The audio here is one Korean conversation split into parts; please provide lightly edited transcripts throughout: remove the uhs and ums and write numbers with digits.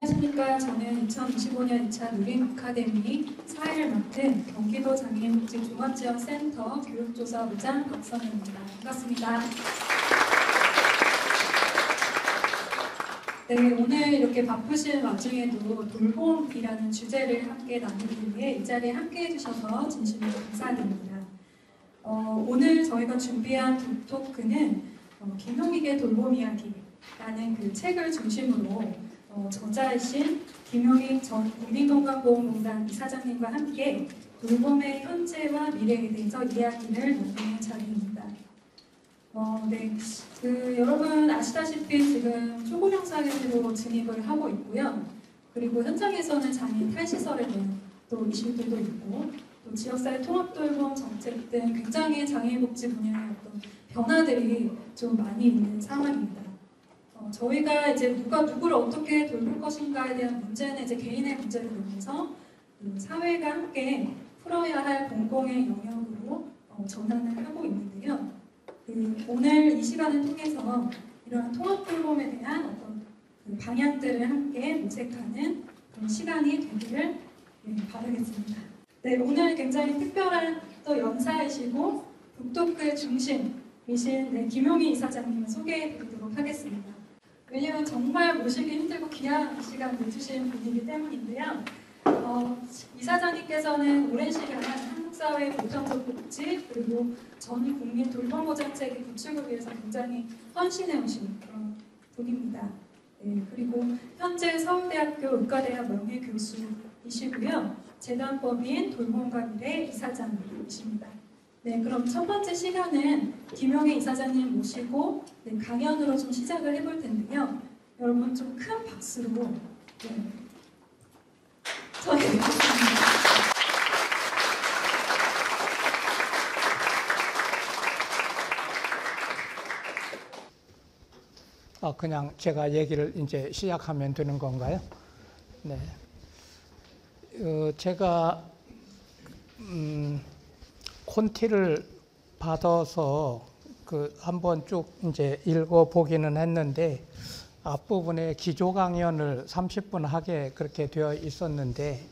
안녕하십니까. 저는 2025년 2차 누림 아카데미 사회를 맡은 경기도 장애인복지종합지원센터 교육조사부장 박선혜입니다. 반갑습니다. 네, 오늘 이렇게 바쁘신 와중에도 돌봄이라는 주제를 함께 나누기 위해 이 자리에 함께 해주셔서 진심으로 감사드립니다. 오늘 저희가 준비한 토크는 김용익의 돌봄 이야기라는 그 책을 중심으로 저자이신 김용익 전 국민건강보험공단 이사장님과 함께 돌봄의 현재와 미래에 대해서 이야기를 나누는 자리입니다. 네, 여러분 아시다시피 지금 초고령 사회로 진입을 하고 있고요. 그리고 현장에서는 장애인 탈시설에 대한 또 이슈들도 있고, 또 지역사회 통합돌봄 정책 등 굉장히 장애인복지 분야의 어떤 변화들이 좀 많이 있는 상황입니다. 저희가 이제 누가 누구를 어떻게 돌볼 것인가에 대한 문제는 이제 개인의 문제를 넘어서 사회가 함께 풀어야 할 공공의 영역으로 전환을 하고 있는데요. 오늘 이 시간을 통해서 이러한 통합돌봄에 대한 어떤 방향들을 함께 모색하는 그런 시간이 되기를 바라겠습니다. 네, 오늘 굉장히 특별한 또 연사이시고 북토크의 중심이신 김용익 이사장님을 소개해드리도록 하겠습니다. 왜냐하면 정말 모시기 힘들고 귀한 시간 내주신 분이기 때문인데요. 이사장님께서는 오랜 시간 한국사회 보편적 복지 그리고 전 국민 돌봄보장체계 구축을 위해서 굉장히 헌신해오신 그런 분입니다. 네, 그리고 현재 서울대학교 의과대학 명예교수이시고요. 재단법인 돌봄과 미래 이사장이십니다. 네, 그럼 첫 번째 시간은 김용익 이사장님 모시고 강연으로 좀 시작을 해볼 텐데요. 여러분 좀 큰 박수로 전해드리겠습니다. 그냥 제가 얘기를 이제 시작하면 되는 건가요? 네. 제가 콘티를 받아서 한번 쭉 이제 읽어보기는 했는데 앞부분에 기조 강연을 30분 하게 그렇게 되어 있었는데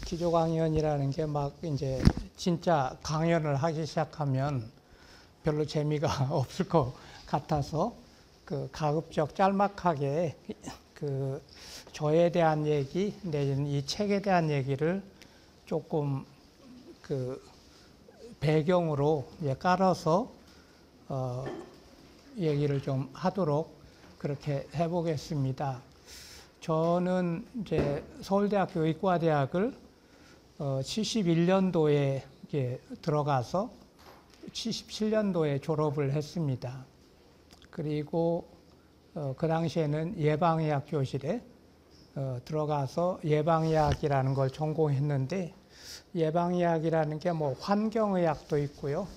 기조 강연이라는 게 막 이제 진짜 강연을 하기 시작하면 별로 재미가 없을 것 같아서 가급적 짤막하게 저에 대한 얘기 내지는 이 책에 대한 얘기를 조금 배경으로 깔아서 얘기를 좀 하도록 그렇게 해보겠습니다. 저는 이제 서울대학교 의과대학을 71년도에 들어가서 77년도에 졸업을 했습니다. 그리고 그 당시에는 예방의학 교실에 들어가서 예방의학이라는 걸 전공했는데 예방의학이라는 게 뭐 환경의학도 있고요.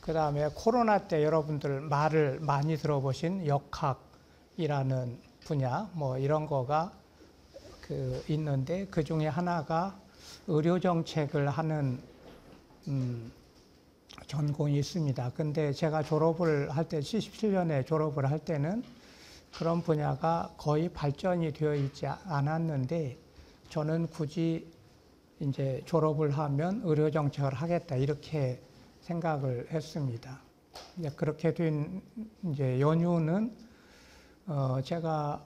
그 다음에 코로나 때 여러분들 말을 많이 들어보신 역학이라는 분야 뭐 이런 거가 있는데 그 중에 하나가 의료정책을 하는 전공이 있습니다. 근데 제가 졸업을 할 때 77년에 졸업을 할 때는 그런 분야가 거의 발전이 되어 있지 않았는데 저는 굳이 이제 졸업을 하면 의료정책을 하겠다 이렇게 생각을 했습니다. 이제 그렇게 된 이제 연유는 제가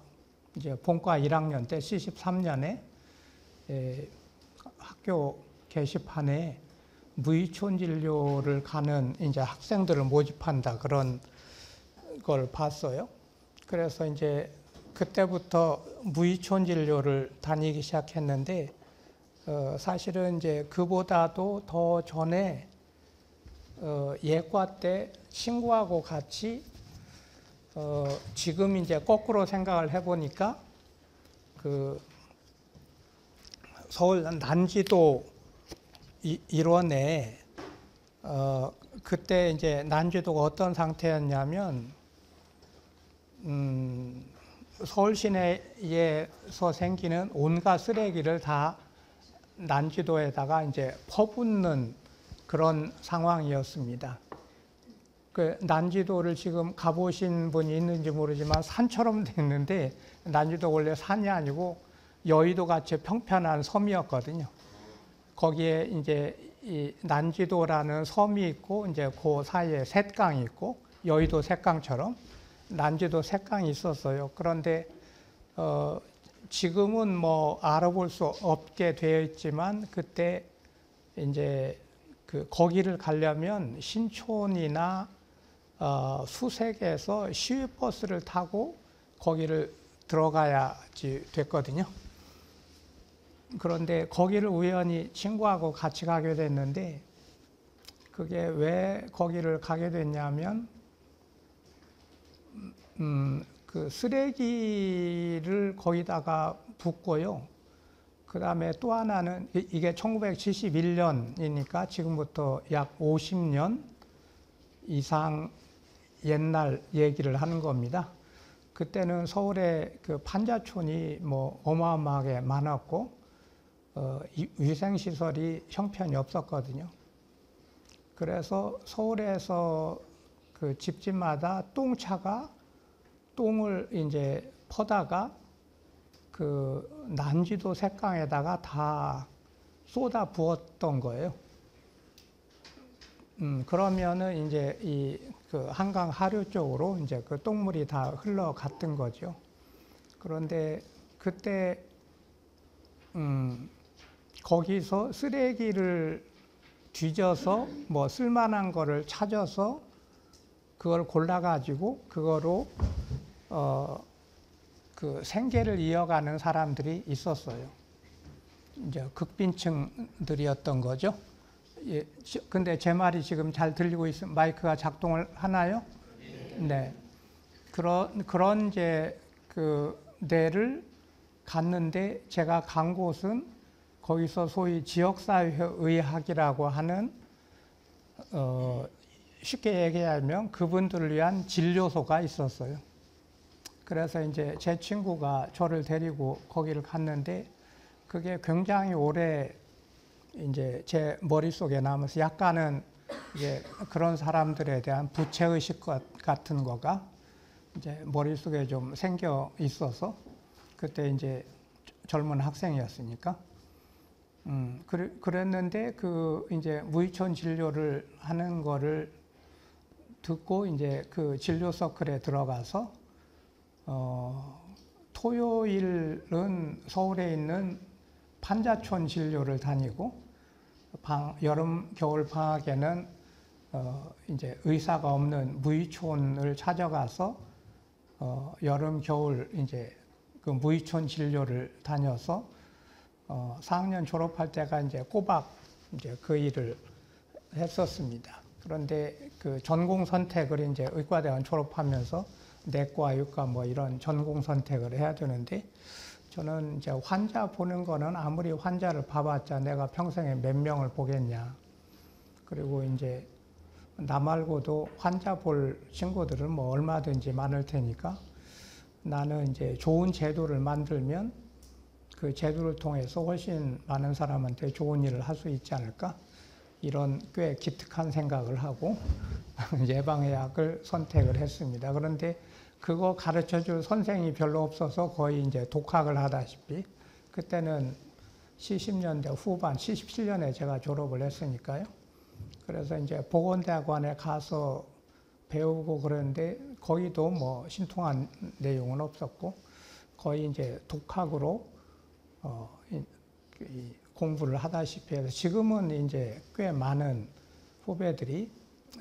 이제 본과 1학년 때 73년에 학교 게시판에 무의촌 진료를 가는 이제 학생들을 모집한다 그런 걸 봤어요. 그래서 이제 그때부터 무의촌 진료를 다니기 시작했는데 사실은 이제 그보다도 더 전에 예과 때 친구하고 같이 지금 이제 거꾸로 생각을 해보니까 서울 난지도 일원에 그때 이제 난지도가 어떤 상태였냐면 서울 시내에서 생기는 온갖 쓰레기를 다 난지도에다가 이제 퍼붓는 그런 상황이었습니다. 그 난지도를 지금 가보신 분이 있는지 모르지만 산처럼 됐는데 난지도 원래 산이 아니고 여의도 같이 평평한 섬이었거든요. 거기에 이제 이 난지도라는 섬이 있고 이제 그 사이에 셋강이 있고 여의도 셋강처럼 난지도 셋강이 있었어요. 그런데 지금은 뭐 알아볼 수 없게 되어 있지만 그때 이제 그 거기를 가려면 신촌이나 수색에서 시외버스를 타고 거기를 들어가야지 됐거든요. 그런데 거기를 우연히 친구하고 같이 가게 됐는데 그게 왜 거기를 가게 됐냐면 그 쓰레기를 거기다가 붓고요. 그 다음에 또 하나는 이게 1971년이니까 지금부터 약 50년 이상 옛날 얘기를 하는 겁니다. 그때는 서울에 그 판자촌이 뭐 어마어마하게 많았고 위생시설이 형편이 없었거든요. 그래서 서울에서 그 집집마다 똥차가 똥을 이제 퍼다가 그 난지도 셋강에다가 다 쏟아 부었던 거예요. 그러면은 이제 이 그 한강 하류 쪽으로 이제 그 똥물이 다 흘러갔던 거죠. 그런데 그때 거기서 쓰레기를 뒤져서 뭐 쓸만한 거를 찾아서 그걸 골라가지고 그거로 그 생계를 이어가는 사람들이 있었어요. 이제 극빈층들이었던 거죠. 예, 근데 제 말이 지금 잘 들리고 있으면 마이크가 작동을 하나요? 네. 그런 이제 그 데를 갔는데 제가 간 곳은 거기서 소위 지역사회의학이라고 하는 쉽게 얘기하면 그분들을 위한 진료소가 있었어요. 그래서 이제 제 친구가 저를 데리고 거기를 갔는데 그게 굉장히 오래 이제 제 머릿속에 남아서 약간은 이제 그런 사람들에 대한 부채의식 같은 거가 이제 머릿속에 좀 생겨 있어서 그때 이제 젊은 학생이었으니까 그랬는데 그 이제 무의촌 진료를 하는 거를 듣고 이제 그 진료 서클에 들어가서 토요일은 서울에 있는 판자촌 진료를 다니고 여름 겨울 방학에는 이제 의사가 없는 무의촌을 찾아가서 여름 겨울 이제 그 무의촌 진료를 다녀서 4학년 졸업할 때가 이제 꼬박 이제 그 일을 했었습니다. 그런데 그 전공 선택을 이제 의과대학원 졸업하면서 내과, 육과 뭐 이런 전공 선택을 해야 되는데 저는 이제 환자 보는 거는 아무리 환자를 봐봤자 내가 평생에 몇 명을 보겠냐. 그리고 이제 나 말고도 환자 볼 친구들은 뭐 얼마든지 많을 테니까 나는 이제 좋은 제도를 만들면 그 제도를 통해서 훨씬 많은 사람한테 좋은 일을 할 수 있지 않을까? 이런 꽤 기특한 생각을 하고 예방의학을 선택을 했습니다. 그런데 그거 가르쳐 줄 선생이 별로 없어서 거의 이제 독학을 하다시피 그때는 70년대 후반, 77년에 제가 졸업을 했으니까요. 그래서 이제 보건대학원에 가서 배우고 그러는데 거기도 뭐 신통한 내용은 없었고 거의 이제 독학으로 공부를 하다시피 해서 지금은 이제 꽤 많은 후배들이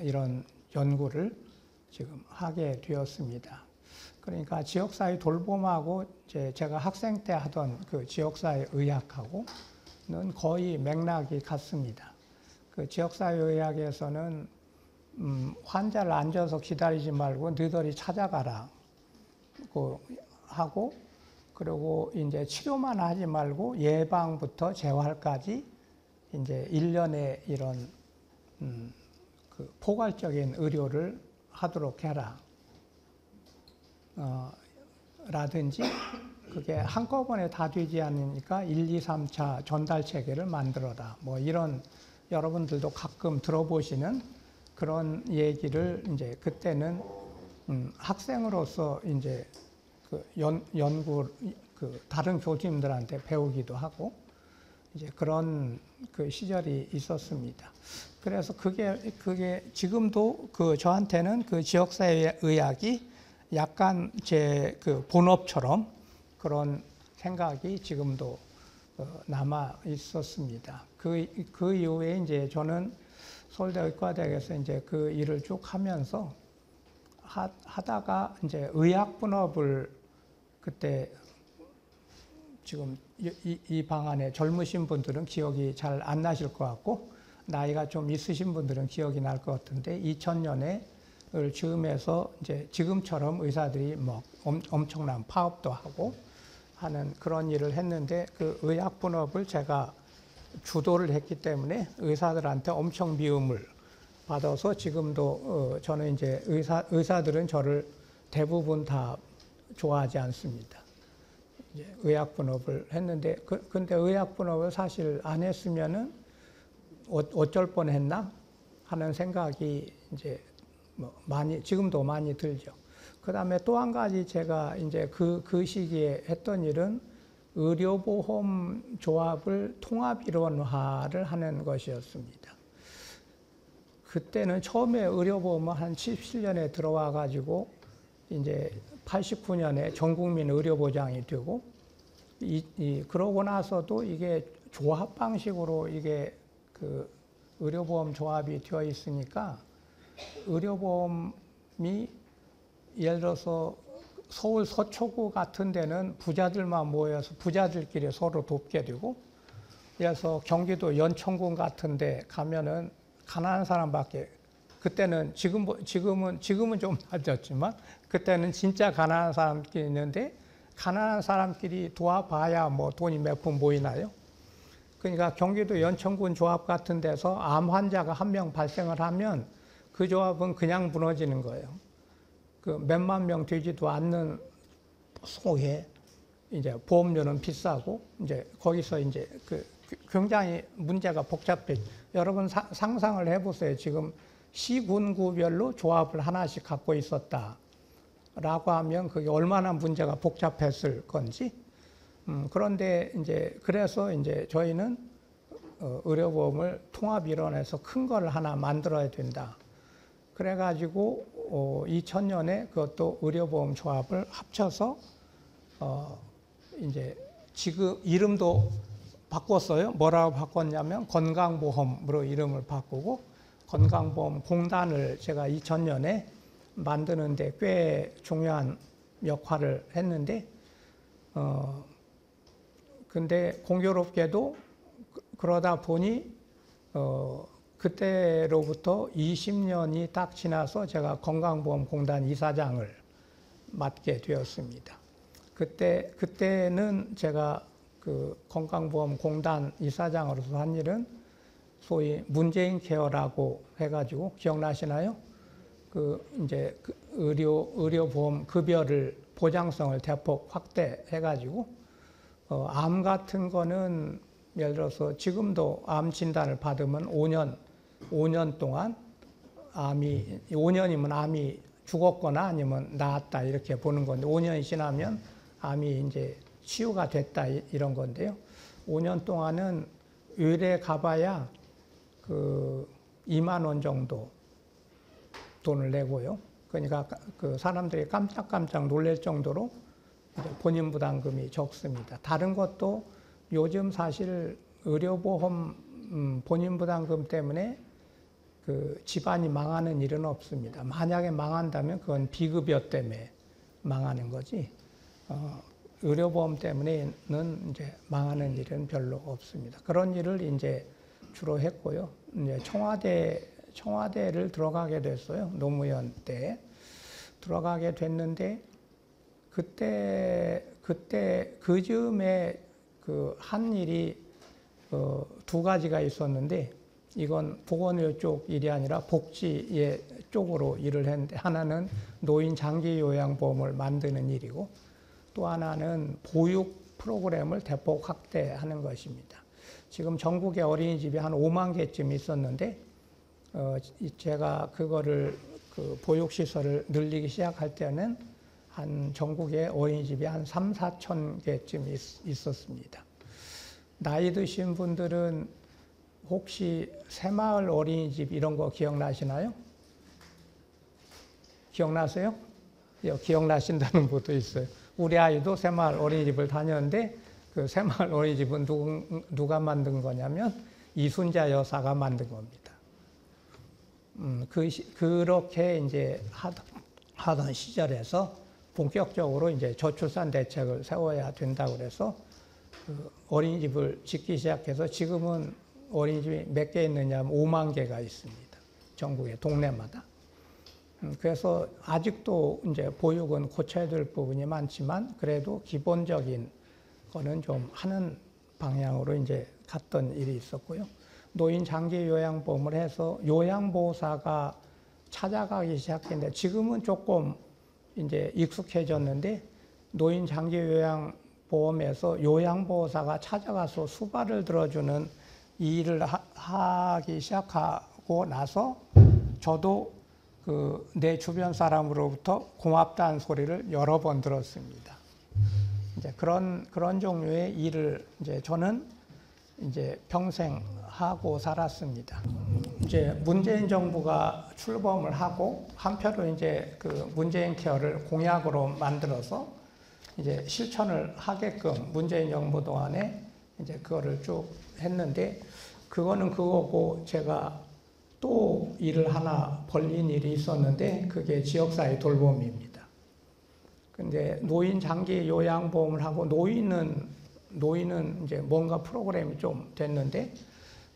이런 연구를 지금 하게 되었습니다. 그러니까 지역사회 돌봄하고 제가 학생 때 하던 그 지역사회 의학하고는 거의 맥락이 같습니다. 그 지역사회 의학에서는 환자를 앉아서 기다리지 말고 너희들이 찾아가라 하고 그리고 이제 치료만 하지 말고 예방부터 재활까지 이제 일련의 이런 그 포괄적인 의료를 하도록 해라. 라든지 그게 한꺼번에 다 되지 않으니까 1, 2, 3차 전달 체계를 만들어라. 뭐 이런 여러분들도 가끔 들어보시는 그런 얘기를 이제 그때는 학생으로서 이제 그 연구 그 다른 교수님들한테 배우기도 하고 이제 그런 그 시절이 있었습니다. 그래서 그게 지금도 그 저한테는 그 지역사회 의학이 약간 제 그 본업처럼 그런 생각이 지금도 남아 있었습니다. 그 이후에 이제 저는 서울대 의과대학에서 이제 그 일을 쭉 하면서 하다가 이제 의학 분업을 그때 지금 이 방 안에 젊으신 분들은 기억이 잘 안 나실 것 같고 나이가 좀 있으신 분들은 기억이 날 것 같은데 2000년에 을 즈음해서 이제 지금처럼 의사들이 뭐 엄청난 파업도 하고 하는 그런 일을 했는데 그 의학 분업을 제가 주도를 했기 때문에 의사들한테 엄청 미움을 받아서 지금도 저는 이제 의사들은 저를 대부분 다 좋아하지 않습니다. 이제 의학 분업을 했는데 근데 의학 분업을 사실 안 했으면은 어쩔 뻔했나 하는 생각이 이제 뭐 지금도 많이 들죠. 그 다음에 또 한 가지 제가 이제 그 시기에 했던 일은 의료보험 조합을 통합이론화를 하는 것이었습니다. 그때는 처음에 의료보험은 한 77년에 들어와 가지고 이제 89년에 전국민 의료보장이 되고 그러고 나서도 이게 조합 방식으로 이게 그 의료보험 조합이 되어 있으니까 의료보험이 예를 들어서 서울 서초구 같은 데는 부자들만 모여서 부자들끼리 서로 돕게 되고 그래서 경기도 연천군 같은 데 가면은 가난한 사람밖에 그때는 지금은 좀 나아졌지만 그때는 진짜 가난한 사람끼리 있는데 가난한 사람끼리 도와봐야 뭐 돈이 몇 푼 모이나요? 그러니까 경기도 연천군 조합 같은 데서 암 환자가 한 명 발생을 하면 그 조합은 그냥 무너지는 거예요. 그 몇만 명 되지도 않는 소에 이제 보험료는 비싸고 이제 거기서 이제 그 굉장히 문제가 복잡해. 여러분 상상을 해보세요. 지금 시군구별로 조합을 하나씩 갖고 있었다라고 하면 그게 얼마나 문제가 복잡했을 건지. 그런데 이제 그래서 이제 저희는 의료보험을 통합일원에서 큰 걸 하나 만들어야 된다. 그래가지고 2000년에 그것도 의료보험 조합을 합쳐서 이제 지금 이름도 바꿨어요. 뭐라고 바꿨냐면 건강보험으로 이름을 바꾸고 건강보험공단을 제가 2000년에 만드는데 꽤 중요한 역할을 했는데 근데 공교롭게도 그러다 보니 그때로부터 20년이 딱 지나서 제가 건강보험공단 이사장을 맡게 되었습니다. 그때는 제가 그 건강보험공단 이사장으로서 한 일은 소위 문재인 케어라고 해가지고 기억나시나요? 그 이제 의료보험 급여를 보장성을 대폭 확대해가지고 암 같은 거는 예를 들어서 지금도 암 진단을 받으면 5년 동안 5년이면 암이 죽었거나 아니면 나았다 이렇게 보는 건데 5년이 지나면 암이 이제 치유가 됐다 이런 건데요. 5년 동안은 의뢰 가봐야 그 2만 원 정도 돈을 내고요. 그러니까 그 사람들이 깜짝깜짝 놀랄 정도로 본인 부담금이 적습니다. 다른 것도 요즘 사실 의료보험 본인 부담금 때문에 그 집안이 망하는 일은 없습니다. 만약에 망한다면 그건 비급여 때문에 망하는 거지. 의료보험 때문에는 이제 망하는 일은 별로 없습니다. 그런 일을 이제 주로 했고요. 이제 청와대를 들어가게 됐어요. 노무현 때 들어가게 됐는데 그때 그 즈음에 그 한 일이 두 가지가 있었는데 이건 보건의료 쪽 일이 아니라 복지의 쪽으로 일을 했는데 하나는 노인 장기 요양보험을 만드는 일이고 또 하나는 보육 프로그램을 대폭 확대하는 것입니다. 지금 전국에 어린이집이 한 5만 개쯤 있었는데 제가 그거를 그 보육시설을 늘리기 시작할 때는 한 전국에 어린이집이 한 3, 4천 개쯤 있었습니다. 나이 드신 분들은 혹시 새마을 어린이집 이런 거 기억나시나요? 기억나세요? 기억나신다는 분도 있어요. 우리 아이도 새마을 어린이집을 다녔는데 그 새마을 어린이집은 누가 만든 거냐면 이순자 여사가 만든 겁니다. 그렇게 이제 하던 시절에서 본격적으로 이제 저출산 대책을 세워야 된다고 그래서 그 어린이집을 짓기 시작해서 지금은 어린이집이 몇 개 있느냐면 5만 개가 있습니다. 전국의 동네마다. 그래서 아직도 이제 보육은 고쳐야 될 부분이 많지만 그래도 기본적인 거는 좀 하는 방향으로 이제 갔던 일이 있었고요. 노인 장기 요양보험을 해서 요양보호사가 찾아가기 시작했는데 지금은 조금 이제 익숙해졌는데 노인 장기 요양보험에서 요양보호사가 찾아가서 수발을 들어주는 이 일을 하기 시작하고 나서 저도 내 주변 사람으로부터 고맙다는 소리를 여러 번 들었습니다. 이제 그런 종류의 일을 이제 저는 이제 평생 하고 살았습니다. 이제 문재인 정부가 출범을 하고 한편으로 이제 그 문재인 케어를 공약으로 만들어서 이제 실천을 하게끔 문재인 정부 동안에 이제 그거를 쭉 했는데 그거는 그거고 제가 또 일을 하나 벌린 일이 있었는데 그게 지역사회 돌봄입니다. 근데 노인 장기 요양보험을 하고 노인은 이제 뭔가 프로그램이 좀 됐는데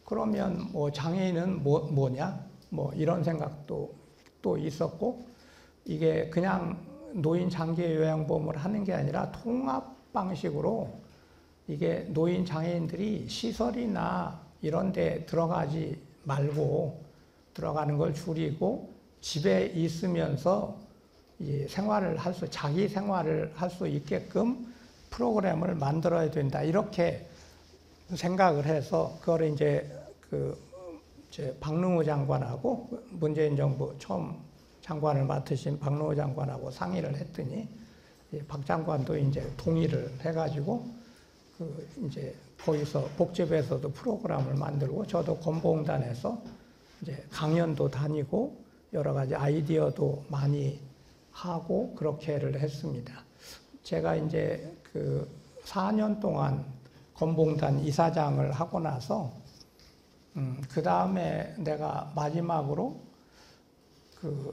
그러면 뭐 장애인은 뭐냐? 뭐 이런 생각도 또 있었고 이게 그냥 노인 장기 요양보험을 하는 게 아니라 통합 방식으로 이게 노인 장애인들이 시설이나 이런 데 들어가지 말고 들어가는 걸 줄이고 집에 있으면서 이 자기 생활을 할 수 있게끔 프로그램을 만들어야 된다. 이렇게 생각을 해서 그걸 이제 박능우 장관하고 문재인 정부 처음 장관을 맡으신 박능우 장관하고 상의를 했더니 박 장관도 이제 동의를 해가지고 이제 거기서 복지부에서도 프로그램을 만들고 저도 건보공단에서 이제 강연도 다니고 여러 가지 아이디어도 많이 하고 그렇게를 했습니다. 제가 이제 4년 동안 건보공단 이사장을 하고 나서 그 다음에 내가 마지막으로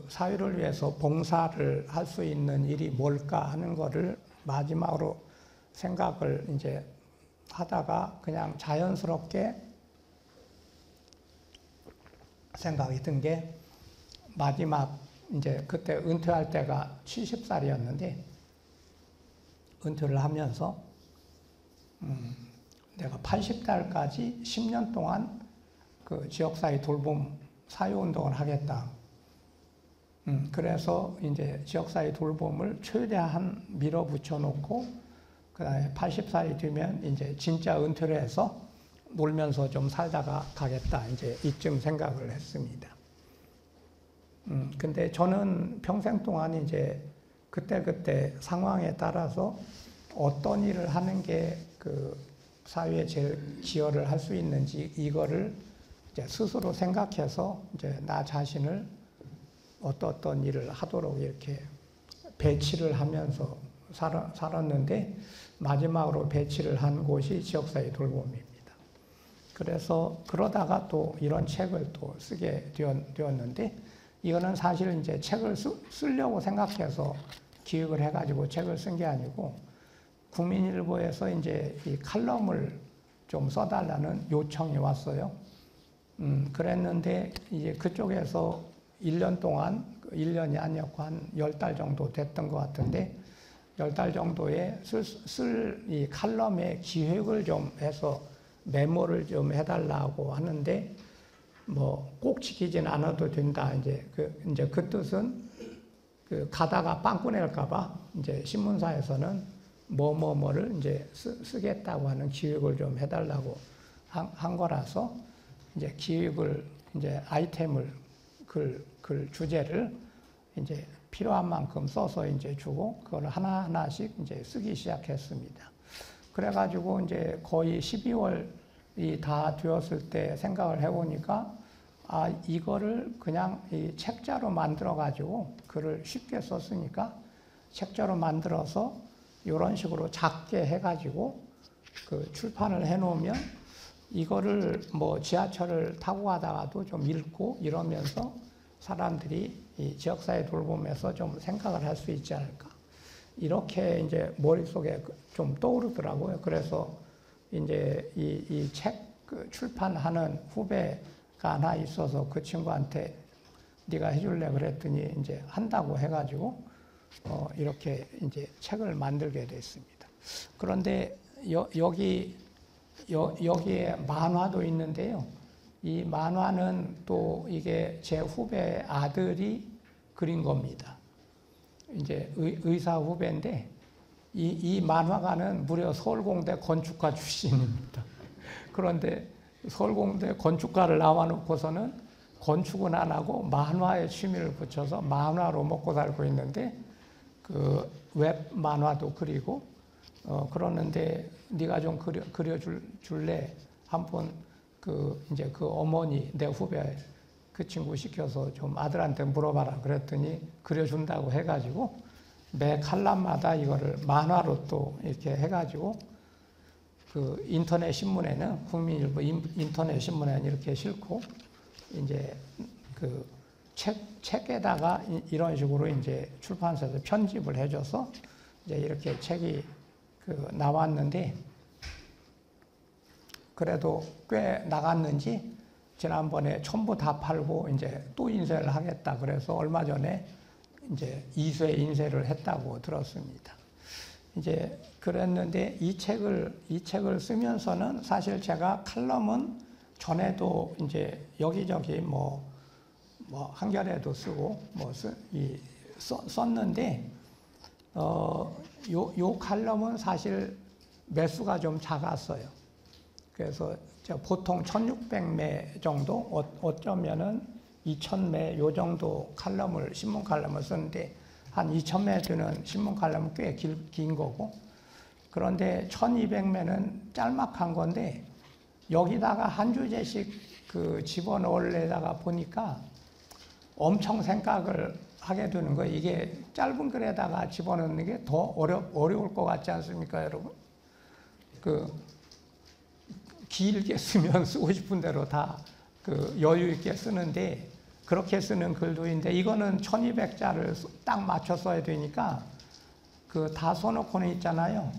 사회를 위해서 봉사를 할 수 있는 일이 뭘까 하는 거를 마지막으로 생각을 이제 하다가 그냥 자연스럽게 생각이 든 게 마지막 이제 그때 은퇴할 때가 70살이었는데 은퇴를 하면서 내가 80살까지 10년 동안 그 지역사회 돌봄 사회운동을 하겠다. 그래서 이제 지역사회 돌봄을 최대한 밀어붙여 놓고 그다음에 80살이 되면 이제 진짜 은퇴를 해서 놀면서 좀 살다가 가겠다. 이제 이쯤 생각을 했습니다. 근데 저는 평생 동안 이제 그때 상황에 따라서 어떤 일을 하는 게 그 사회에 제일 기여를 할 수 있는지 이거를 이제 스스로 생각해서 이제 나 자신을 어떤 일을 하도록 이렇게 배치를 하면서 살았는데 마지막으로 배치를 한 곳이 지역사회 돌봄입니다. 그래서 그러다가 또 이런 책을 또 쓰게 되었는데 이거는 사실 이제 책을 쓰려고 생각해서 기획을 해가지고 책을 쓴 게 아니고 국민일보에서 이제 이 칼럼을 좀 써달라는 요청이 왔어요. 그랬는데 이제 그쪽에서 1년 동안 1년이 아니었고 한 10달 정도 됐던 것 같은데 10달 정도에 쓸 이 칼럼의 기획을 좀 해서 메모를 좀 해달라고 하는데 뭐 꼭 지키진 않아도 된다. 이제 그 뜻은 가다가 빵꾸 낼까봐 이제 신문사에서는 뭐를 이제 쓰겠다고 하는 기획을 좀 해달라고 한 거라서 이제 기획을 이제 아이템을 글 주제를 이제 필요한 만큼 써서 이제 주고 그걸 하나하나씩 이제 쓰기 시작했습니다. 그래가지고 이제 거의 12월이 다 되었을 때 생각을 해보니까 이거를 그냥 이 책자로 만들어가지고 글을 쉽게 썼으니까 책자로 만들어서 이런 식으로 작게 해가지고 그 출판을 해놓으면 이거를 뭐 지하철을 타고 가다가도 좀 읽고 이러면서 사람들이 이 지역사회 돌봄에서 좀 생각을 할 수 있지 않을까. 이렇게 이제 머릿속에 좀 떠오르더라고요. 그래서 이제 이 책 출판하는 후배가 하나 있어서 그 친구한테 네가 해줄래 그랬더니 이제 한다고 해가지고 이렇게 이제 책을 만들게 됐습니다. 그런데 여기에 만화도 있는데요. 이 만화는 또 이게 제 후배 아들이 그린 겁니다. 이제 의사 후배인데 이 만화가는 무려 서울공대 건축가 출신입니다. 그런데 서울공대 건축가를 나와놓고서는 건축은 안 하고 만화에 취미를 붙여서 만화로 먹고 살고 있는데 그 웹 만화도 그리고 그러는데 네가 좀 그려줄래? 한번 이제 그 어머니 내 후배 그 친구 시켜서 좀 아들한테 물어봐라 그랬더니 그려준다고 해가지고 매 칼럼마다 이거를 만화로 또 이렇게 해가지고 그 인터넷 신문에는 국민일보 인터넷 신문에는 이렇게 싣고 이제 그 책에다가 이런 식으로 이제 출판사에서 편집을 해줘서 이제 이렇게 책이 나왔는데 그래도 꽤 나갔는지 지난번에 전부 다 팔고 이제 또 인쇄를 하겠다 그래서 얼마 전에 이제 2쇄 인쇄를 했다고 들었습니다. 이제 그랬는데 이 책을 쓰면서는 사실 제가 칼럼은 전에도 이제 여기저기 뭐 한겨레도 쓰고 썼는데 요 칼럼은 사실 매수가 좀 작았어요. 그래서 보통 1600매 정도 어쩌면은 2000매 요 정도 신문 칼럼을 쓰는데 한 2000매 되는 신문 칼럼은 꽤 긴 거고 그런데 1200매는 짤막한 건데 여기다가 한 주제씩 집어넣으려다가 보니까 엄청 생각을 하게 되는 거예요. 이게 짧은 글에다가 집어넣는 게 더 어려울 것 같지 않습니까, 여러분? 길게 쓰면 쓰고 싶은 대로 다 여유 있게 쓰는데 그렇게 쓰는 글도 있는데 이거는 1200자를 딱 맞춰 써야 되니까 다 써놓고는 있잖아요.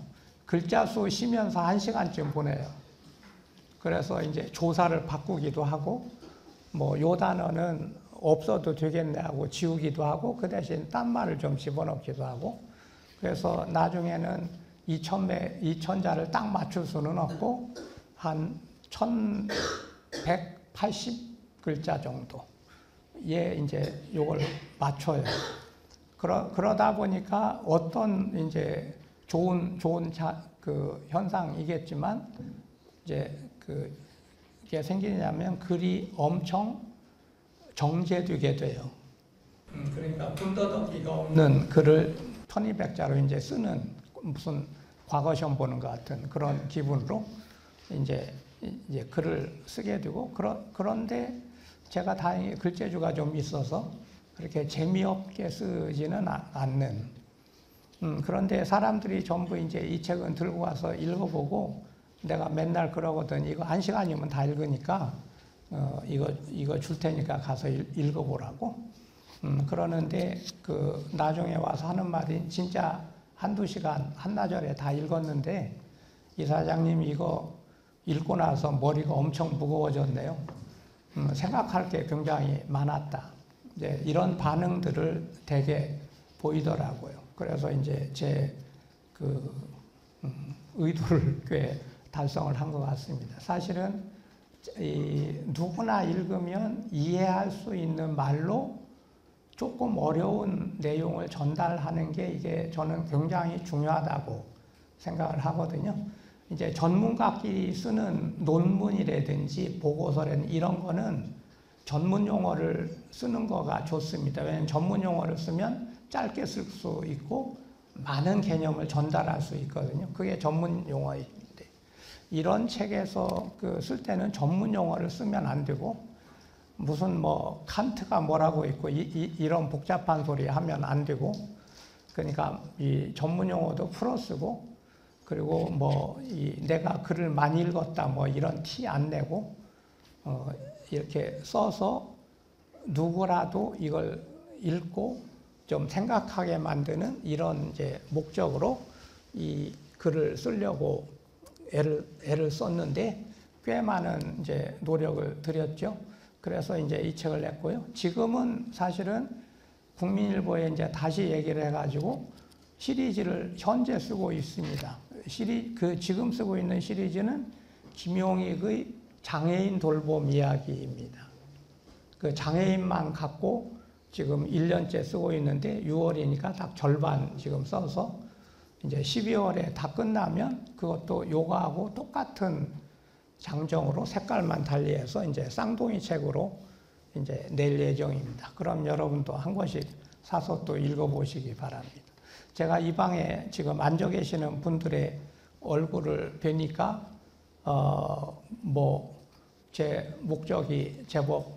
글자 수 쉬면서 1시간쯤 보내요. 그래서 이제 조사를 바꾸기도 하고 요 단어는 없어도 되겠네 하고 지우기도 하고 그 대신 딴 말을 좀 집어넣기도 하고 그래서 나중에는 2000자를 딱 맞출 수는 없고 한 1180글자 정도에 이제 요걸 맞춰요. 그러다 보니까 어떤 이제 좋은 현상이겠지만 이제 이게 생기냐면 글이 엄청 정제되게 돼요. 그러니까 군더더기가 없는 글을 1200자로 이제 쓰는 무슨 과거 시험 보는 것 같은 그런 기분으로 이제 글을 쓰게 되고 그런데 제가 다행히 글재주가 좀 있어서 그렇게 재미없게 쓰지는 않는 그런데 사람들이 전부 이제 이 책은 들고 와서 읽어보고 내가 맨날 그러거든 이거 1시간이면 다 읽으니까 이거 줄 테니까 가서 읽어보라고 그러는데 나중에 와서 하는 말이 진짜 한두 시간 한나절에 다 읽었는데 이사장님 이거 읽고 나서 머리가 엄청 무거워졌네요. 생각할 게 굉장히 많았다. 이제 이런 반응들을 되게 보이더라고요. 그래서 이제 제 의도를 꽤 달성을 한 것 같습니다. 사실은 누구나 읽으면 이해할 수 있는 말로 조금 어려운 내용을 전달하는 게 이게 저는 굉장히 중요하다고 생각을 하거든요. 이제 전문가끼리 쓰는 논문이라든지 보고서라든지 이런 거는 전문 용어를 쓰는 거가 좋습니다. 왜냐하면 전문 용어를 쓰면 짧게 쓸 수 있고 많은 개념을 전달할 수 있거든요. 그게 전문 용어인데 이런 책에서 쓸 때는 전문 용어를 쓰면 안 되고 무슨 뭐 칸트가 뭐라고 있고 이런 복잡한 소리 하면 안 되고 그러니까 이 전문 용어도 풀어 쓰고 그리고 뭐 내가 글을 많이 읽었다 뭐 이런 티 안 내고 이렇게 써서 누구라도 이걸 읽고 좀 생각하게 만드는 이런 이제 목적으로 이 글을 쓰려고 애를 썼는데 꽤 많은 이제 노력을 들였죠. 그래서 이제 이 책을 냈고요. 지금은 사실은 국민일보에 이제 다시 얘기를 해가지고 시리즈를 현재 쓰고 있습니다. 지금 쓰고 있는 시리즈는 김용익의 장애인 돌봄 이야기입니다. 그 장애인만 갖고 지금 1년째 쓰고 있는데 6월이니까 딱 절반 지금 써서 이제 12월에 다 끝나면 그것도 요거하고 똑같은 장정으로 색깔만 달리해서 이제 쌍둥이 책으로 이제 낼 예정입니다. 그럼 여러분도 한 권씩 사서 또 읽어보시기 바랍니다. 제가 이 방에 지금 앉아 계시는 분들의 얼굴을 뵈니까 뭐 제 목적이 제법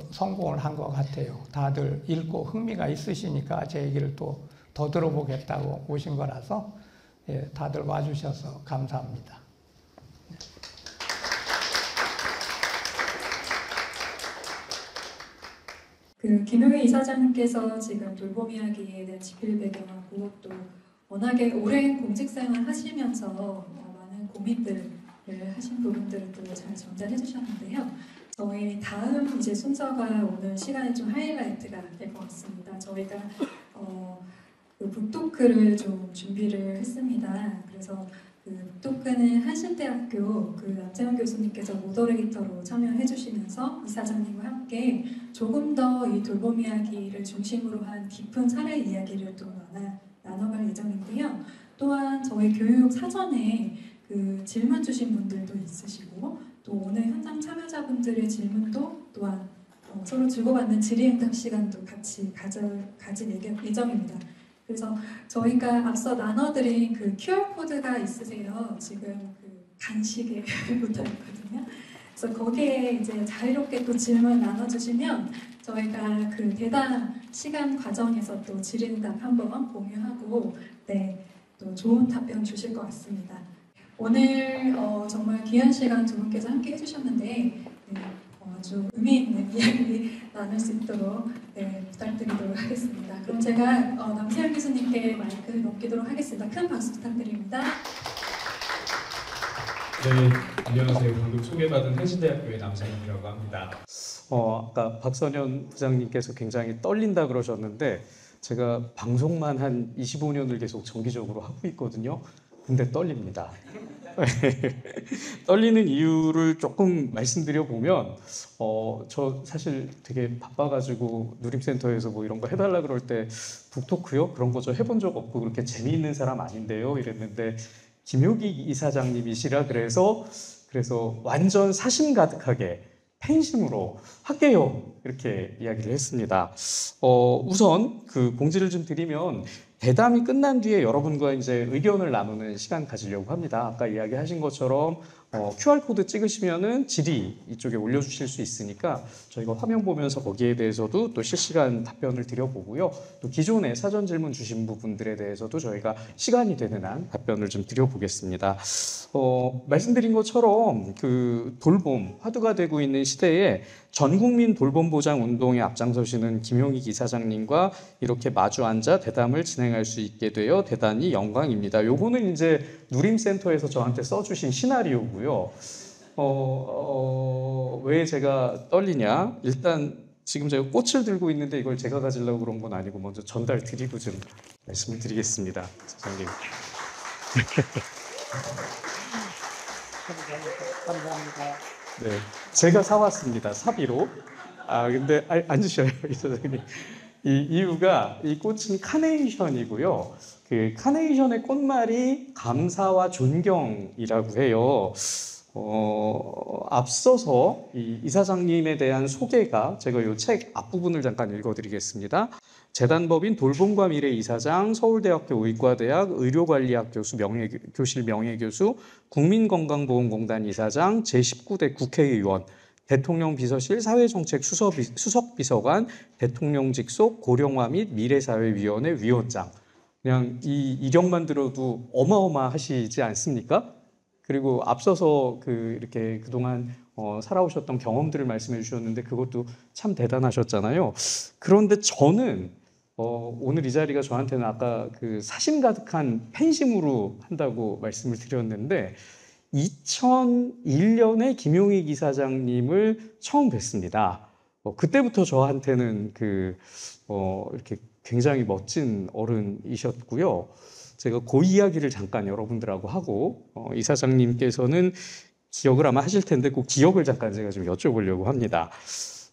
성공을 한 것 같아요. 다들 읽고 흥미가 있으시니까 제 얘기를 또 더 들어보겠다고 오신 거라서 다들 와주셔서 감사합니다. 김용희 이사장님께서 지금 돌봄 이야기에 대한 집필 배경하고 또 워낙에 오랜 공직생활 하시면서 많은 고민들을 하신 부분들을 또 잘 전달해 주셨는데요. 저희 다음 이제 순서가 오늘 시간에 좀 하이라이트가 될 것 같습니다. 저희가 북토크를 좀 준비를 했습니다. 그래서 북토크는 한신대학교 남재현 교수님께서 모더레이터로 참여해 주시면서 이사장님과 함께 조금 더 이 돌봄 이야기를 중심으로 한 깊은 사례 이야기를 또 나눠갈 예정인데요. 또한 저희 교육 사전에 질문 주신 분들도 있으시고 또 오늘 현장 참여자분들의 질문도 또한 서로 주고받는 질의응답 시간도 같이 가질 예정입니다. 그래서 저희가 앞서 나눠드린 QR코드가 있으세요. 지금 간식에 붙어 있거든요. 그래서 거기에 이제 자유롭게 또 질문 나눠주시면 저희가 대담 시간 과정에서 또 질의응답 한번 공유하고 또 좋은 답변 주실 것 같습니다. 오늘 정말 귀한 시간 두 분께서 함께 해주셨는데 아주 의미 있는 이야기 나눌 수 있도록 부탁드리도록 하겠습니다. 그럼 제가 남세현 교수님께 마이크 넘기도록 하겠습니다. 큰 박수 부탁드립니다. 네, 안녕하세요. 방금 소개받은 한신대학교의 남세현이라고 합니다. 아까 박선현 부장님께서 굉장히 떨린다 그러셨는데 제가 방송만 한 25년을 계속 정기적으로 하고 있거든요. 근데 떨립니다. 떨리는 이유를 조금 말씀드려 보면 저 사실 되게 바빠가지고 누림센터에서 뭐 이런 거 해달라 그럴 때 북토크요? 그런 거 저 해본 적 없고 그렇게 재미있는 사람 아닌데요? 이랬는데 김효기 이사장님이시라 그래서 완전 사심 가득하게 팬심으로 할게요 이렇게 이야기를 했습니다. 우선 공지를 좀 드리면 대담이 끝난 뒤에 여러분과 이제 의견을 나누는 시간 가지려고 합니다. 아까 이야기하신 것처럼 QR코드 찍으시면은 질의 이쪽에 올려주실 수 있으니까 저희가 화면 보면서 거기에 대해서도 또 실시간 답변을 드려보고요. 또 기존에 사전 질문 주신 부분들에 대해서도 저희가 시간이 되는 한 답변을 좀 드려보겠습니다. 말씀드린 것처럼 돌봄 화두가 되고 있는 시대에 전국민 돌봄보장 운동에 앞장서시는 김용익 이사장님과 이렇게 마주 앉아 대담을 진행할 수 있게 되어 대단히 영광입니다. 요거는 이제 누림센터에서 저한테 써주신 시나리오고요. 왜 제가 떨리냐? 일단 지금 제가 꽃을 들고 있는데 이걸 제가 가지려고 그런 건 아니고 먼저 전달 드리고 좀 말씀을 드리겠습니다. 사장님. 감사합니다. 네, 제가 사왔습니다. 사비로. 근데 앉으셔요, 이사장님. 이 이유가 이 꽃은 카네이션이고요. 카네이션의 꽃말이 감사와 존경이라고 해요. 앞서서 이 이사장님에 대한 소개가 제가 이 책 앞부분을 잠깐 읽어드리겠습니다. 재단법인 돌봄과 미래 이사장, 서울대학교 의과대학 의료관리학 교수 교실 명예교수, 국민건강보험공단 이사장, 제19대 국회의원, 대통령 비서실 사회정책 수석비서관, 대통령 직속 고령화 및 미래사회위원회 위원장. 그냥 이 이력만 들어도 어마어마하시지 않습니까? 그리고 앞서서 이렇게 그동안 살아오셨던 경험들을 말씀해 주셨는데 그것도 참 대단하셨잖아요. 그런데 저는 오늘 이 자리가 저한테는 아까 그 사심 가득한 팬심으로 한다고 말씀을 드렸는데 2001년에 김용익 이사장님을 처음 뵀습니다. 그때부터 저한테는 이렇게 굉장히 멋진 어른이셨고요. 제가 그 이야기를 잠깐 여러분들하고 하고 이사장님께서는 기억을 아마 하실 텐데 그 기억을 잠깐 제가 좀 여쭤보려고 합니다.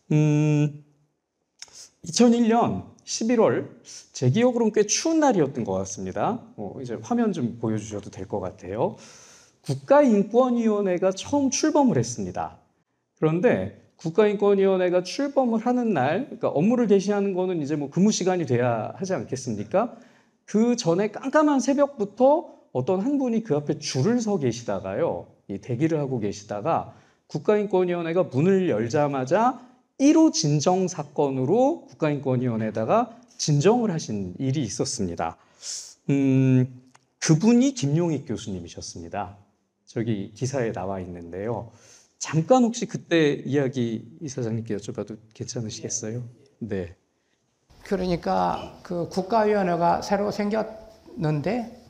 2001년 11월 제 기억으로는 꽤 추운 날이었던 것 같습니다. 이제 화면 좀 보여주셔도 될 것 같아요. 국가인권위원회가 처음 출범을 했습니다. 그런데 국가인권위원회가 출범을 하는 날, 그러니까 업무를 대시하는 거는 이제 뭐 근무 시간이 돼야 하지 않겠습니까? 그 전에 깜깜한 새벽부터 어떤 한 분이 그 앞에 줄을 서 계시다가요, 대기를 하고 계시다가 국가인권위원회가 문을 열자마자 1호 진정 사건으로 국가인권위원회에다가 진정을 하신 일이 있었습니다. 그분이 김용익 교수님이셨습니다. 저기 기사에 나와 있는데요. 잠깐 혹시 그때 이야기 이사장님께 여쭤봐도 괜찮으시겠어요? 네. 그러니까 그 국가위원회가 새로 생겼는데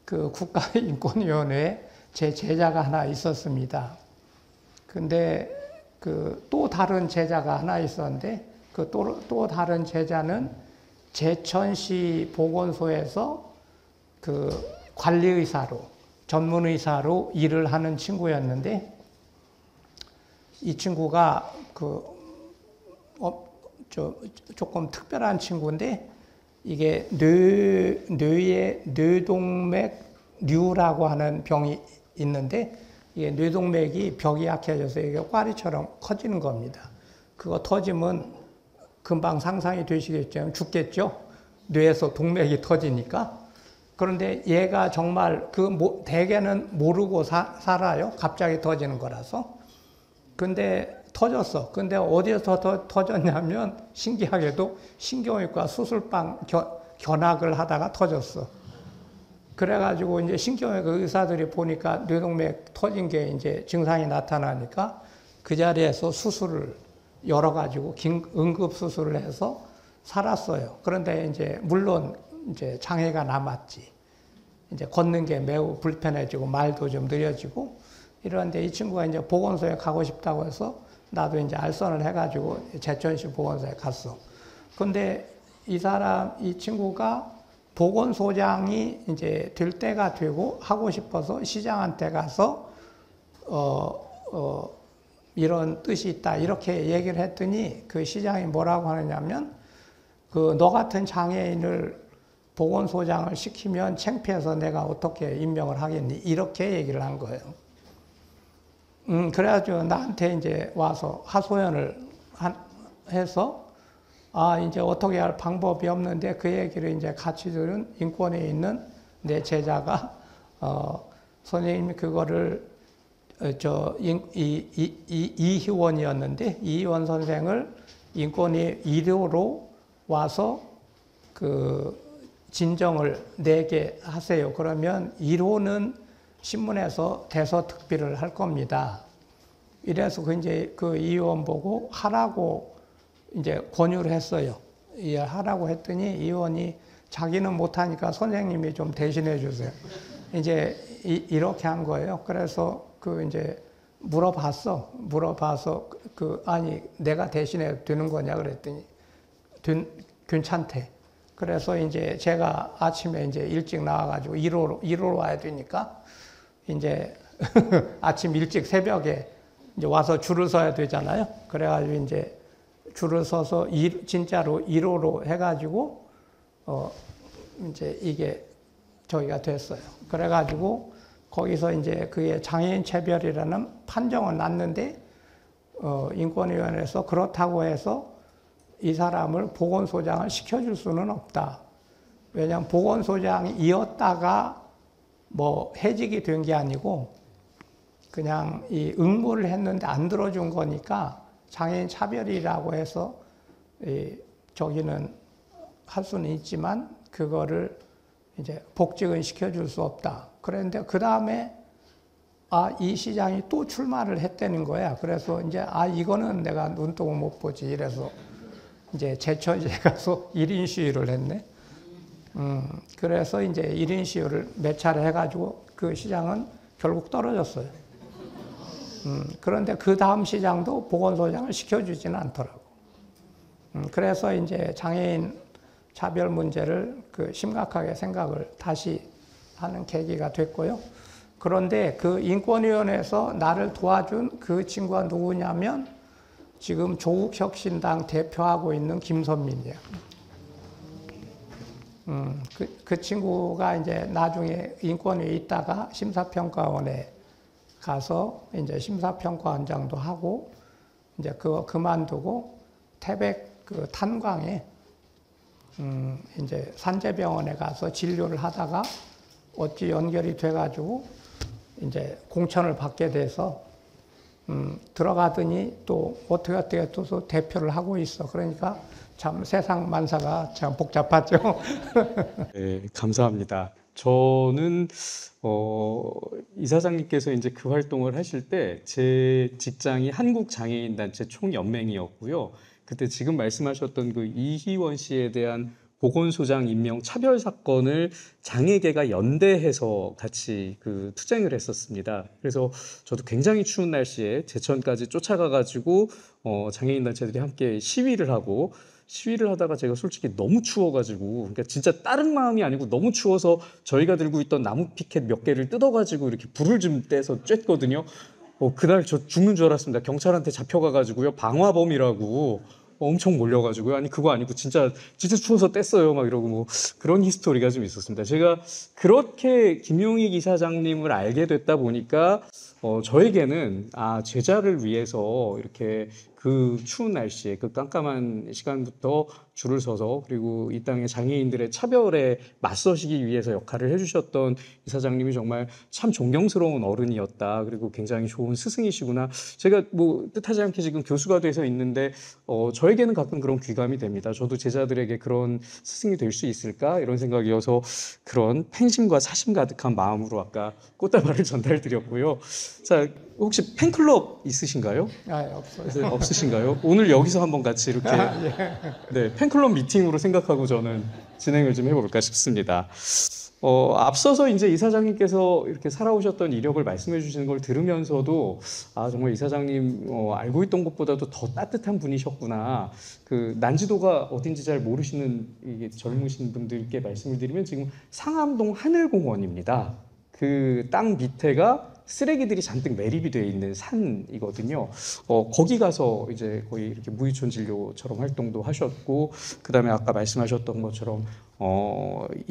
그 국가인권위원회에 제 제자가 하나 있었습니다. 근데 그 또 다른 제자가 하나 있었는데 그 또 다른 제자는 제천시 보건소에서 그 관리의사로 전문의사로 일을 하는 친구였는데 이 친구가 조금 특별한 친구인데 이게 뇌에 뇌동맥류라고 하는 병이 있는데 이게 뇌동맥이 벽이 약해져서 이게 꽈리처럼 커지는 겁니다. 그거 터지면 금방 상상이 되시겠지만 죽겠죠. 뇌에서 동맥이 터지니까. 그런데 얘가 정말 대개는 모르고 살아요. 갑자기 터지는 거라서. 근데 터졌어. 근데 어디에서 터졌냐면 신기하게도 신경외과 수술방 견학을 하다가 터졌어. 그래가지고 이제 신경외과 의사들이 보니까 뇌동맥 터진 게 이제 증상이 나타나니까 그 자리에서 수술을 열어가지고 응급 수술을 해서 살았어요. 그런데 이제 물론 이제 장애가 남았지. 이제 걷는 게 매우 불편해지고 말도 좀 느려지고 이런데 이 친구가 이제 보건소에 가고 싶다고 해서 나도 이제 알선을 해가지고 제천시 보건소에 갔어. 근데 이 친구가 보건소장이 이제 될 때가 되고 하고 싶어서 시장한테 가서 이런 뜻이 있다 이렇게 얘기를 했더니 그 시장이 뭐라고 하느냐면 너 같은 장애인을 보건소장을 시키면 창피해서 내가 어떻게 임명을 하겠니 이렇게 얘기를 한 거예요. 그래가지고 나한테 이제 와서 하소연을 해서 이제 어떻게 할 방법이 없는데 그 얘기를 이제 같이 들은 인권에 있는 내 제자가 선생님이 그거를 이희원이었는데 이희원 선생을 인권위 1호로 와서 그 진정을 내게 하세요. 그러면 1호는 신문에서 대서특필을 할 겁니다. 이래서 그 이의원 보고 하라고 이제 권유를 했어요. 하라고 했더니 이의원이 자기는 못하니까 선생님이 좀 대신해 주세요. 이제 이렇게 한 거예요. 그래서 이제 물어봐서 아니 내가 대신해 되는 거냐 그랬더니 괜찮대. 그래서 이제 제가 아침에 이제 일찍 나와가지고 1호로 와야 되니까 이제 아침 일찍 새벽에 이제 와서 줄을 서야 되잖아요. 그래가지고 이제 줄을 서서 진짜로 1호로 해가지고 이제 이게 저기가 됐어요. 그래가지고 거기서 이제 그게 장애인 차별이라는 판정은 났는데 인권위원회에서 그렇다고 해서 이 사람을 보건소장을 시켜줄 수는 없다. 왜냐하면 보건소장이었다가 뭐 해직이 된 게 아니고 그냥 이 응모를 했는데 안 들어준 거니까 장애인 차별이라고 해서 저기는 할 수는 있지만 그거를 이제 복직은 시켜줄 수 없다. 그런데 그 다음에 이 시장이 또 출마를 했다는 거야. 그래서 이제 이거는 내가 눈뜨고 못 보지. 이래서 이제 제처제 가서 1인 시위를 했네. 그래서 이제 1인 시위를 몇 차례 해가지고 그 시장은 결국 떨어졌어요. 그런데 그 다음 시장도 보건소장을 시켜주지는 않더라고. 그래서 이제 장애인 차별 문제를 심각하게 생각을 다시 하는 계기가 됐고요. 그런데 그 인권위원회에서 나를 도와준 그 친구가 누구냐면 지금 조국혁신당 대표하고 있는 김선민이야. 그 친구가 이제 나중에 인권위에 있다가 심사평가원에 가서 이제 심사평가원장도 하고 이제 그거 그만두고 태백 그 탄광에 이제 산재병원에 가서 진료를 하다가 어찌 연결이 돼가지고 이제 공천을 받게 돼서 들어가더니 또 어떻게 또 대표를 하고 있어. 그러니까 참 세상 만사가 참 복잡하죠. 네, 감사합니다. 저는 이사장님께서 이제 그 활동을 하실 때 제 직장이 한국장애인단체 총연맹이었고요. 그때 지금 말씀하셨던 그 이희원 씨에 대한 보건소장 임명 차별 사건을 장애계가 연대해서 같이 그 투쟁을 했었습니다. 그래서 저도 굉장히 추운 날씨에 제천까지 쫓아가가지고 장애인 단체들이 함께 시위를 하다가 제가 솔직히 너무 추워가지고, 그러니까 진짜 다른 마음이 아니고 너무 추워서 저희가 들고 있던 나무 피켓 몇 개를 뜯어가지고 이렇게 불을 좀 떼서 쬐거든요. 그날 저 죽는 줄 알았습니다. 경찰한테 잡혀가가지고요. 방화범이라고 엄청 몰려가지고요. 아니 그거 아니고 진짜 추워서 뗐어요. 막 이러고 뭐 그런 히스토리가 좀 있었습니다. 제가 그렇게 김용익 이사장님을 알게 됐다 보니까 저에게는 제자를 위해서 이렇게 그 추운 날씨에 그 깜깜한 시간부터 줄을 서서 그리고 이 땅의 장애인들의 차별에 맞서시기 위해서 역할을 해주셨던 이사장님이 정말 참 존경스러운 어른이었다. 그리고 굉장히 좋은 스승이시구나. 제가 뭐 뜻하지 않게 지금 교수가 돼서 있는데 저에게는 가끔 그런 귀감이 됩니다. 저도 제자들에게 그런 스승이 될 수 있을까? 이런 생각이어서 그런 팬심과 사심 가득한 마음으로 아까 꽃다발을 전달드렸고요. 자, 혹시 팬클럽 있으신가요? 없어요. 없으신가요? 오늘 여기서 한번 같이 이렇게 네, 팬클럽 미팅으로 생각하고 저는 진행을 좀 해볼까 싶습니다. 앞서서 이제 이사장님께서 이렇게 살아오셨던 이력을 말씀해 주시는 걸 들으면서도 정말 이사장님 알고 있던 것보다도 더 따뜻한 분이셨구나. 그 난지도가 어딘지 잘 모르시는 이게 젊으신 분들께 말씀을 드리면 지금 상암동 하늘공원입니다. 그 땅 밑에가 쓰레기들이 잔뜩 매립이 되어 있는 산이거든요. 거기 가서 이제 거의 이렇게 무의촌 진료처럼 활동도 하셨고, 그 다음에 아까 말씀하셨던 것처럼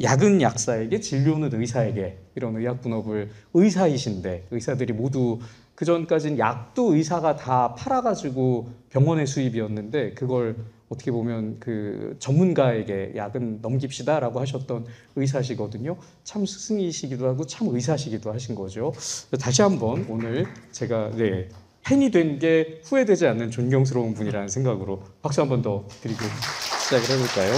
약은 약사에게, 진료는 의사에게, 이런 의학 분업을 의사이신데 의사들이 모두 그 전까지는 약도 의사가 다 팔아가지고 병원의 수입이었는데 그걸 어떻게 보면 그 전문가에게 약은 넘깁시다라고 하셨던 의사시거든요. 참 스승이시기도 하고 참 의사시기도 하신 거죠. 다시 한번 오늘 제가 팬이 된 게 후회되지 않는 존경스러운 분이라는 생각으로 박수 한 번 더 드리고 시작을 해볼까요?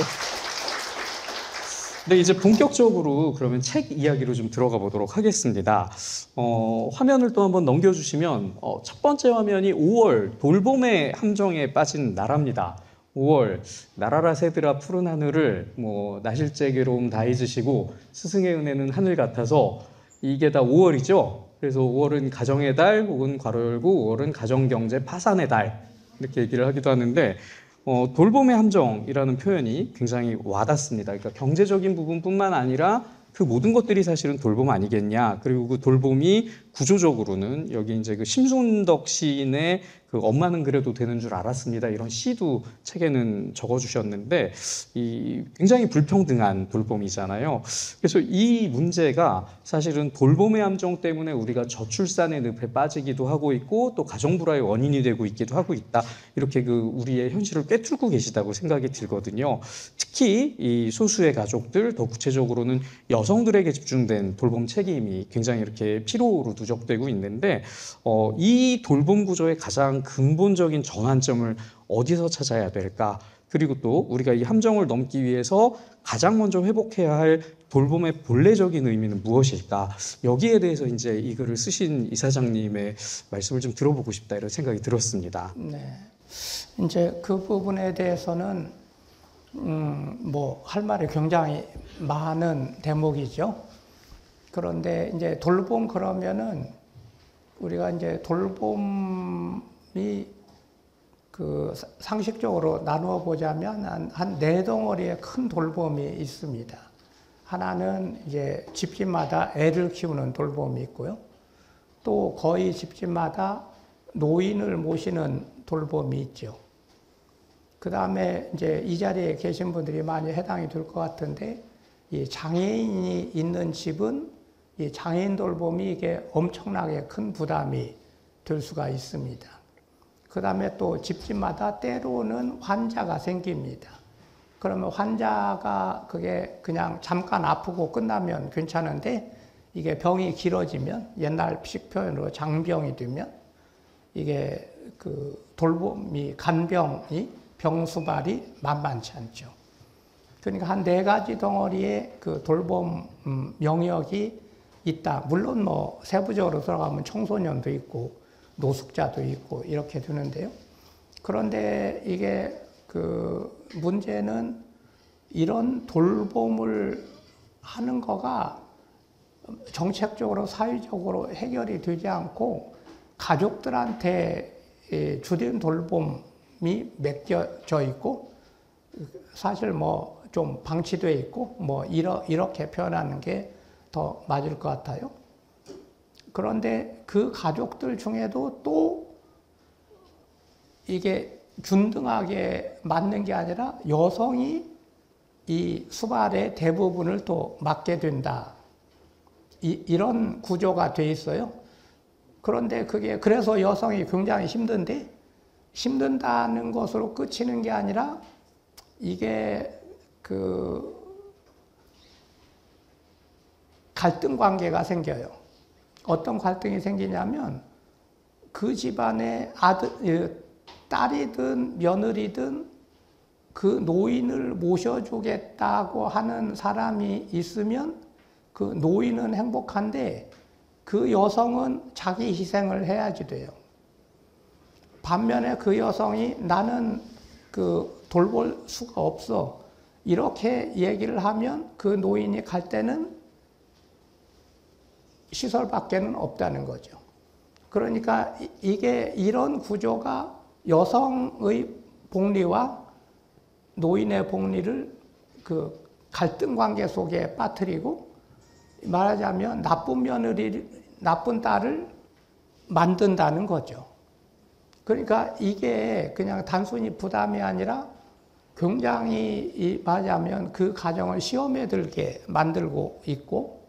네, 이제 본격적으로 그러면 책 이야기로 좀 들어가 보도록 하겠습니다. 화면을 또 한번 넘겨주시면 첫 번째 화면이 5월 돌봄의 함정에 빠진 나라입니다. 5월 나라라 새들아 푸른 하늘을 나실제 괴로움 다 잊으시고 스승의 은혜는 하늘 같아서 이게 다 5월이죠. 그래서 5월은 가정의 달 혹은 괄호 열고 5월은 가정경제 파산의 달 이렇게 얘기를 하기도 하는데 돌봄의 함정이라는 표현이 굉장히 와닿습니다. 그러니까 경제적인 부분뿐만 아니라 그 모든 것들이 사실은 돌봄 아니겠냐. 그리고 그 돌봄이 구조적으로는 여기 이제 그 심순덕 시인의 그 엄마는 그래도 되는 줄 알았습니다. 이런 시도 책에는 적어주셨는데 이 굉장히 불평등한 돌봄이잖아요. 그래서 이 문제가 사실은 돌봄의 함정 때문에 우리가 저출산의 늪에 빠지기도 하고 있고 또 가정불화의 원인이 되고 있기도 하고 있다. 이렇게 그 우리의 현실을 꿰뚫고 계시다고 생각이 들거든요. 특히 이 소수의 가족들, 더 구체적으로는 여성들에게 집중된 돌봄 책임이 굉장히 이렇게 피로로 누적되고 있는데 이 돌봄 구조의 가장 근본적인 전환점을 어디서 찾아야 될까? 그리고 또 우리가 이 함정을 넘기 위해서 가장 먼저 회복해야 할 돌봄의 본래적인 의미는 무엇일까? 여기에 대해서 이제 이 글을 쓰신 이사장님의 말씀을 좀 들어보고 싶다 이런 생각이 들었습니다. 네. 이제 그 부분에 대해서는 뭐 할 말이 굉장히 많은 대목이죠. 그런데 이제 돌봄 그러면은 우리가 이제 돌봄이 그 상식적으로 나누어 보자면 한 네 덩어리의 큰 돌봄이 있습니다. 하나는 이제 집집마다 애를 키우는 돌봄이 있고요. 또 거의 집집마다 노인을 모시는 돌봄이 있죠. 그 다음에 이제 이 자리에 계신 분들이 많이 해당이 될 것 같은데, 이 장애인이 있는 집은 이 장애인 돌봄이 이게 엄청나게 큰 부담이 될 수가 있습니다. 그 다음에 또 집집마다 때로는 환자가 생깁니다. 그러면 환자가 그게 그냥 잠깐 아프고 끝나면 괜찮은데 이게 병이 길어지면 옛날식 표현으로 장병이 되면 이게 그 돌봄이 간병이 병수발이 만만치 않죠. 그러니까 한 네 가지 덩어리의 그 돌봄 영역이 있다. 물론 뭐 세부적으로 들어가면 청소년도 있고 노숙자도 있고 이렇게 되는데요. 그런데 이게 그 문제는 이런 돌봄을 하는 거가 정책적으로 사회적으로 해결이 되지 않고 가족들한테 주된 돌봄이 맡겨져 있고 사실 뭐 좀 방치돼 있고 뭐 이렇게 표현하는 게 더 맞을 것 같아요. 그런데 그 가족들 중에도 또 이게 균등하게 맞는 게 아니라 여성이 이 수발의 대부분을 또 맡게 된다. 이런 구조가 돼 있어요. 그런데 그게 그래서 여성이 굉장히 힘든데 힘든다는 것으로 그치는 게 아니라 이게 그 갈등 관계가 생겨요. 어떤 갈등이 생기냐면 그 집안의 딸이든 며느리든 그 노인을 모셔주겠다고 하는 사람이 있으면 그 노인은 행복한데 그 여성은 자기 희생을 해야지 돼요. 반면에 그 여성이 나는 그 돌볼 수가 없어. 이렇게 얘기를 하면 그 노인이 갈 때는 시설밖에는 없다는 거죠. 그러니까 이게 이런 구조가 여성의 복리와 노인의 복리를 그 갈등 관계 속에 빠뜨리고 말하자면 나쁜 며느리, 나쁜 딸을 만든다는 거죠. 그러니까 이게 그냥 단순히 부담이 아니라 굉장히 말하자면 그 가정을 시험에 들게 만들고 있고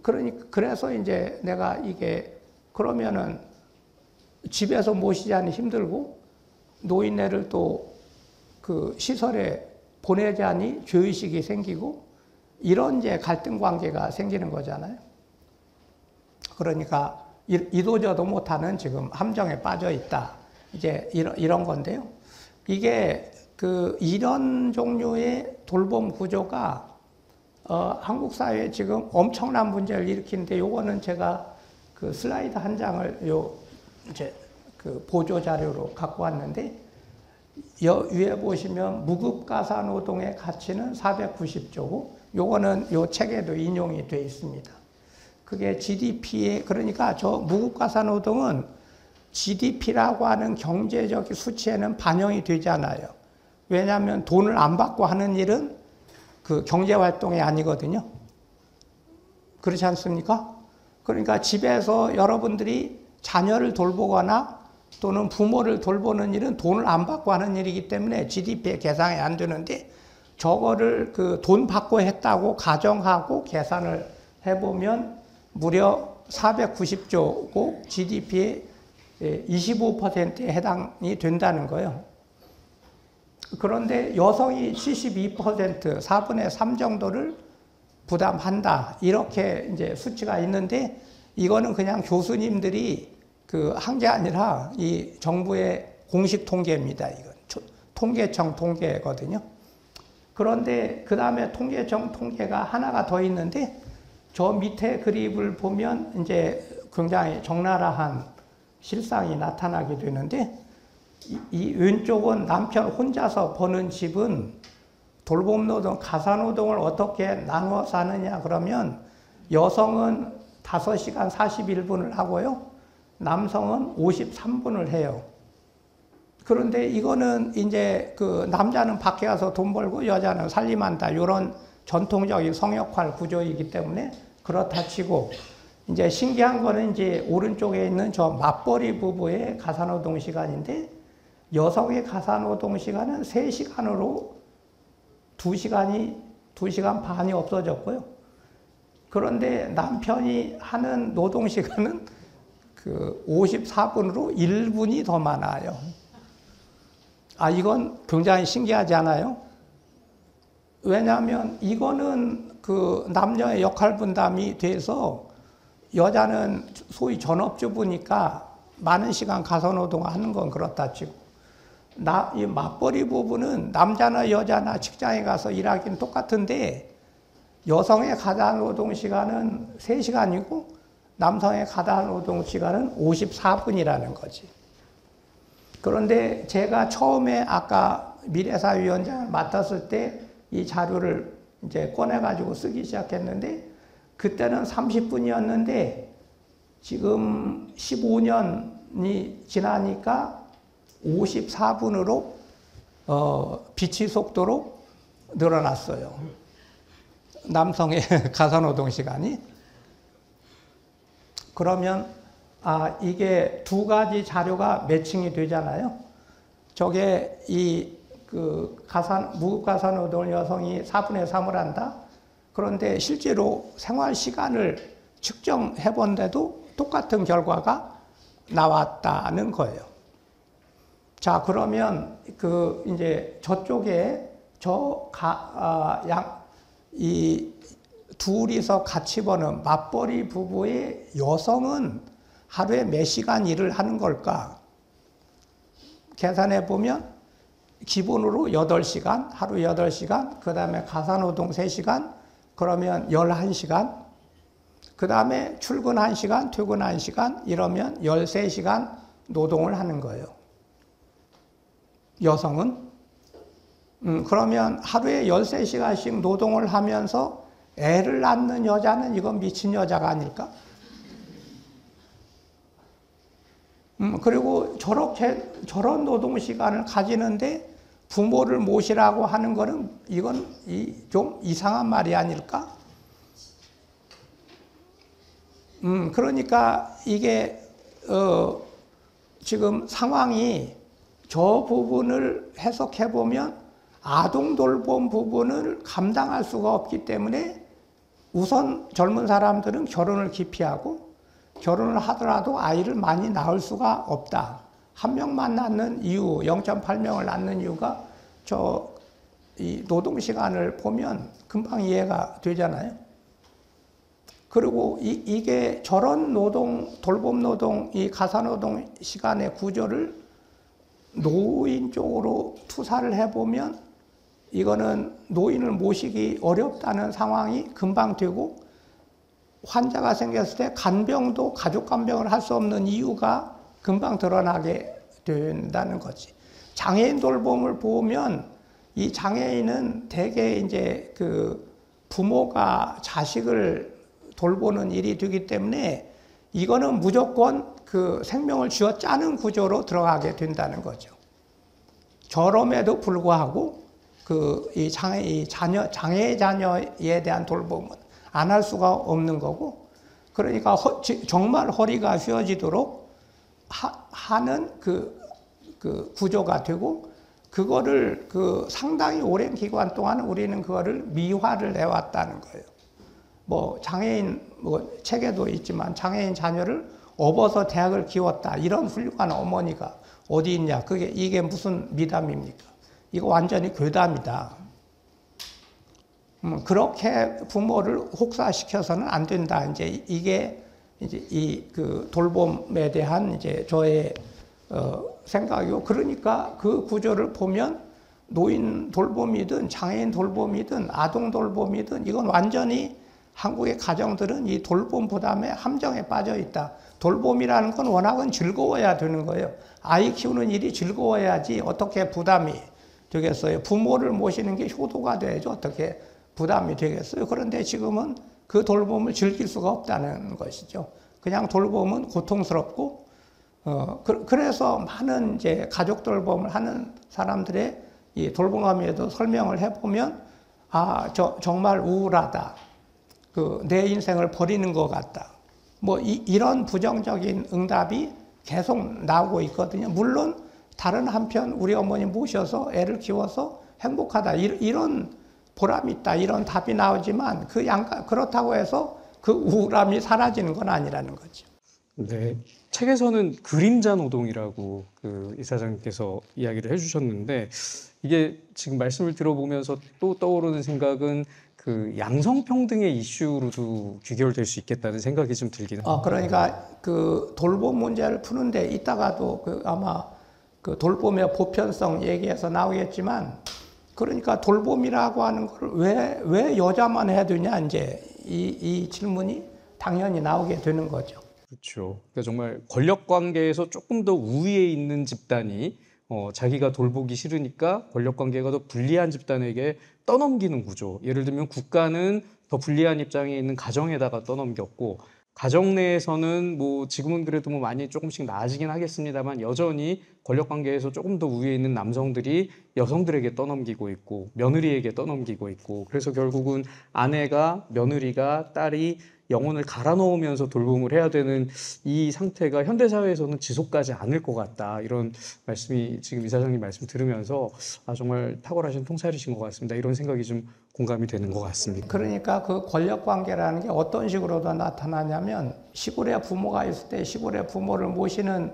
그러니까 그래서 이제 내가 이게 그러면은 집에서 모시자니 힘들고 노인네를 또 그 시설에 보내자니 죄의식이 생기고 이런 이제 갈등 관계가 생기는 거잖아요. 그러니까 이도저도 못하는 지금 함정에 빠져 있다. 이제 이런 건데요. 이게 그 이런 종류의 돌봄 구조가 한국 사회에 지금 엄청난 문제를 일으키는데 요거는 제가 그 슬라이드 한 장을 이제 그 보조 자료로 갖고 왔는데 위에 보시면 무급가사 노동의 가치는 490조고 요거는 요 책에도 인용이 되어 있습니다. 그게 GDP에 그러니까 저 무급가사 노동은 GDP라고 하는 경제적 수치에는 반영이 되지 않아요. 왜냐하면 돈을 안 받고 하는 일은 그 경제활동이 아니거든요. 그렇지 않습니까? 그러니까 집에서 여러분들이 자녀를 돌보거나 또는 부모를 돌보는 일은 돈을 안 받고 하는 일이기 때문에 GDP에 계산이 안 되는데 저거를 그 돈 받고 했다고 가정하고 계산을 해보면 무려 490조고 GDP의 25%에 해당이 된다는 거예요. 그런데 여성이 72%, 4분의 3 정도를 부담한다. 이렇게 이제 수치가 있는데 이거는 그냥 교수님들이 그 한 게 아니라 이 정부의 공식 통계입니다. 이건 통계청 통계거든요. 그런데 그 다음에 통계청 통계가 하나가 더 있는데 저 밑에 그림을 보면 이제 굉장히 적나라한 실상이 나타나게 되는데 이 왼쪽은 남편 혼자서 버는 집은 돌봄노동, 가사노동을 어떻게 나누어서 하느냐 그러면 여성은 5시간 41분을 하고요. 남성은 53분을 해요. 그런데 이거는 이제 그 남자는 밖에 가서 돈 벌고 여자는 살림한다. 이런 전통적인 성역할 구조이기 때문에 그렇다 치고 이제 신기한 거는 이제 오른쪽에 있는 저 맞벌이 부부의 가사노동 시간인데 여성의 가사노동 시간은 3시간으로 2시간 반이 없어졌고요. 그런데 남편이 하는 노동 시간은 그 54분으로 1분이 더 많아요. 이건 굉장히 신기하지 않아요? 왜냐하면 이거는 그 남녀의 역할 분담이 돼서 여자는 소위 전업주부니까 많은 시간 가사노동을 하는 건 그렇다 치고 이 맞벌이 부부는 남자나 여자나 직장에 가서 일하기는 똑같은데 여성의 가사노동 시간은 3시간이고 남성의 가사노동 시간은 54분이라는 거지. 그런데 제가 처음에 아까 미래사회위원장을 맡았을 때 이 자료를 이제 꺼내가지고 쓰기 시작했는데 그때는 30분이었는데 지금 15년이 지나니까 54분으로 빛의 속도로 늘어났어요. 남성의 가사노동 시간이. 그러면 이게 두 가지 자료가 매칭이 되잖아요. 저게 무급 가사노동을 여성이 4분의 3을 한다. 그런데 실제로 생활 시간을 측정해 본데도 똑같은 결과가 나왔다는 거예요. 자, 그러면 이제 저쪽에 이 둘이서 같이 버는 맞벌이 부부의 여성은 하루에 몇 시간 일을 하는 걸까? 계산해 보면 기본으로 8시간, 하루 8시간, 그 다음에 가사노동 3시간, 그러면 11시간, 그 다음에 출근 1시간, 퇴근 1시간, 이러면 13시간 노동을 하는 거예요. 여성은. 그러면 하루에 13시간씩 노동을 하면서 애를 낳는 여자는 이건 미친 여자가 아닐까? 그리고 저런 노동 시간을 가지는데 부모를 모시라고 하는 거는 이건 좀 이상한 말이 아닐까? 그러니까 이게 지금 상황이 저 부분을 해석해 보면 아동 돌봄 부분을 감당할 수가 없기 때문에 우선 젊은 사람들은 결혼을 기피하고 결혼을 하더라도 아이를 많이 낳을 수가 없다. 한 명만 낳는 이유, 0.8명을 낳는 이유가 이 노동 시간을 보면 금방 이해가 되잖아요. 그리고 이게 저런 돌봄 노동, 이 가사노동 시간의 구조를 노인 쪽으로 투사를 해보면 이거는 노인을 모시기 어렵다는 상황이 금방 되고 환자가 생겼을 때 간병도 가족 간병을 할 수 없는 이유가 금방 드러나게 된다는 거지. 장애인 돌봄을 보면 이 장애인은 대개 이제 부모가 자식을 돌보는 일이 되기 때문에 이거는 무조건 생명을 쥐어 짜는 구조로 들어가게 된다는 거죠. 저럼에도 불구하고 이 장애 자녀에 대한 돌봄은 안 할 수가 없는 거고, 그러니까 정말 허리가 휘어지도록 하는 그 구조가 되고 그거를 그 상당히 오랜 기간 동안 우리는 그거를 미화를 해왔다는 거예요. 뭐 장애인 뭐 책에도 있지만 장애인 자녀를 업어서 대학을 키웠다 이런 훌륭한 어머니가 어디 있냐? 이게 무슨 미담입니까? 이거 완전히 괴담이다. 그렇게 부모를 혹사시켜서는 안 된다. 이게 이 그 돌봄에 대한 이제 저의 생각이고, 그러니까 그 구조를 보면 노인 돌봄이든 장애인 돌봄이든 아동 돌봄이든 이건 완전히 한국의 가정들은 이 돌봄 부담의 함정에 빠져 있다. 돌봄이라는 건 워낙은 즐거워야 되는 거예요. 아이 키우는 일이 즐거워야지 어떻게 부담이 되겠어요. 부모를 모시는 게 효도가 돼야지 어떻게 부담이 되겠어요. 그런데 지금은 그 돌봄을 즐길 수가 없다는 것이죠. 그냥 돌봄은 고통스럽고, 그래서 많은 이제 가족 돌봄을 하는 사람들의 이 돌봄감에도 설명을 해보면, 정말 우울하다. 내 인생을 버리는 것 같다. 뭐 이런 부정적인 응답이 계속 나오고 있거든요. 물론 다른 한편 우리 어머니 모셔서 애를 키워서 행복하다. 이런 보람이 있다. 이런 답이 나오지만 그렇다고 해서 그 우울함이 사라지는 건 아니라는 거죠. 네. 책에서는 그림자 노동이라고 그 이사장님께서 이야기를 해주셨는데, 이게 지금 말씀을 들어보면서 또 떠오르는 생각은 그 양성평등의 이슈로도 귀결될 수 있겠다는 생각이 좀 들긴 합니다. 그러니까 그 돌봄 문제를 푸는데 이따가도 아마 그 돌봄의 보편성 얘기해서 나오겠지만, 그러니까 돌봄이라고 하는 걸 왜 여자만 해야 되냐, 이제 이 질문이 당연히 나오게 되는 거죠. 그렇죠. 그러니까 정말 권력 관계에서 조금 더 우위에 있는 집단이 자기가 돌보기 싫으니까 권력 관계가 더 불리한 집단에게 떠넘기는 구조. 예를 들면 국가는 더 불리한 입장에 있는 가정에다가 떠넘겼고, 가정 내에서는 뭐 지금은 그래도 뭐 많이 조금씩 나아지긴 하겠습니다만 여전히 권력 관계에서 조금 더 위에 있는 남성들이 여성들에게 떠넘기고 있고 며느리에게 떠넘기고 있고, 그래서 결국은 아내가 며느리가 딸이 영혼을 갈아 넣으면서 돌봄을 해야 되는 이 상태가 현대사회에서는 지속하지 않을 것 같다. 이런 말씀이 지금 이사장님 말씀 들으면서 정말 탁월하신 통찰이신 것 같습니다. 이런 생각이 좀 공감이 되는 것 같습니다. 그러니까 그 권력 관계라는 게 어떤 식으로도 나타나냐면, 시골에 부모가 있을 때 시골에 부모를 모시는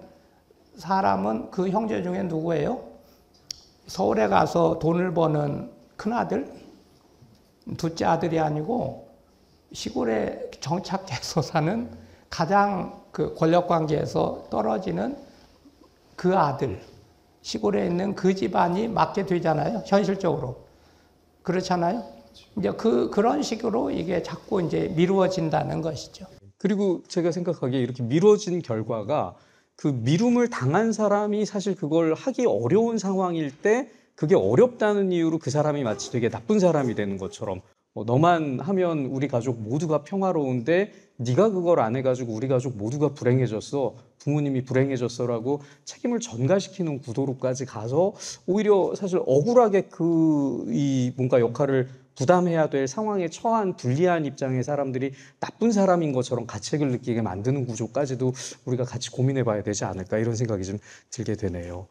사람은 그 형제 중에 누구예요? 서울에 가서 돈을 버는 큰아들? 둘째 아들이 아니고 시골에 정착해서 사는 가장 그 권력 관계에서 떨어지는 그 아들, 시골에 있는 그 집안이 맡게 되잖아요, 현실적으로. 그렇잖아요. 이제 그런 식으로 이게 자꾸 이제 미루어진다는 것이죠. 그리고 제가 생각하기에 이렇게 미뤄진 결과가, 그 미움을 당한 사람이 사실 그걸 하기 어려운 상황일 때 그게 어렵다는 이유로 그 사람이 마치 되게 나쁜 사람이 되는 것처럼, 너만 하면 우리 가족 모두가 평화로운데 네가 그걸 안 해가지고 우리 가족 모두가 불행해졌어, 부모님이 불행해졌어라고 책임을 전가시키는 구도로까지 가서 오히려 사실 억울하게 이 뭔가 역할을 부담해야 될 상황에 처한 불리한 입장의 사람들이 나쁜 사람인 것처럼 가책을 느끼게 만드는 구조까지도 우리가 같이 고민해 봐야 되지 않을까, 이런 생각이 좀 들게 되네요.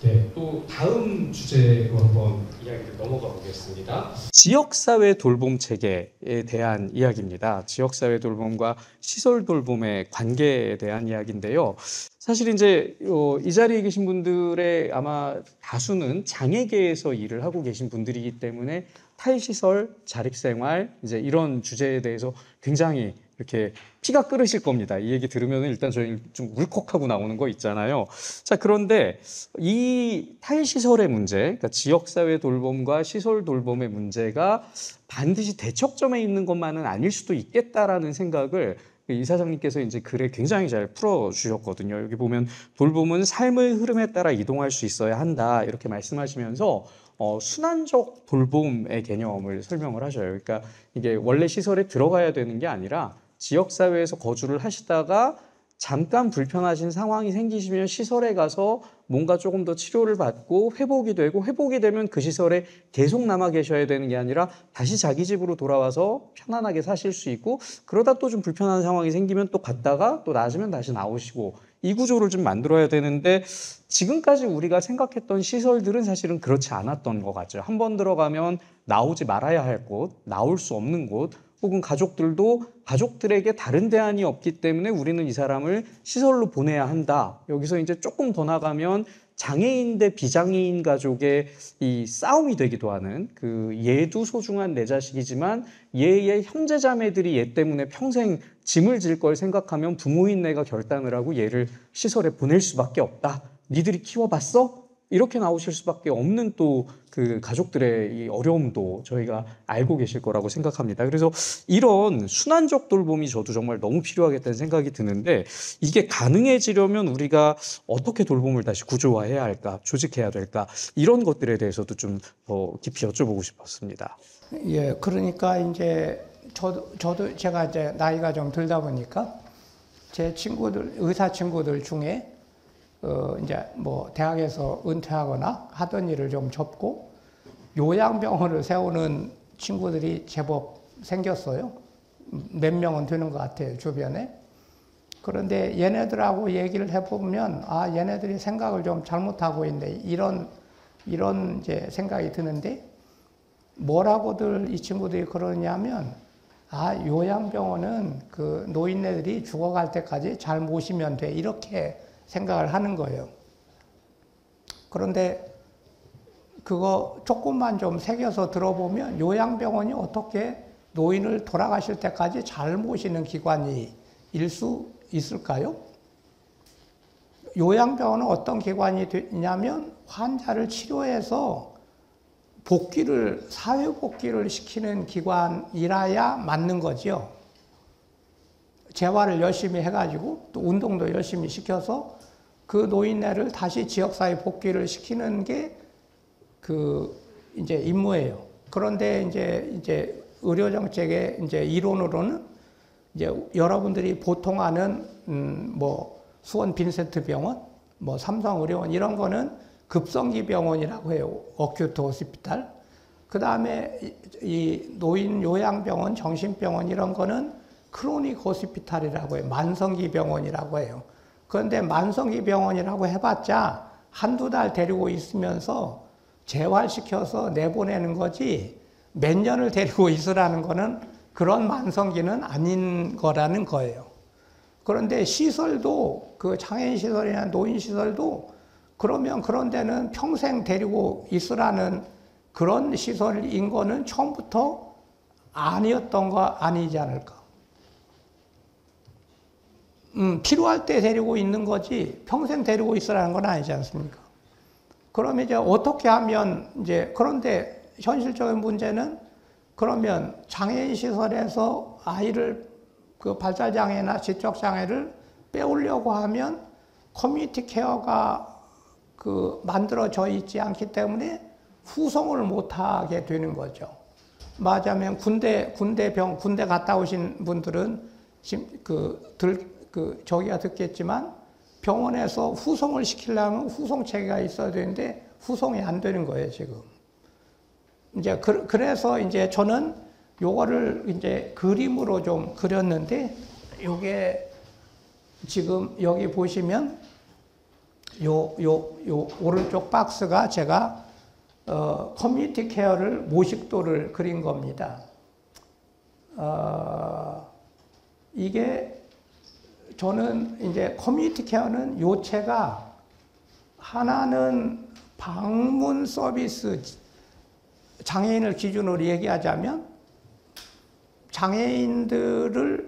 네, 또 다음 주제로 한번 이야기를 넘어가 보겠습니다. 지역사회 돌봄 체계에 대한 이야기입니다. 지역사회 돌봄과 시설 돌봄의 관계에 대한 이야기인데요. 사실 이제 이 자리에 계신 분들의 아마 다수는 장애계에서 일을 하고 계신 분들이기 때문에 탈시설, 자립생활, 이제 이런 주제에 대해서 굉장히 이렇게 피가 끓으실 겁니다. 이 얘기 들으면 일단 저희 좀 울컥하고 나오는 거 있잖아요. 자, 그런데 이 탈시설의 문제, 그러니까 지역사회 돌봄과 시설 돌봄의 문제가 반드시 대척점에 있는 것만은 아닐 수도 있겠다라는 생각을 이사장님께서 이제 글에 굉장히 잘 풀어주셨거든요. 여기 보면 돌봄은 삶의 흐름에 따라 이동할 수 있어야 한다, 이렇게 말씀하시면서 순환적 돌봄의 개념을 설명을 하셔요. 그러니까 이게 원래 시설에 들어가야 되는 게 아니라 지역사회에서 거주를 하시다가 잠깐 불편하신 상황이 생기시면 시설에 가서 뭔가 조금 더 치료를 받고 회복이 되고, 회복이 되면 그 시설에 계속 남아 계셔야 되는 게 아니라 다시 자기 집으로 돌아와서 편안하게 사실 수 있고, 그러다 또 좀 불편한 상황이 생기면 또 갔다가 또 나아지면 다시 나오시고, 이 구조를 좀 만들어야 되는데 지금까지 우리가 생각했던 시설들은 사실은 그렇지 않았던 것 같죠. 한 번 들어가면 나오지 말아야 할 곳, 나올 수 없는 곳, 혹은 가족들도 가족들에게 다른 대안이 없기 때문에 우리는 이 사람을 시설로 보내야 한다. 여기서 이제 조금 더 나가면 장애인 대 비장애인 가족의 이 싸움이 되기도 하는, 그 얘도 소중한 내 자식이지만 얘의 형제 자매들이 얘 때문에 평생 짐을 질 걸 생각하면 부모인 내가 결단을 하고 얘를 시설에 보낼 수밖에 없다. 니들이 키워봤어? 이렇게 나오실 수밖에 없는 또 그 가족들의 이 어려움도 저희가 알고 계실 거라고 생각합니다. 그래서 이런 순환적 돌봄이 저도 정말 너무 필요하겠다는 생각이 드는데, 이게 가능해지려면 우리가 어떻게 돌봄을 다시 구조화해야 할까, 조직해야 될까, 이런 것들에 대해서도 좀 더 깊이 여쭤보고 싶었습니다. 예, 그러니까 이제 저도 제가 이제 나이가 좀 들다 보니까 제 친구들, 의사 친구들 중에 이제 뭐 대학에서 은퇴하거나 하던 일을 좀 접고 요양병원을 세우는 친구들이 제법 생겼어요. 몇 명은 되는 것 같아요, 주변에. 그런데 얘네들하고 얘기를 해보면, 아, 얘네들이 생각을 좀 잘못하고 있네. 이런 이제 생각이 드는데, 뭐라고들 이 친구들이 그러냐면, 아, 요양병원은 그 노인네들이 죽어갈 때까지 잘 모시면 돼. 이렇게 생각을 하는 거예요. 그런데 그거 조금만 좀 새겨서 들어보면 요양병원이 어떻게 노인을 돌아가실 때까지 잘 모시는 기관일 수 있을까요? 요양병원은 어떤 기관이 되냐면 환자를 치료해서 사회 복귀를 시키는 기관이라야 맞는 거죠. 재활을 열심히 해가지고 또 운동도 열심히 시켜서 그 노인네를 다시 지역사회 복귀를 시키는 게 이제 임무예요. 그런데 이제 의료정책의 이제 이론으로는 이제 여러분들이 보통 아는 뭐 수원 빈센트 병원, 뭐 삼성의료원 이런 거는 급성기 병원이라고 해요. 어큐트 호스피탈. 그 다음에 이 노인 요양병원, 정신병원 이런 거는 크로닉 호스피탈이라고 해요. 만성기 병원이라고 해요. 그런데 만성기 병원이라고 해봤자 한두 달 데리고 있으면서 재활시켜서 내보내는 거지 몇 년을 데리고 있으라는 거는 그런 만성기는 아닌 거라는 거예요. 그런데 시설도 그 장애인 시설이나 노인 시설도 그러면 그런 데는 평생 데리고 있으라는 그런 시설인 거는 처음부터 아니었던 거 아니지 않을까. 필요할 때 데리고 있는 거지 평생 데리고 있으라는 건 아니지 않습니까? 그러면 이제 어떻게 하면 그런데 현실적인 문제는 그러면 장애인 시설에서 아이를 그 발달장애나 지적장애를 빼오려고 하면 커뮤니티 케어가 만들어져 있지 않기 때문에 후송을 못하게 되는 거죠. 말하자면 군대 갔다 오신 분들은 저기가 듣겠지만 병원에서 후송을 시키려면 후송 체계가 있어야 되는데 후송이 안 되는 거예요, 지금. 이제 그래서 이제 저는 요거를 이제 그림으로 좀 그렸는데 요게 지금 여기 보시면 요 오른쪽 박스가 제가 커뮤니티 케어를 모식도를 그린 겁니다. 이게 저는 이제 커뮤니티 케어는 요체가 하나는 방문 서비스, 장애인을 기준으로 얘기하자면 장애인들이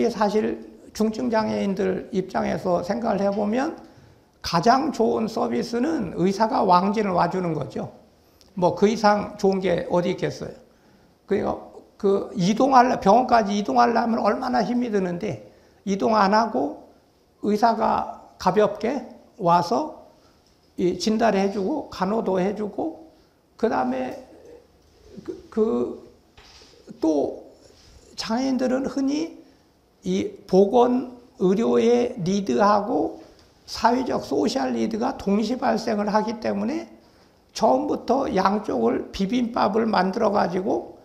사실 중증 장애인들 입장에서 생각을 해보면 가장 좋은 서비스는 의사가 왕진을 와주는 거죠. 뭐 그 이상 좋은 게 어디 있겠어요. 그러니까 병원까지 이동하려면 얼마나 힘이 드는데 이동 안 하고 의사가 가볍게 와서 진단을 해주고 간호도 해주고 그 다음에 또 장애인들은 흔히 이 보건 의료의 리드하고 사회적 소셜 리드가 동시 발생을 하기 때문에 처음부터 양쪽을 비빔밥을 만들어 가지고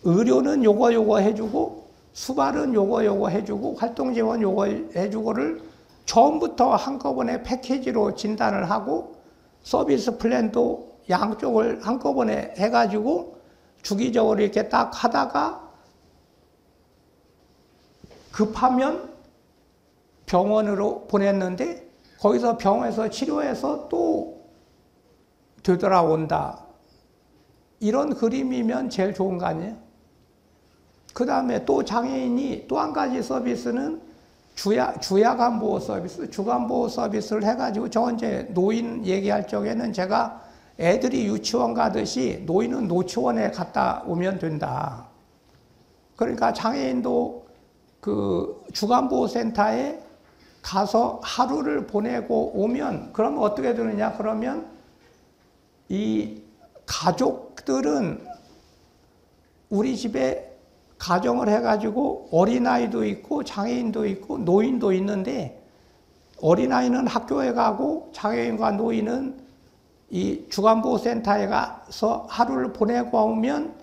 의료는 요거 해주고 수발은 요거 해주고 활동 지원 요거 해주고를 처음부터 한꺼번에 패키지로 진단을 하고 서비스 플랜도 양쪽을 한꺼번에 해가지고 주기적으로 이렇게 딱 하다가 급하면 병원으로 보냈는데 거기서 병원에서 치료해서 또 되돌아온다. 이런 그림이면 제일 좋은 거 아니에요? 그 다음에 또 장애인이 또 한 가지 서비스는 주야간보호 서비스, 주간보호 서비스를 해가지고 저 이제 노인 얘기할 적에는 제가 애들이 유치원 가듯이 노인은 노치원에 갔다 오면 된다. 그러니까 장애인도 그 주간보호센터에 가서 하루를 보내고 오면 그러면 어떻게 되느냐? 그러면 이 가족들은 우리 집에 가정을 해가지고 어린아이도 있고 장애인도 있고 노인도 있는데 어린아이는 학교에 가고 장애인과 노인은 이 주간보호센터에 가서 하루를 보내고 오면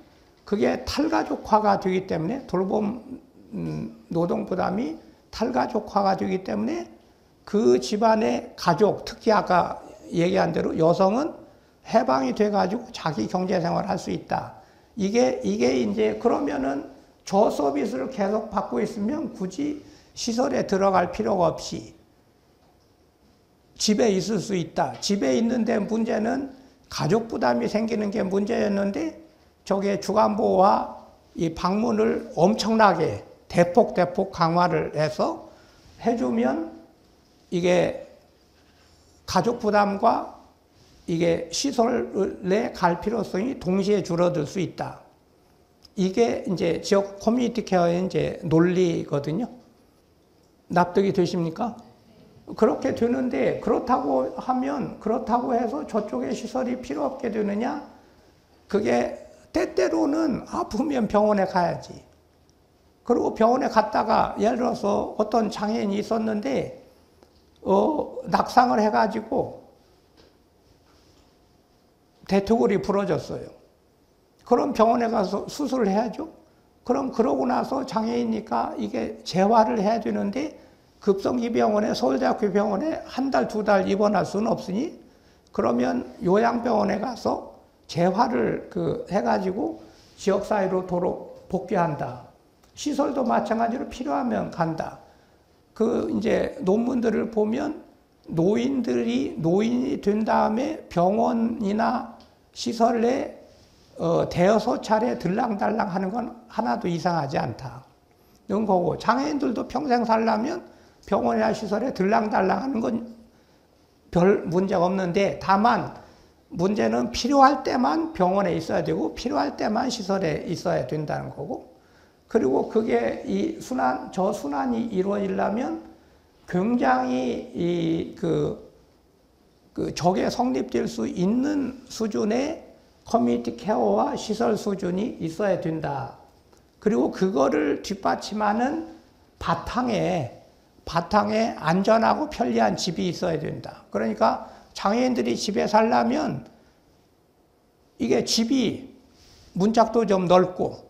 그게 탈가족화가 되기 때문에 돌봄 노동 부담이 탈가족화가 되기 때문에 그 집안의 가족, 특히 아까 얘기한 대로 여성은 해방이 돼가지고 자기 경제생활을 할 수 있다. 이게 이제 그러면은 저 서비스를 계속 받고 있으면 굳이 시설에 들어갈 필요가 없이 집에 있을 수 있다. 집에 있는데 문제는 가족 부담이 생기는 게 문제였는데 저게 주간보호와 이 방문을 엄청나게 대폭 강화를 해서 해주면 이게 가족 부담과 이게 시설에 갈 필요성이 동시에 줄어들 수 있다. 이게 이제 지역 커뮤니티 케어의 이제 논리거든요. 납득이 되십니까? 그렇게 되는데 그렇다고 해서 저쪽에 시설이 필요 없게 되느냐? 그게 때때로는 아프면 병원에 가야지. 그리고 병원에 갔다가 예를 들어서 어떤 장애인이 있었는데 낙상을 해가지고 대퇴골이 부러졌어요. 그럼 병원에 가서 수술을 해야죠. 그럼 그러고 나서 장애인이니까 이게 재활을 해야 되는데 급성기 병원에 서울대학교 병원에 한 달, 두 달 입원할 수는 없으니 그러면 요양병원에 가서 재활을 해가지고 지역사회로 도로 복귀한다. 시설도 마찬가지로 필요하면 간다. 이제 논문들을 보면 노인이 된 다음에 병원이나 시설에 대여섯 차례 들랑달랑 하는 건 하나도 이상하지 않다. 이런 거고, 장애인들도 평생 살려면 병원이나 시설에 들랑달랑 하는 건 별 문제가 없는데, 다만 문제는 필요할 때만 병원에 있어야 되고, 필요할 때만 시설에 있어야 된다는 거고, 그리고 그게 저 순환이 이루어지려면 굉장히 저게 성립될 수 있는 수준의 커뮤니티 케어와 시설 수준이 있어야 된다. 그리고 그거를 뒷받침하는 바탕에 안전하고 편리한 집이 있어야 된다. 그러니까 장애인들이 집에 살려면 이게 집이 문짝도 좀 넓고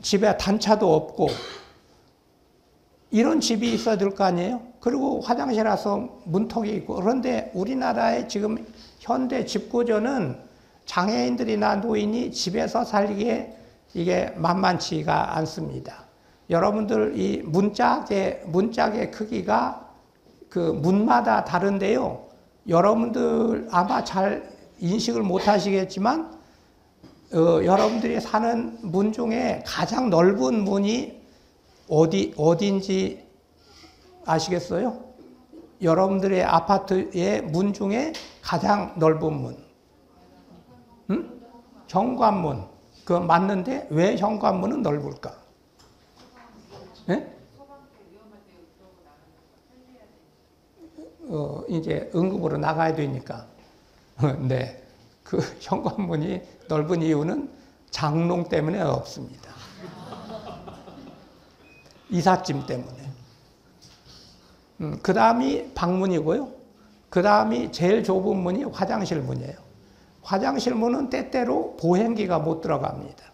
집에 단차도 없고 이런 집이 있어야 될 거 아니에요? 그리고 화장실 와서 문턱이 있고. 그런데 우리나라의 지금 현대 집 구조는 장애인들이나 노인이 집에서 살기에 이게 만만치가 않습니다. 여러분들 이 문짝의 크기가 그 문마다 다른데요. 여러분들 아마 잘 인식을 못 하시겠지만 여러분들이 사는 문 중에 가장 넓은 문이 어딘지 아시겠어요? 여러분들의 아파트의 문 중에 가장 넓은 문. 응? 현관문. 그거 맞는데 왜 현관문은 넓을까? 네? 이제 응급으로 나가야 되니까. 네. 그 현관문이 넓은 이유는 장롱 때문에 없습니다. 이삿짐 때문에. 그 다음이 방문이고요. 그 다음이 제일 좁은 문이 화장실 문이에요. 화장실 문은 때때로 보행기가 못 들어갑니다.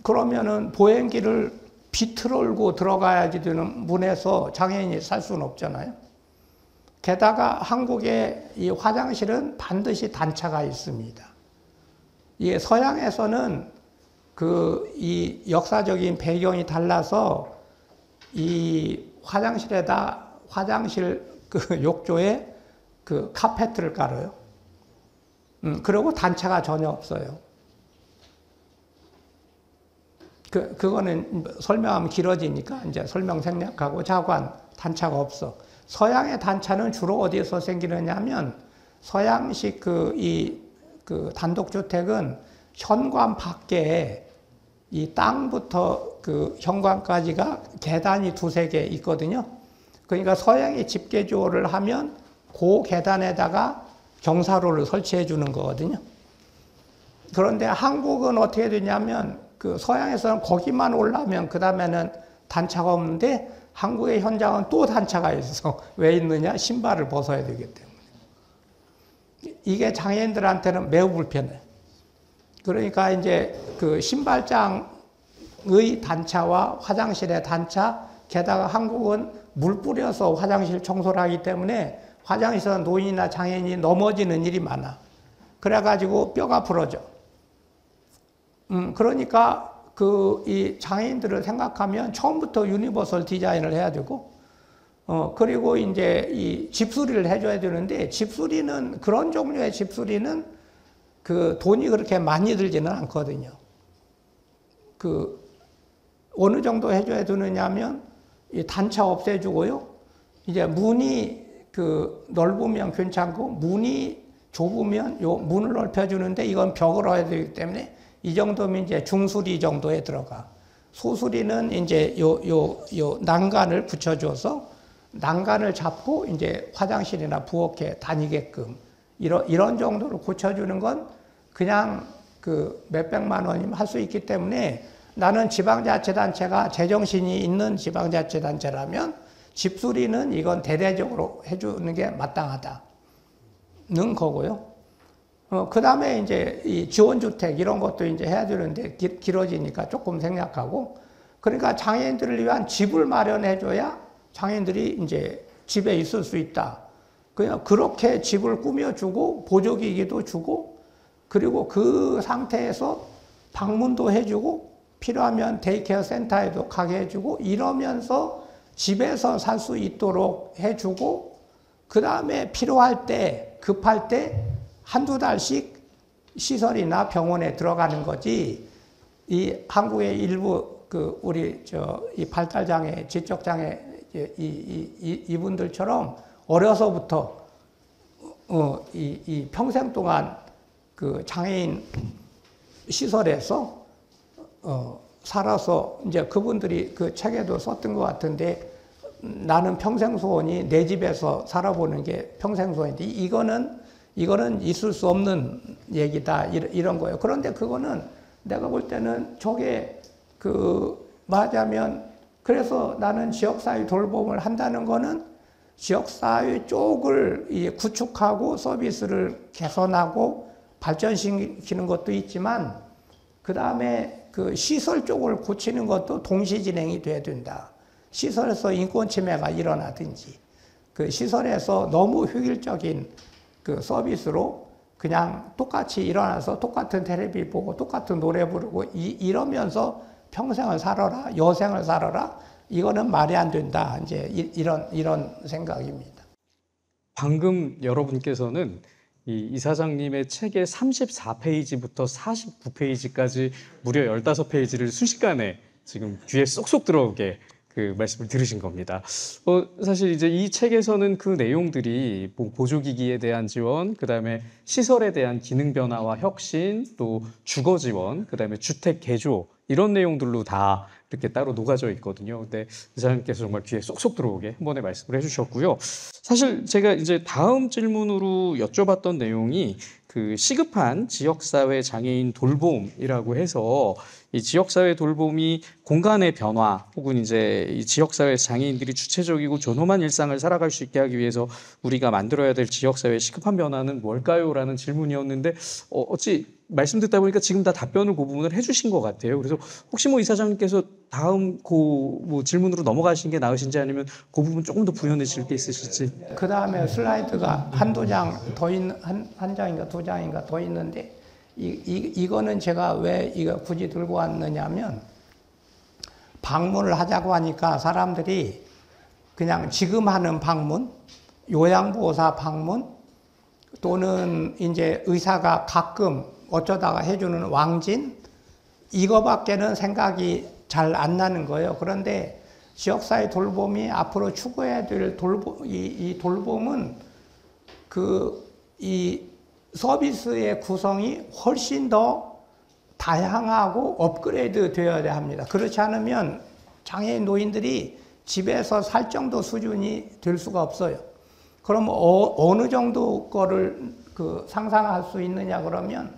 그러면은 보행기를 비틀 올고 들어가야지 되는 문에서 장애인이 살 수는 없잖아요. 게다가 한국의 이 화장실은 반드시 단차가 있습니다. 이 서양에서는 이 역사적인 배경이 달라서 이 화장실 욕조에 카페트를 깔아요. 그리고 단차가 전혀 없어요. 그거는 설명하면 길어지니까 이제 설명 생략하고 자관 단차가 없어. 서양의 단차는 주로 어디에서 생기느냐 하면 서양식 단독주택은 현관 밖에 이 땅부터 현관까지가 계단이 두세 개 있거든요. 그러니까 서양이 집개조를 하면 그 계단에다가 경사로를 설치해 주는 거거든요. 그런데 한국은 어떻게 되냐면 서양에서는 거기만 올라오면 그 다음에는 단차가 없는데 한국의 현장은 또 단차가 있어. 왜 있느냐? 신발을 벗어야 되기 때문에. 이게 장애인들한테는 매우 불편해. 그러니까 이제 신발장의 단차와 화장실의 단차, 게다가 한국은 물 뿌려서 화장실 청소를 하기 때문에 화장실에서 노인이나 장애인이 넘어지는 일이 많아. 그래가지고 뼈가 부러져. 그러니까 이 장애인들을 생각하면 처음부터 유니버설 디자인을 해야 되고, 그리고 이제 이 집수리를 해줘야 되는데, 집수리는, 그런 종류의 집수리는 돈이 그렇게 많이 들지는 않거든요. 어느 정도 해줘야 되느냐면, 이 단차 없애주고요. 이제 문이 넓으면 괜찮고, 문이 좁으면 요 문을 넓혀주는데, 이건 벽으로 해야 되기 때문에, 이 정도면 이제 중수리 정도에 들어가. 소수리는 이제 요 난간을 붙여줘서 난간을 잡고 이제 화장실이나 부엌에 다니게끔 이런 정도로 고쳐주는 건 그냥 몇백만 원이면 할 수 있기 때문에 나는 지방자치단체가 제정신이 있는 지방자치단체라면 집수리는 이건 대대적으로 해주는 게 마땅하다는 거고요. 그 다음에 이제 이 지원주택 이런 것도 이제 해야 되는데 길어지니까 조금 생략하고, 그러니까 장애인들을 위한 집을 마련해줘야 장애인들이 이제 집에 있을 수 있다. 그냥 그렇게 집을 꾸며주고 보조기기도 주고, 그리고 그 상태에서 방문도 해주고 필요하면 데이케어 센터에도 가게 해주고 이러면서 집에서 살 수 있도록 해주고, 그 다음에 필요할 때 급할 때 한두 달씩 시설이나 병원에 들어가는 거지. 이 한국의 일부 이 발달장애, 지적장애 이분들처럼 어려서부터 이 평생 동안 장애인 시설에서 살아서 이제 그분들이 책에도 썼던 것 같은데, 나는 평생 소원이 내 집에서 살아보는 게 평생 소원인데 이거는 있을 수 없는 얘기다, 이런 거예요. 그런데 그거는 내가 볼 때는 저게 말하자면, 그래서 나는 지역사회 돌봄을 한다는 거는 지역사회 쪽을 구축하고 서비스를 개선하고 발전시키는 것도 있지만, 그 다음에 시설 쪽을 고치는 것도 동시 진행이 돼야 된다. 시설에서 인권 침해가 일어나든지, 시설에서 너무 획일적인 서비스로 그냥 똑같이 일어나서 똑같은 텔레비 보고 똑같은 노래 부르고 이러면서 평생을 살아라, 여생을 살아라, 이거는 말이 안 된다. 이제 이런 생각입니다. 방금 여러분께서는 이 이사장님의 책의 34페이지부터 49페이지까지 무려 15페이지를 순식간에 지금 귀에 쏙쏙 들어오게 말씀을 들으신 겁니다. 사실 이제 이 책에서는 그 내용들이 보조기기에 대한 지원, 그 다음에 시설에 대한 기능 변화와 혁신, 또 주거 지원, 그 다음에 주택 개조, 이런 내용들로 다 이렇게 따로 녹아져 있거든요. 근데 이사장님께서 정말 귀에 쏙쏙 들어오게 한 번에 말씀을 해주셨고요. 사실 제가 이제 다음 질문으로 여쭤봤던 내용이 시급한 지역사회 장애인 돌봄이라고 해서, 이 지역사회 돌봄이 공간의 변화 혹은 이제 이 지역사회 장애인들이 주체적이고 존엄한 일상을 살아갈 수 있게 하기 위해서 우리가 만들어야 될 지역사회의 시급한 변화는 뭘까요? 라는 질문이었는데, 어찌 말씀 듣다 보니까 지금 다 답변을 그 부분을 해주신 것 같아요. 그래서 혹시 뭐 이사장님께서 다음 뭐 질문으로 넘어가신 게 나으신지 아니면 그 부분 조금 더 부연해질 게 있으실지. 그 다음에 슬라이드가 한두 장 더 있는, 한 장인가 두 장인가 더 있는데, 이거는 제가 왜 이거 굳이 들고 왔느냐면, 방문을 하자고 하니까 사람들이 그냥 지금 하는 방문, 요양보호사 방문, 또는 이제 의사가 가끔 어쩌다가 해주는 왕진, 이거밖에는 생각이 잘 안 나는 거예요. 그런데 지역사회 돌봄이 앞으로 추구해야 될 이 돌봄은 이 서비스의 구성이 훨씬 더 다양하고 업그레이드 되어야 합니다. 그렇지 않으면 장애인 노인들이 집에서 살 정도 수준이 될 수가 없어요. 그럼 어느 정도 거를 상상할 수 있느냐 그러면,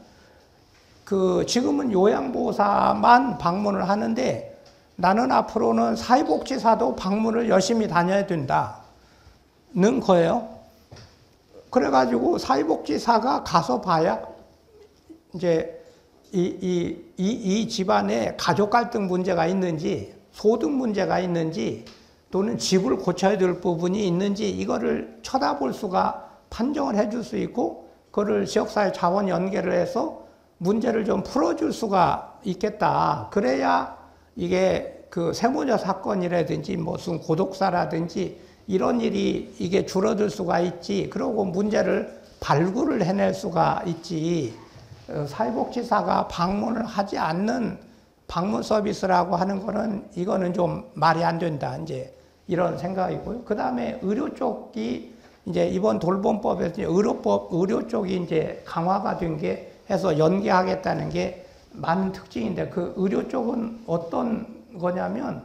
지금은 요양보호사만 방문을 하는데 나는 앞으로는 사회복지사도 방문을 열심히 다녀야 된다는 거예요. 그래가지고 사회복지사가 가서 봐야 이제 이 집안에 가족 갈등 문제가 있는지, 소득 문제가 있는지, 또는 집을 고쳐야 될 부분이 있는지 이거를 쳐다볼 수가, 판정을 해줄 수 있고, 그거를 지역사회 자원 연계를 해서 문제를 좀 풀어줄 수가 있겠다. 그래야 이게 세무조 사건이라든지 무슨 고독사라든지 이런 일이 이게 줄어들 수가 있지. 그리고 문제를 발굴을 해낼 수가 있지. 사회복지사가 방문을 하지 않는 방문 서비스라고 하는 거는, 이거는 좀 말이 안 된다. 이제 이런 생각이고요. 그 다음에 의료 쪽이 이제 이번 돌봄법에서 의료 쪽이 이제 강화가 된 게 해서 연계하겠다는 게 많은 특징인데, 그 의료 쪽은 어떤 거냐면,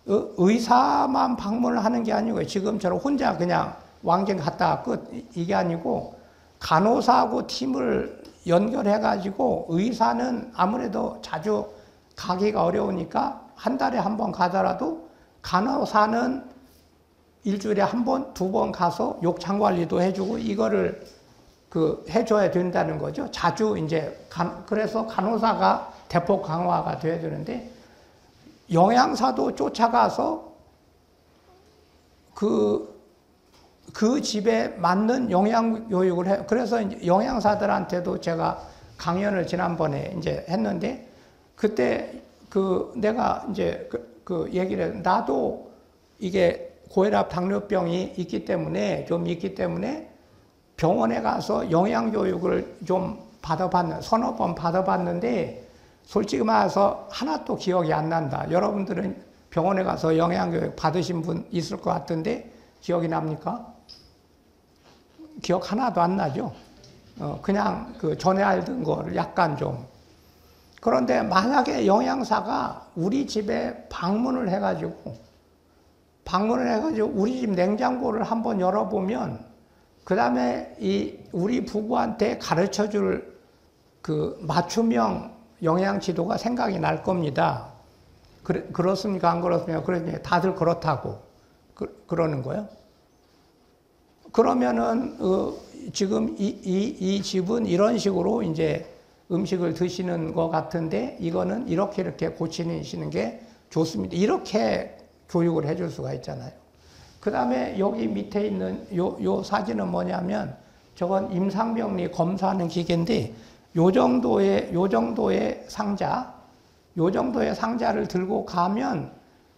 의사만 방문을 하는 게 아니고요. 지금처럼 혼자 그냥 왕진 갔다가 끝, 이게 아니고 간호사하고 팀을 연결해가지고, 의사는 아무래도 자주 가기가 어려우니까 한 달에 한 번 가더라도 간호사는 일주일에 한 번, 두 번 가서 욕창 관리도 해주고 이거를 해줘야 된다는 거죠. 자주 이제 그래서 간호사가 대폭 강화가 돼야 되는데, 영양사도 쫓아가서 그 집에 맞는 영양 교육을 해요. 그래서 이제 영양사들한테도 제가 강연을 지난번에 이제 했는데, 그때 내가 이제 얘기를 해요. 나도 이게 고혈압 당뇨병이 있기 때문에 병원에 가서 영양교육을 좀 서너 번 받아봤는데, 솔직히 말해서 하나도 기억이 안 난다. 여러분들은 병원에 가서 영양교육 받으신 분 있을 것 같은데, 기억이 납니까? 기억 하나도 안 나죠? 그냥 전에 알던 거를 약간 좀. 그런데 만약에 영양사가 우리 집에 방문을 해가지고 우리 집 냉장고를 한번 열어보면, 그 다음에 우리 부부한테 가르쳐 줄 맞춤형 영양 지도가 생각이 날 겁니다. 그렇습니까? 안 그렇습니까? 그러니 다들 그렇다고 그러는 거예요. 그러면은 지금 이 집은 이런 식으로 이제 음식을 드시는 것 같은데, 이거는 이렇게 고치시는 게 좋습니다. 이렇게 교육을 해줄 수가 있잖아요. 그 다음에 여기 밑에 있는 요 사진은 뭐냐면, 저건 임상병리 검사하는 기계인데, 요 정도의 상자를 들고 가면,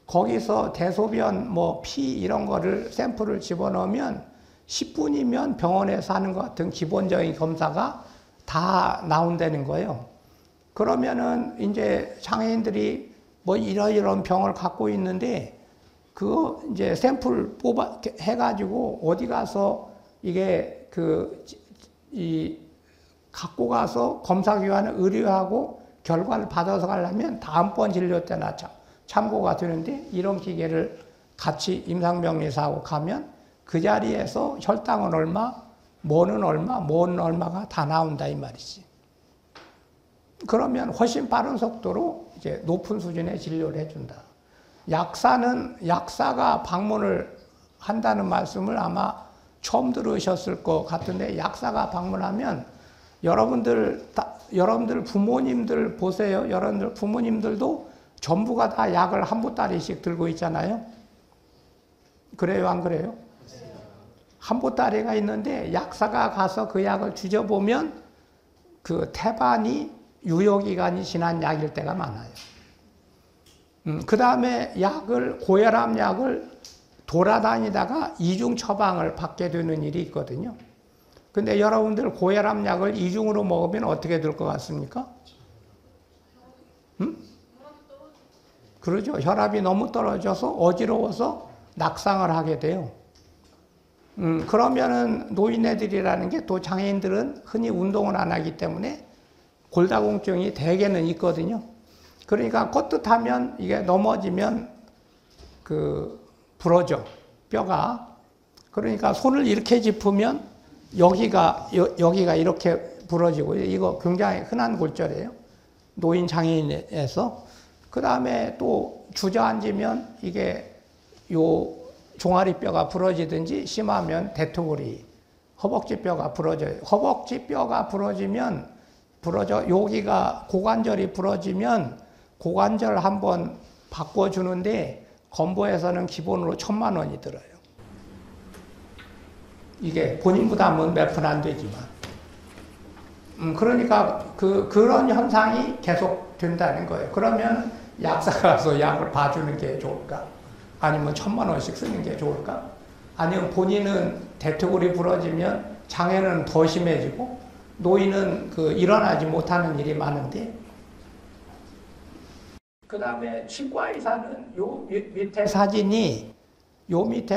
거기서 대소변, 피 이런 거를 샘플을 집어넣으면 10분이면 병원에서 하는 것 같은 기본적인 검사가 다 나온다는 거예요. 그러면은 이제 장애인들이 이런 병을 갖고 있는데, 그거 이제 샘플 해가지고 어디 가서 이게 갖고 가서 검사기관에 의뢰하고 결과를 받아서 가려면 다음번 진료 때나 참고가 되는데, 이런 기계를 같이 임상병리사하고 가면 그 자리에서 혈당은 얼마, 뭐는 얼마가 다 나온다 이 말이지. 그러면 훨씬 빠른 속도로 이제 높은 수준의 진료를 해준다. 약사가 방문을 한다는 말씀을 아마 처음 들으셨을 것 같은데, 약사가 방문하면 여러분들 여러분들 부모님들 보세요. 여러분들 부모님들도 전부가 다 약을 한 보따리씩 들고 있잖아요. 그래요, 안 그래요? 한 보따리가 있는데 약사가 가서 그 약을 뒤져보면 그 태반이 유효기간이 지난 약일 때가 많아요. 그 다음에 고혈압 약을 돌아다니다가 이중 처방을 받게 되는 일이 있거든요. 근데 여러분들 고혈압 약을 이중으로 먹으면 어떻게 될 것 같습니까? 그러죠. 혈압이 너무 떨어져서 어지러워서 낙상을 하게 돼요. 그러면은 노인네들이라는 게 또 장애인들은 흔히 운동을 안 하기 때문에 골다공증이 대개는 있거든요. 그러니까 껐듯하면 이게 넘어지면 부러져, 뼈가. 그러니까 손을 이렇게 짚으면 여기가 이렇게 부러지고, 이거 굉장히 흔한 골절이에요. 노인 장애인에서. 그 다음에 또 주저앉으면 이게 요 종아리뼈가 부러지든지 심하면 대퇴골이, 허벅지뼈가 부러져요. 허벅지뼈가 여기가 고관절이 부러지면 고관절 한번 바꿔주는데 건보에서는 기본으로 1,000만 원이 들어요. 이게 본인 부담은 몇 푼 안 되지만. 그러니까 그런 현상이 계속 된다는 거예요. 그러면 약사가 가서 약을 봐주는 게 좋을까? 아니면 1,000만 원씩 쓰는 게 좋을까? 아니면 본인은 대퇴골이 부러지면 장애는 더 심해지고 노인은 일어나지 못하는 일이 많은데, 그 다음에 치과의사는 요 밑에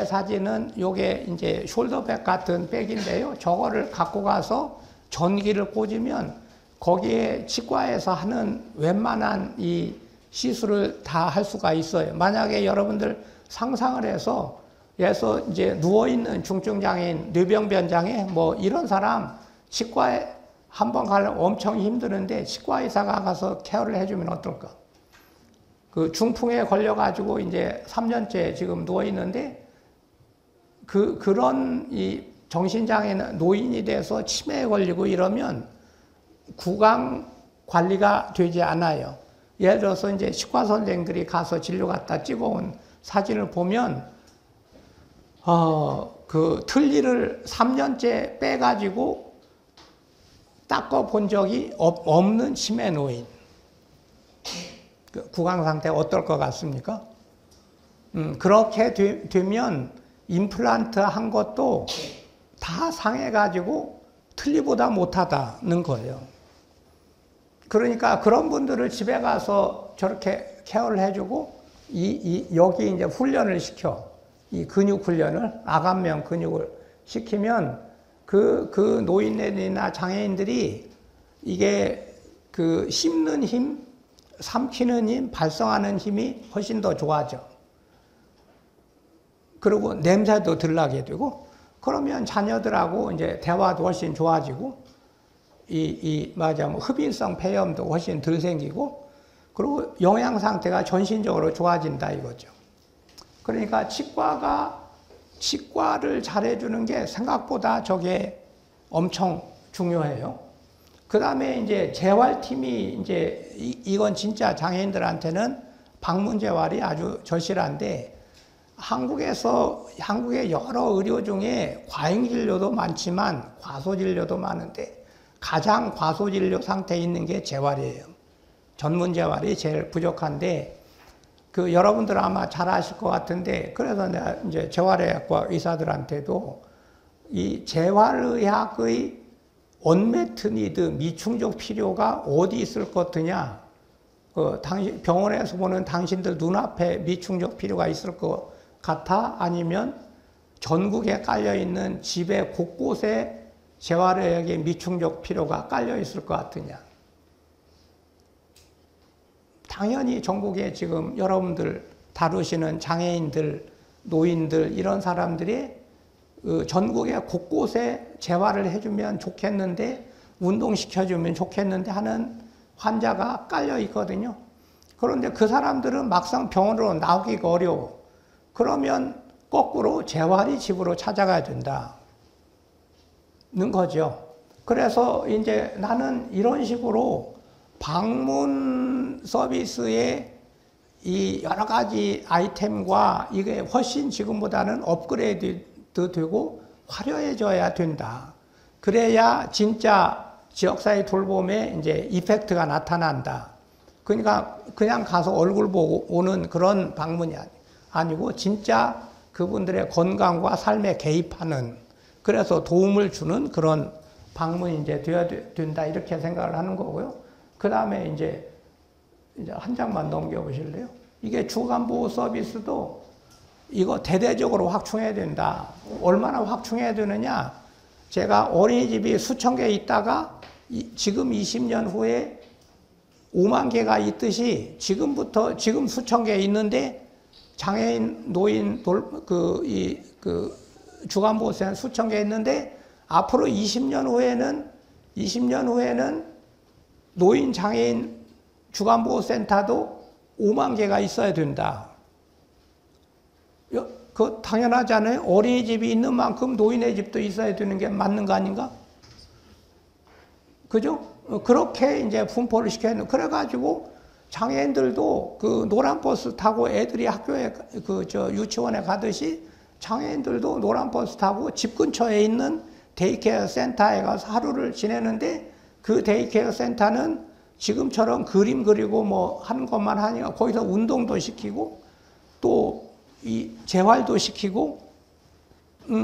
사진은 요게 이제 숄더백 같은 백인데요. 저거를 갖고 가서 전기를 꽂으면 거기에 치과에서 하는 웬만한 이 시술을 다 할 수가 있어요. 만약에 여러분들 상상을 해서 이제 누워있는 중증장애인, 뇌병변장애 뭐 이런 사람 치과에 한번 가려면 엄청 힘드는데 치과의사가 가서 케어를 해주면 어떨까? 중풍에 걸려가지고 이제 3년째 지금 누워있는데 그런 이 정신장애는 노인이 돼서 치매에 걸리고 이러면 구강 관리가 되지 않아요. 예를 들어서 이제 치과 선생들이 가서 진료 갔다 찍어온 사진을 보면 틀니를 3년째 빼가지고 닦아 본 적이 없는 치매 노인. 구강 상태 어떨 것 같습니까? 그렇게 되면 임플란트 한 것도 다 상해가지고 틀니보다 못하다는 거예요. 그러니까 그런 분들을 집에 가서 저렇게 케어를 해주고 여기 이제 훈련을 시켜. 이 근육 훈련을, 아간면 근육을 시키면 그 노인들이나 장애인들이 이게 씹는 힘, 삼키는 힘, 발성하는 힘이 훨씬 더 좋아져. 그리고 냄새도 덜 나게 되고, 그러면 자녀들하고 이제 대화도 훨씬 좋아지고, 흡인성 폐염도 훨씬 덜 생기고, 그리고 영양 상태가 전신적으로 좋아진다 이거죠. 그러니까 치과를 잘해주는 게 생각보다 저게 엄청 중요해요. 그 다음에 이제 재활팀이 이제 이건 진짜 장애인들한테는 방문 재활이 아주 절실한데, 한국의 여러 의료 중에 과잉 진료도 많지만 과소 진료도 많은데 가장 과소 진료 상태에 있는 게 재활이에요. 전문 재활이 제일 부족한데, 여러분들 아마 잘 아실 것 같은데, 그래서 내가 이제 재활의학과 의사들한테도 이 재활의학의 언매트 니드, 미충족 필요가 어디 있을 것 같으냐? 병원에서 보는 당신들 눈앞에 미충족 필요가 있을 것 같아? 아니면 전국에 깔려있는 집에 곳곳에 재활의학의 미충족 필요가 깔려 있을 것 같으냐? 당연히 전국에 지금 여러분들 다루시는 장애인들, 노인들 이런 사람들이 전국에 곳곳에 재활을 해주면 좋겠는데, 운동시켜주면 좋겠는데 하는 환자가 깔려 있거든요. 그런데 그 사람들은 막상 병원으로 나오기가 어려워. 그러면 거꾸로 재활이 집으로 찾아가야 된다는 거죠. 그래서 이제 나는 이런 식으로 방문 서비스의 이 여러 가지 아이템과 이게 훨씬 지금보다는 업그레이드 되고 화려해져야 된다. 그래야 진짜 지역사회 돌봄에 이제 이펙트가 나타난다. 그러니까 그냥 가서 얼굴 보고 오는 그런 방문이 아니고 진짜 그분들의 건강과 삶에 개입하는, 그래서 도움을 주는 그런 방문이 이제 되어야 된다, 이렇게 생각을 하는 거고요. 그 다음에 이제 한 장만 넘겨보실래요? 이게 주간보호 서비스도 이거 대대적으로 확충해야 된다. 얼마나 확충해야 되느냐? 제가 어린이집이 수천 개 있다가 지금 20년 후에 5만 개가 있듯이 지금 수천 개 있는데 장애인, 노인, 주간보호센터 수천 개 있는데 앞으로 20년 후에는 노인, 장애인 주간보호센터도 5만 개가 있어야 된다. 그 당연하잖아요. 어린이집이 있는 만큼 노인의 집도 있어야 되는 게 맞는 거 아닌가? 그죠? 그렇게 이제 분포를 시켜야 되는. 그래가지고 장애인들도 그 노란 버스 타고 애들이 학교에 유치원에 가듯이 장애인들도 노란 버스 타고 집 근처에 있는 데이케어 센터에 가서 하루를 지내는데, 그 데이케어 센터는 지금처럼 그림 그리고 뭐 하는 것만 하니까 거기서 운동도 시키고 또 이 재활도 시키고,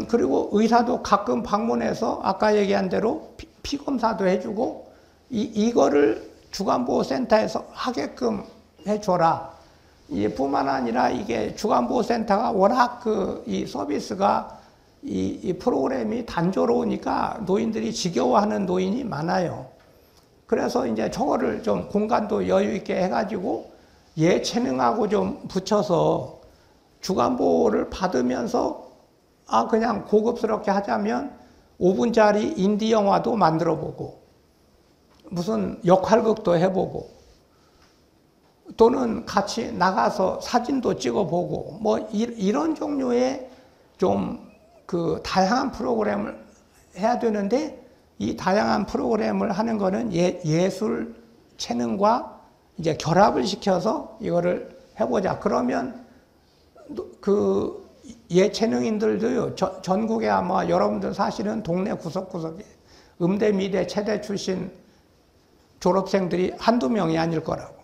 그리고 의사도 가끔 방문해서 아까 얘기한 대로 피 검사도 해주고, 이거를 주간보호센터에서 하게끔 해줘라. 뿐만 아니라 이게 주간보호센터가 워낙 이 서비스가 이 프로그램이 단조로우니까 노인들이 지겨워하는 노인이 많아요. 그래서 이제 저거를 좀 공간도 여유 있게 해가지고 예체능하고 좀 붙여서 주간보호를 받으면서 그냥 고급스럽게 하자면 5분짜리 인디 영화도 만들어보고 무슨 역할극도 해보고 또는 같이 나가서 사진도 찍어보고 뭐 이런 종류의 좀 다양한 프로그램을 해야 되는데, 이 다양한 프로그램을 하는 거는 예술, 체능과 이제 결합을 시켜서 이거를 해보자. 그러면 예체능인들도요, 전국에 아마 여러분들 사실은 동네 구석구석에 음대, 미대, 체대 출신 졸업생들이 한두 명이 아닐 거라고.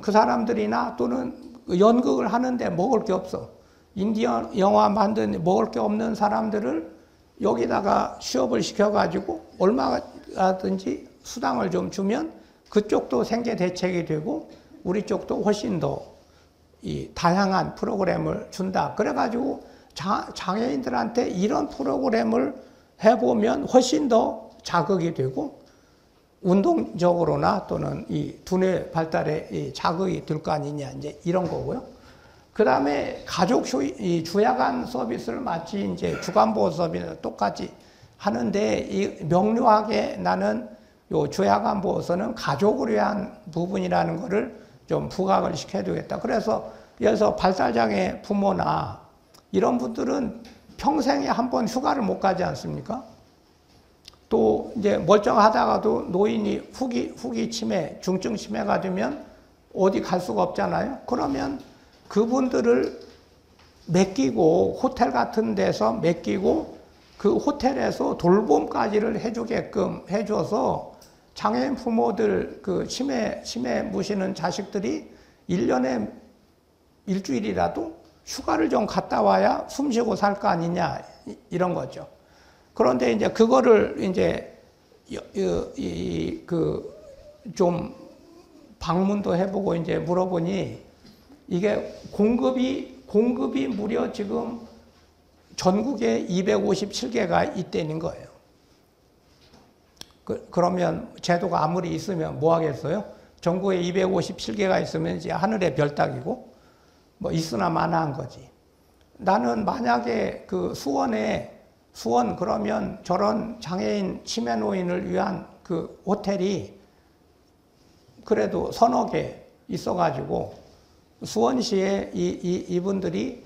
그 사람들이나 또는 연극을 하는데 먹을 게 없어. 인디언 영화 만드는 먹을 게 없는 사람들을 여기다가 취업을 시켜가지고 얼마든지 수당을 좀 주면 그쪽도 생계 대책이 되고 우리 쪽도 훨씬 더 이 다양한 프로그램을 준다. 그래가지고 장애인들한테 이런 프로그램을 해보면 훨씬 더 자극이 되고 운동적으로나 또는 이 두뇌 발달에 이 자극이 될 거 아니냐, 이제 이런 거고요. 그 다음에 이 주야간 서비스를 마치 이제 주간보호 서비스 똑같이 하는데, 이 명료하게 나는 요 주야간 보호소는 가족을 위한 부분이라는 거를 좀 부각을 시켜야 되겠다. 그래서 예를 들어서 발달장애 부모나 이런 분들은 평생에 한 번 휴가를 못 가지 않습니까? 또 이제 멀쩡하다가도 노인이 후기 치매, 중증 치매가 되면 어디 갈 수가 없잖아요. 그러면 그분들을 맡기고 호텔 같은 데서 맡기고 그 호텔에서 돌봄까지를 해주게끔 해줘서 장애인 부모들 치매 무시는 자식들이 1년에 일주일이라도 휴가를 좀 갔다 와야 숨 쉬고 살 거 아니냐, 이런 거죠. 그런데 이제 그거를 이제 좀 방문도 해보고 이제 물어보니 이게 공급이 무려 지금 전국에 257개가 있다는 거예요. 그러면 제도가 아무리 있으면 뭐 하겠어요? 전국에 257개가 있으면 이제 하늘의 별 따기고 뭐 있으나 마나한 거지. 나는 만약에 수원 그러면 저런 장애인 치매 노인을 위한 그 호텔이 그래도 서너 개 있어가지고 수원시에 이분들이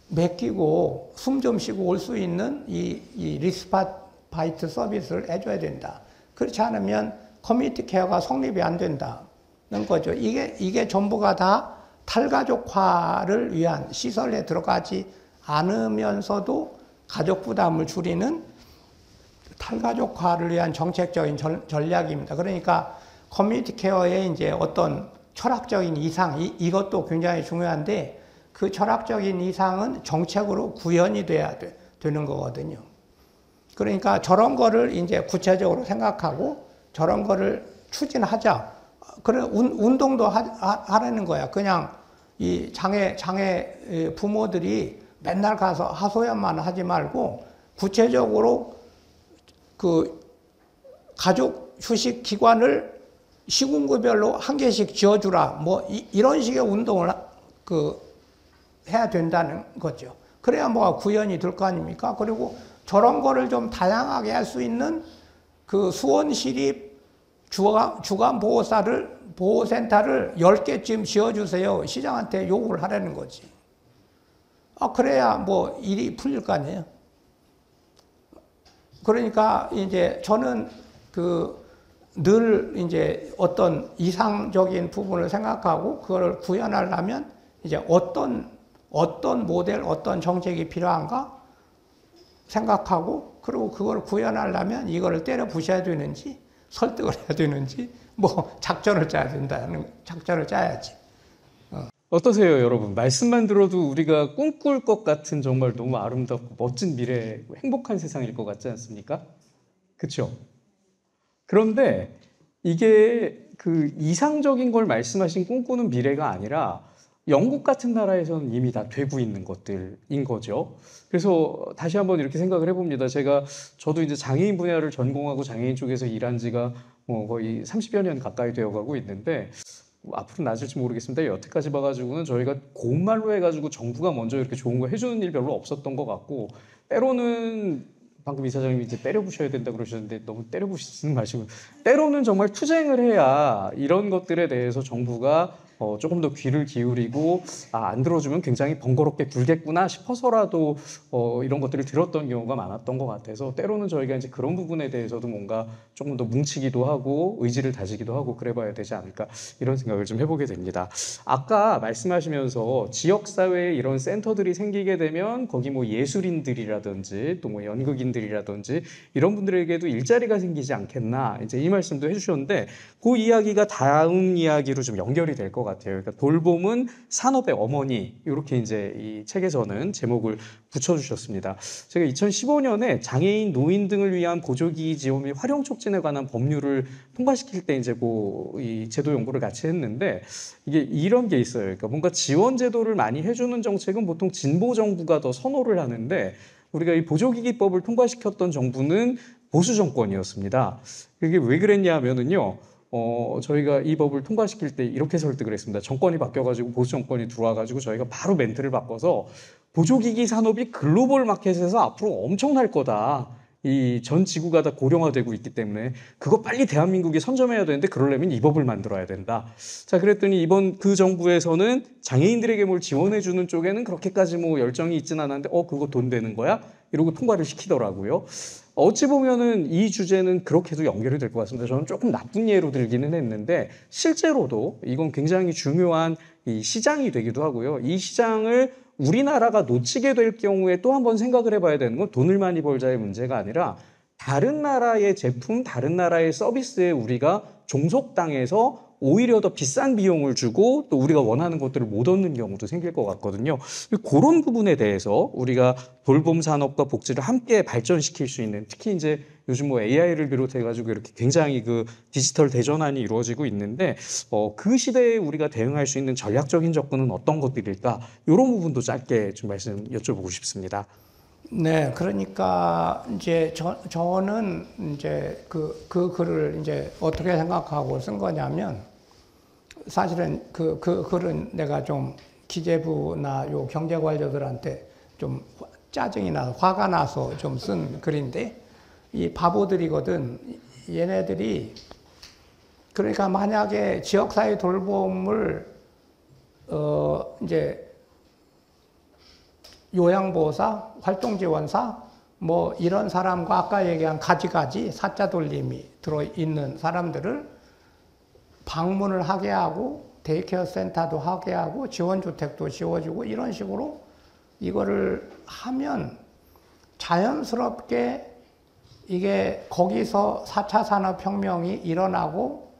맡기고 숨 좀 쉬고 올 수 있는 이 리스팟 바이트 서비스를 해줘야 된다. 그렇지 않으면 커뮤니티 케어가 성립이 안 된다는 거죠. 이게 전부가 다 탈가족화를 위한 시설에 들어가지 않으면서도 가족 부담을 줄이는 탈가족화를 위한 정책적인 전략입니다. 그러니까 커뮤니티 케어의 이제 어떤 철학적인 이상, 이것도 굉장히 중요한데 그 철학적인 이상은 정책으로 구현이 되는 거거든요. 그러니까 저런 거를 이제 구체적으로 생각하고 저런 거를 추진하자. 그래, 운동도 하라는 거야. 그냥 이 장애 부모들이 맨날 가서 하소연만 하지 말고 구체적으로 그 가족 휴식 기관을 시군구별로 한 개씩 지어주라. 뭐 이런 식의 운동을 해야 된다는 거죠. 그래야 뭐가 구현이 될 거 아닙니까? 그리고 저런 거를 좀 다양하게 할 수 있는 그 수원시립 주간 보호센터를 10개쯤 지어주세요. 시장한테 요구를 하라는 거지. 그래야 뭐 일이 풀릴 거 아니에요. 그러니까 이제 저는 늘 이제 어떤 이상적인 부분을 생각하고 그걸 구현하려면 이제 어떤 모델, 어떤 정책이 필요한가 생각하고 그리고 그걸 구현하려면 이거를 때려 부셔야 되는지 설득을 해야 되는지 뭐 작전을 짜야지. 어떠세요, 여러분? 말씀만 들어도 우리가 꿈꿀 것 같은 정말 너무 아름답고 멋진 미래, 행복한 세상일 것 같지 않습니까? 그렇죠? 그런데 이게 그 이상적인 걸 말씀하신 꿈꾸는 미래가 아니라 영국 같은 나라에서는 이미 다 되고 있는 것들인 거죠. 그래서 다시 한번 이렇게 생각을 해봅니다. 저도 이제 장애인 분야를 전공하고 장애인 쪽에서 일한 지가 거의 30여 년 가까이 되어가고 있는데 앞으로 나아질지 모르겠습니다. 여태까지 봐가지고는 저희가 고운 말로 해가지고 정부가 먼저 이렇게 좋은 거 해주는 일 별로 없었던 것 같고 때로는 방금 이사장님이 이제 때려 부셔야 된다 그러셨는데 너무 때려 부시는 마시고 때로는 정말 투쟁을 해야 이런 것들에 대해서 정부가 조금 더 귀를 기울이고 안 들어주면 굉장히 번거롭게 굴겠구나 싶어서라도 이런 것들을 들었던 경우가 많았던 것 같아서 때로는 저희가 이제 그런 부분에 대해서도 뭔가 조금 더 뭉치기도 하고 의지를 다지기도 하고 그래봐야 되지 않을까 이런 생각을 좀 해보게 됩니다. 아까 말씀하시면서 지역사회에 이런 센터들이 생기게 되면 거기 뭐 예술인들이라든지 또 뭐 연극인들이라든지 이런 분들에게도 일자리가 생기지 않겠나 이제 이 말씀도 해주셨는데 그 이야기가 다음 이야기로 좀 연결이 될 것 같아요. 그러니까 돌봄은 산업의 어머니 이렇게 이제 이 책에서는 제목을 붙여주셨습니다. 제가 2015년에 장애인, 노인 등을 위한 보조기기 지원 및 활용 촉진에 관한 법률을 통과시킬 때 이제 이 제도 연구를 같이 했는데 이게 이런 게 있어요. 그러니까 뭔가 지원 제도를 많이 해주는 정책은 보통 진보 정부가 더 선호를 하는데 우리가 이 보조기기법을 통과시켰던 정부는 보수 정권이었습니다. 이게 왜 그랬냐 하면은요. 저희가 이 법을 통과시킬 때 이렇게 설득을 했습니다. 정권이 바뀌어가지고 보수 정권이 들어와가지고 저희가 바로 멘트를 바꿔서 보조기기 산업이 글로벌 마켓에서 앞으로 엄청날 거다. 이 전 지구가 다 고령화되고 있기 때문에 그거 빨리 대한민국이 선점해야 되는데 그러려면 이 법을 만들어야 된다. 자, 그랬더니 이번 그 정부에서는 장애인들에게 뭘 지원해주는 쪽에는 그렇게까지 뭐 열정이 있진 않았는데 그거 돈 되는 거야? 이러고 통과를 시키더라고요. 어찌 보면은 이 주제는 그렇게도 연결이 될 것 같습니다. 저는 조금 나쁜 예로 들기는 했는데 실제로도 이건 굉장히 중요한 이 시장이 되기도 하고요. 이 시장을 우리나라가 놓치게 될 경우에 또 한 번 생각을 해봐야 되는 건 돈을 많이 벌자의 문제가 아니라 다른 나라의 제품, 다른 나라의 서비스에 우리가 종속당해서 오히려 더 비싼 비용을 주고 또 우리가 원하는 것들을 못 얻는 경우도 생길 것 같거든요. 그런 부분에 대해서 우리가 돌봄 산업과 복지를 함께 발전시킬 수 있는 특히 이제 요즘 뭐 AI를 비롯해가지고 이렇게 굉장히 그 디지털 대전환이 이루어지고 있는데 그 시대에 우리가 대응할 수 있는 전략적인 접근은 어떤 것들일까? 이런 부분도 짧게 좀 말씀 여쭤보고 싶습니다. 네, 그러니까 이제 저는 이제 그 글을 이제 어떻게 생각하고 쓴 거냐면 사실은 그 글은 내가 좀 기재부나 요 경제 관료들한테 좀 짜증이 나서 화가 나서 좀 쓴 글인데 이 바보들이거든. 얘네들이 그러니까 만약에 지역사회 돌봄을 이제 요양보호사, 활동지원사, 뭐 이런 사람과 아까 얘기한 가지가지 사자 돌림이 들어있는 사람들을 방문을 하게 하고 데이케어 센터도 하게 하고 지원주택도 지어주고 이런 식으로 이거를 하면 자연스럽게 이게 거기서 4차 산업혁명이 일어나고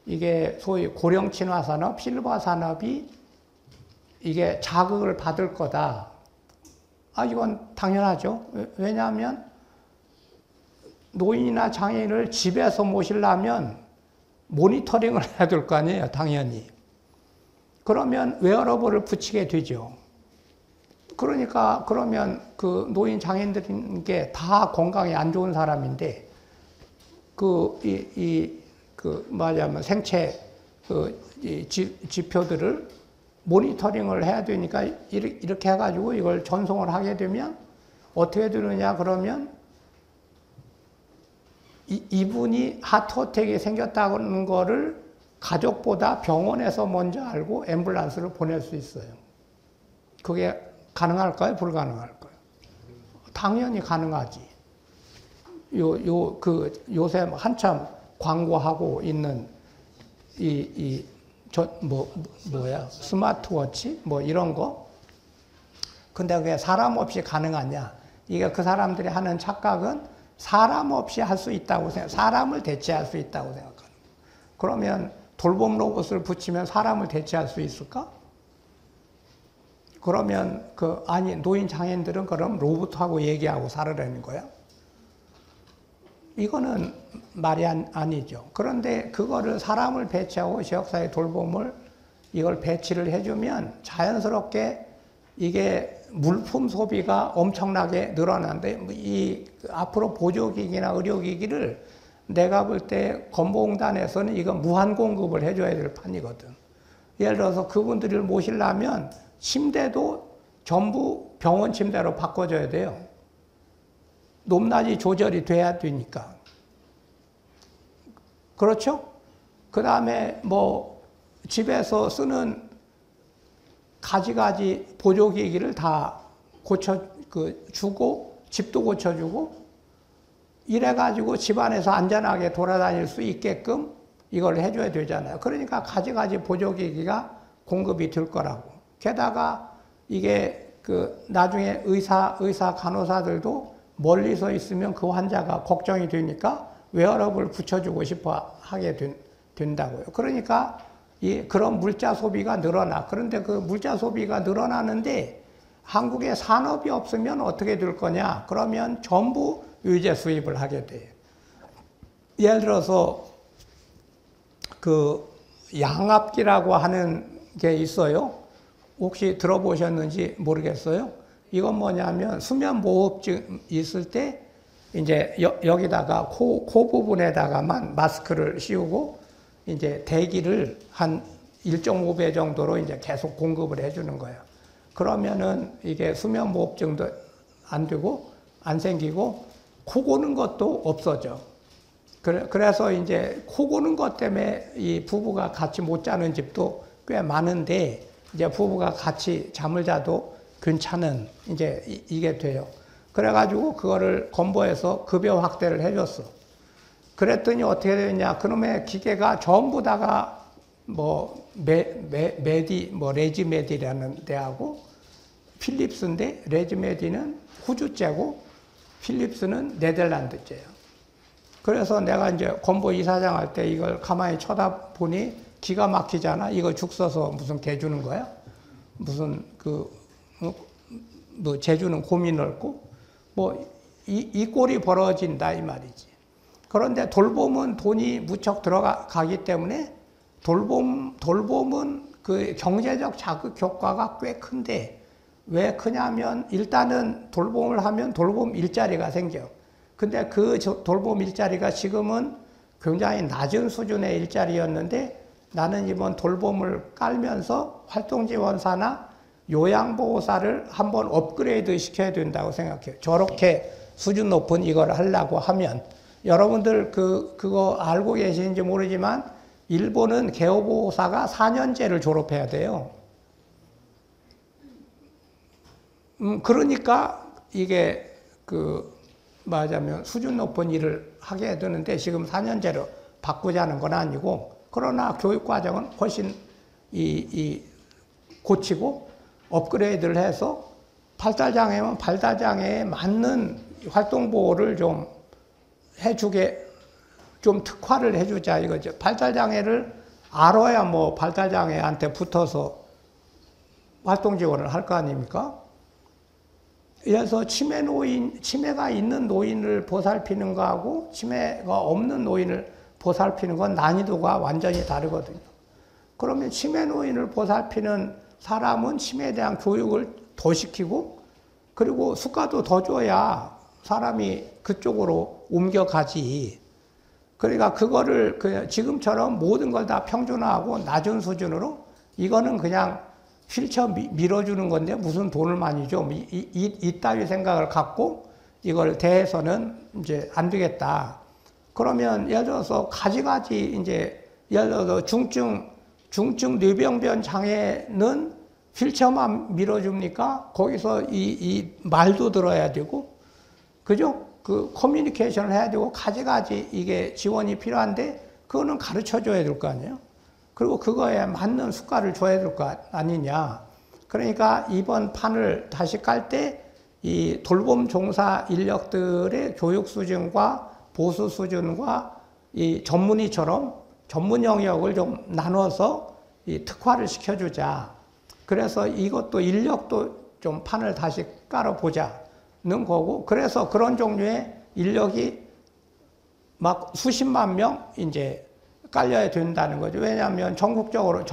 이게 소위 고령친화산업, 실버산업이 이게 자극을 받을 거다. 아, 이건 당연하죠. 왜냐하면 노인이나 장애인을 집에서 모시려면 모니터링을 해야 될 거 아니에요, 당연히. 그러면 웨어러블을 붙이게 되죠. 그러니까 그러면 그 노인 장애인들인 게 다 건강이 안 좋은 사람인데 뭐냐면 생체 지표들을 모니터링을 해야 되니까 이렇게 해가지고 이걸 전송을 하게 되면 어떻게 되느냐 그러면 이분이 하트어택이 생겼다는 거를 가족보다 병원에서 먼저 알고 앰뷸런스를 보낼 수 있어요. 그게 가능할까요? 불가능할까요? 당연히 가능하지. 요새 한참 광고하고 있는 스마트워치? 뭐 이런 거? 근데 그게 사람 없이 가능하냐? 이게 그 사람들이 하는 착각은 사람 없이 할 수 있다고 사람을 대체할 수 있다고 생각하는 거예요. 그러면 돌봄 로봇을 붙이면 사람을 대체할 수 있을까? 그러면 아니 노인 장애인들은 그럼 로봇하고 얘기하고 살으라는 거야? 이거는 말이 아니죠. 그런데 그거를 사람을 배치하고 지역사회 돌봄을 이걸 배치를 해주면 자연스럽게 이게 물품 소비가 엄청나게 늘어나는데 이 앞으로 보조기기나 의료기기를 내가 볼 때 건보공단에서는 이건 무한 공급을 해줘야 될 판이거든. 예를 들어서 그분들을 모시려면 침대도 전부 병원 침대로 바꿔줘야 돼요. 높낮이 조절이 돼야 되니까. 그렇죠? 그 다음에 뭐 집에서 쓰는 가지가지 보조기기를 다 주고 집도 고쳐주고 이래가지고 집안에서 안전하게 돌아다닐 수 있게끔 이걸 해줘야 되잖아요. 그러니까 가지가지 보조기기가 공급이 될 거라고. 게다가 이게 나중에 의사 간호사들도 멀리서 있으면 그 환자가 걱정이 되니까 웨어러블 붙여주고 싶어 하게 된다고요. 그러니까 그런 물자 소비가 늘어나. 그런데 그 물자 소비가 늘어나는데 한국에 산업이 없으면 어떻게 될 거냐? 그러면 전부 유제 수입을 하게 돼요. 예를 들어서 양압기라고 하는 게 있어요. 혹시 들어보셨는지 모르겠어요. 이건 뭐냐면 수면무호흡증 있을 때 이제 여기다가 코 부분에다가만 마스크를 씌우고 이제 대기를 한 1.5배 정도로 이제 계속 공급을 해주는 거예요. 그러면은 이게 수면무호흡증도 안 되고 안 생기고 코 고는 것도 없어져. 그래서 이제 코 고는 것 때문에 이 부부가 같이 못 자는 집도 꽤 많은데 이제 부부가 같이 잠을 자도 괜찮은 이제 이게 돼요. 그래가지고 그거를 건보에서 급여 확대를 해줬어. 그랬더니 어떻게 되냐? 그놈의 기계가 전부 다가 레지메디라는 데하고 필립스인데 레지메디는 호주제고 필립스는 네덜란드제예요. 그래서 내가 이제 건보 이사장 할 때 이걸 가만히 쳐다보니 기가 막히잖아. 이거 죽 써서 무슨 개 주는 거야? 무슨 제주는 곰이 넓고 이 꼴이 벌어진다 이 말이지. 그런데 돌봄은 돈이 무척 들어가기 때문에 돌봄은 그 경제적 자극 효과가 꽤 큰데 왜 크냐면 일단은 돌봄을 하면 돌봄 일자리가 생겨. 근데 그 돌봄 일자리가 지금은 굉장히 낮은 수준의 일자리였는데 나는 이번 돌봄을 깔면서 활동지원사나 요양보호사를 한번 업그레이드 시켜야 된다고 생각해요. 저렇게 수준 높은 이걸 하려고 하면 여러분들 그거 알고 계시는지 모르지만 일본은 개호보호사가 4년제를 졸업해야 돼요. 그러니까 이게 말하자면 수준 높은 일을 하게 되는데 지금 4년제로 바꾸자는 건 아니고, 그러나 교육 과정은 훨씬 고치고 업그레이드를 해서 발달장애면 발달장애에 맞는 활동보호를 좀 해주게, 좀 특화를 해주자 이거죠. 발달장애를 알아야 뭐 발달장애한테 붙어서 활동 지원을 할 거 아닙니까? 그래서 치매가 있는 노인을 보살피는 거하고 치매가 없는 노인을 보살피는 건 난이도가 완전히 다르거든요. 그러면 치매 노인을 보살피는 사람은 치매에 대한 교육을 더 시키고, 그리고 수가도 더 줘야 사람이 그쪽으로 옮겨가지. 그러니까 그거를 지금처럼 모든 걸 다 평준화하고 낮은 수준으로, 이거는 그냥 휠체어 밀어주는 건데 무슨 돈을 많이 줘. 이따위 생각을 갖고 이걸 대해서는 이제 안 되겠다. 그러면 예를 들어서 가지가지 이제 예를 들어서 중증 뇌병변 장애는 휠체어만 밀어줍니까? 거기서 이 말도 들어야 되고, 그죠? 그 커뮤니케이션을 해야 되고 가지가지 이게 지원이 필요한데 그거는 가르쳐 줘야 될 거 아니에요? 그리고 그거에 맞는 수가를 줘야 될 거 아니냐. 그러니까 이번 판을 다시 깔 때 이 돌봄 종사 인력들의 교육 수준과 보수 수준과 이 전문의처럼 전문 영역을 좀 나눠서 이 특화를 시켜주자. 그래서 이것도 인력도 좀 판을 다시 깔아보자는 거고, 그래서 그런 종류의 인력이 막 수십만 명 이제 깔려야 된다는 거죠. 왜냐하면 전국적으로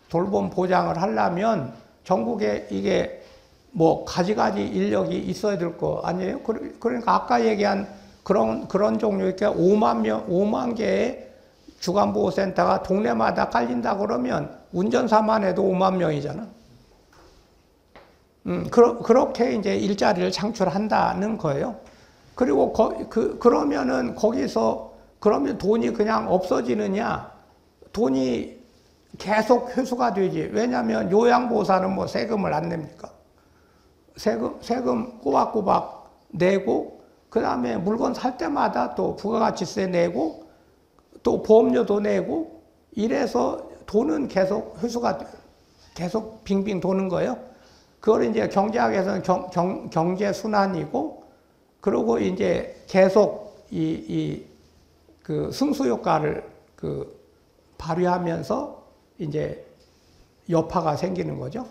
돌봄 보장을 하려면 전국에 이게 뭐 가지가지 인력이 있어야 될 거 아니에요? 그러니까 아까 얘기한 그런 종류의 5만 개의 주간보호센터가 동네마다 깔린다 그러면 운전사만 해도 5만 명이잖아. 그렇게 이제 일자리를 창출한다는 거예요. 그리고 그러면은 거기서 그러면 돈이 그냥 없어지느냐? 돈이 계속 회수가 되지. 왜냐하면 요양보호사는 뭐 세금을 안 냅니까? 세금 꼬박꼬박 내고, 그 다음에 물건 살 때마다 또 부가가치세 내고, 또 보험료도 내고, 이래서 돈은 계속 회수가 계속 빙빙 도는 거예요. 그걸 이제 경제학에서는 경제 순환이고, 그리고 이제 계속 그 승수 효과를 발휘하면서 이제 여파가 생기는 거죠.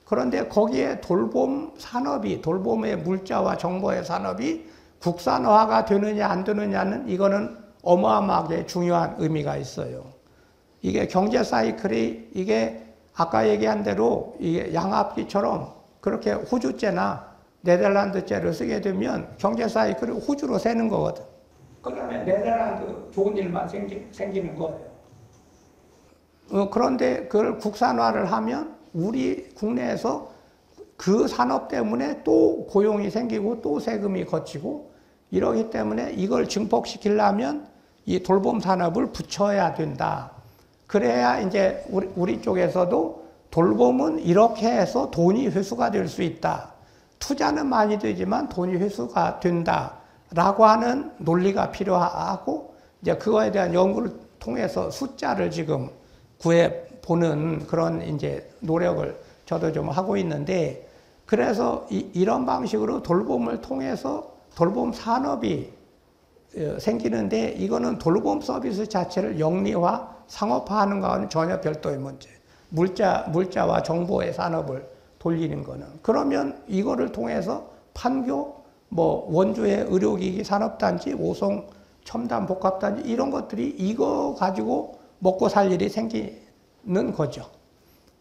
그런데 거기에 돌봄 산업이, 돌봄의 물자와 정보의 산업이 국산화가 되느냐 안 되느냐는 이거는 어마어마하게 중요한 의미가 있어요. 이게 경제 사이클이 이게 아까 얘기한 대로 이게 양압기처럼 그렇게 호주제나 네덜란드제를 쓰게 되면 경제 사이클이 호주로 새는 거거든. 그다음에 네덜란드 좋은 일만 생기는 거예요. 그런데 그걸 국산화를 하면 우리 국내에서 그 산업 때문에 또 고용이 생기고 또 세금이 거치고 이러기 때문에 이걸 증폭시키려면 이 돌봄 산업을 붙여야 된다. 그래야 이제 우리 쪽에서도 돌봄은 이렇게 해서 돈이 회수가 될 수 있다. 투자는 많이 되지만 돈이 회수가 된다라고 하는 논리가 필요하고, 이제 그거에 대한 연구를 통해서 숫자를 지금 구해 보는 그런 이제 노력을 저도 좀 하고 있는데, 그래서 이런 방식으로 돌봄을 통해서 돌봄 산업이 생기는데, 이거는 돌봄 서비스 자체를 영리화, 상업화하는 것과는 전혀 별도의 문제. 물자와 정보의 산업을 돌리는 거는. 그러면 이거를 통해서 판교, 뭐 원주의 의료기기 산업단지, 오송 첨단 복합단지 이런 것들이 이거 가지고 먹고 살 일이 생기는 거죠.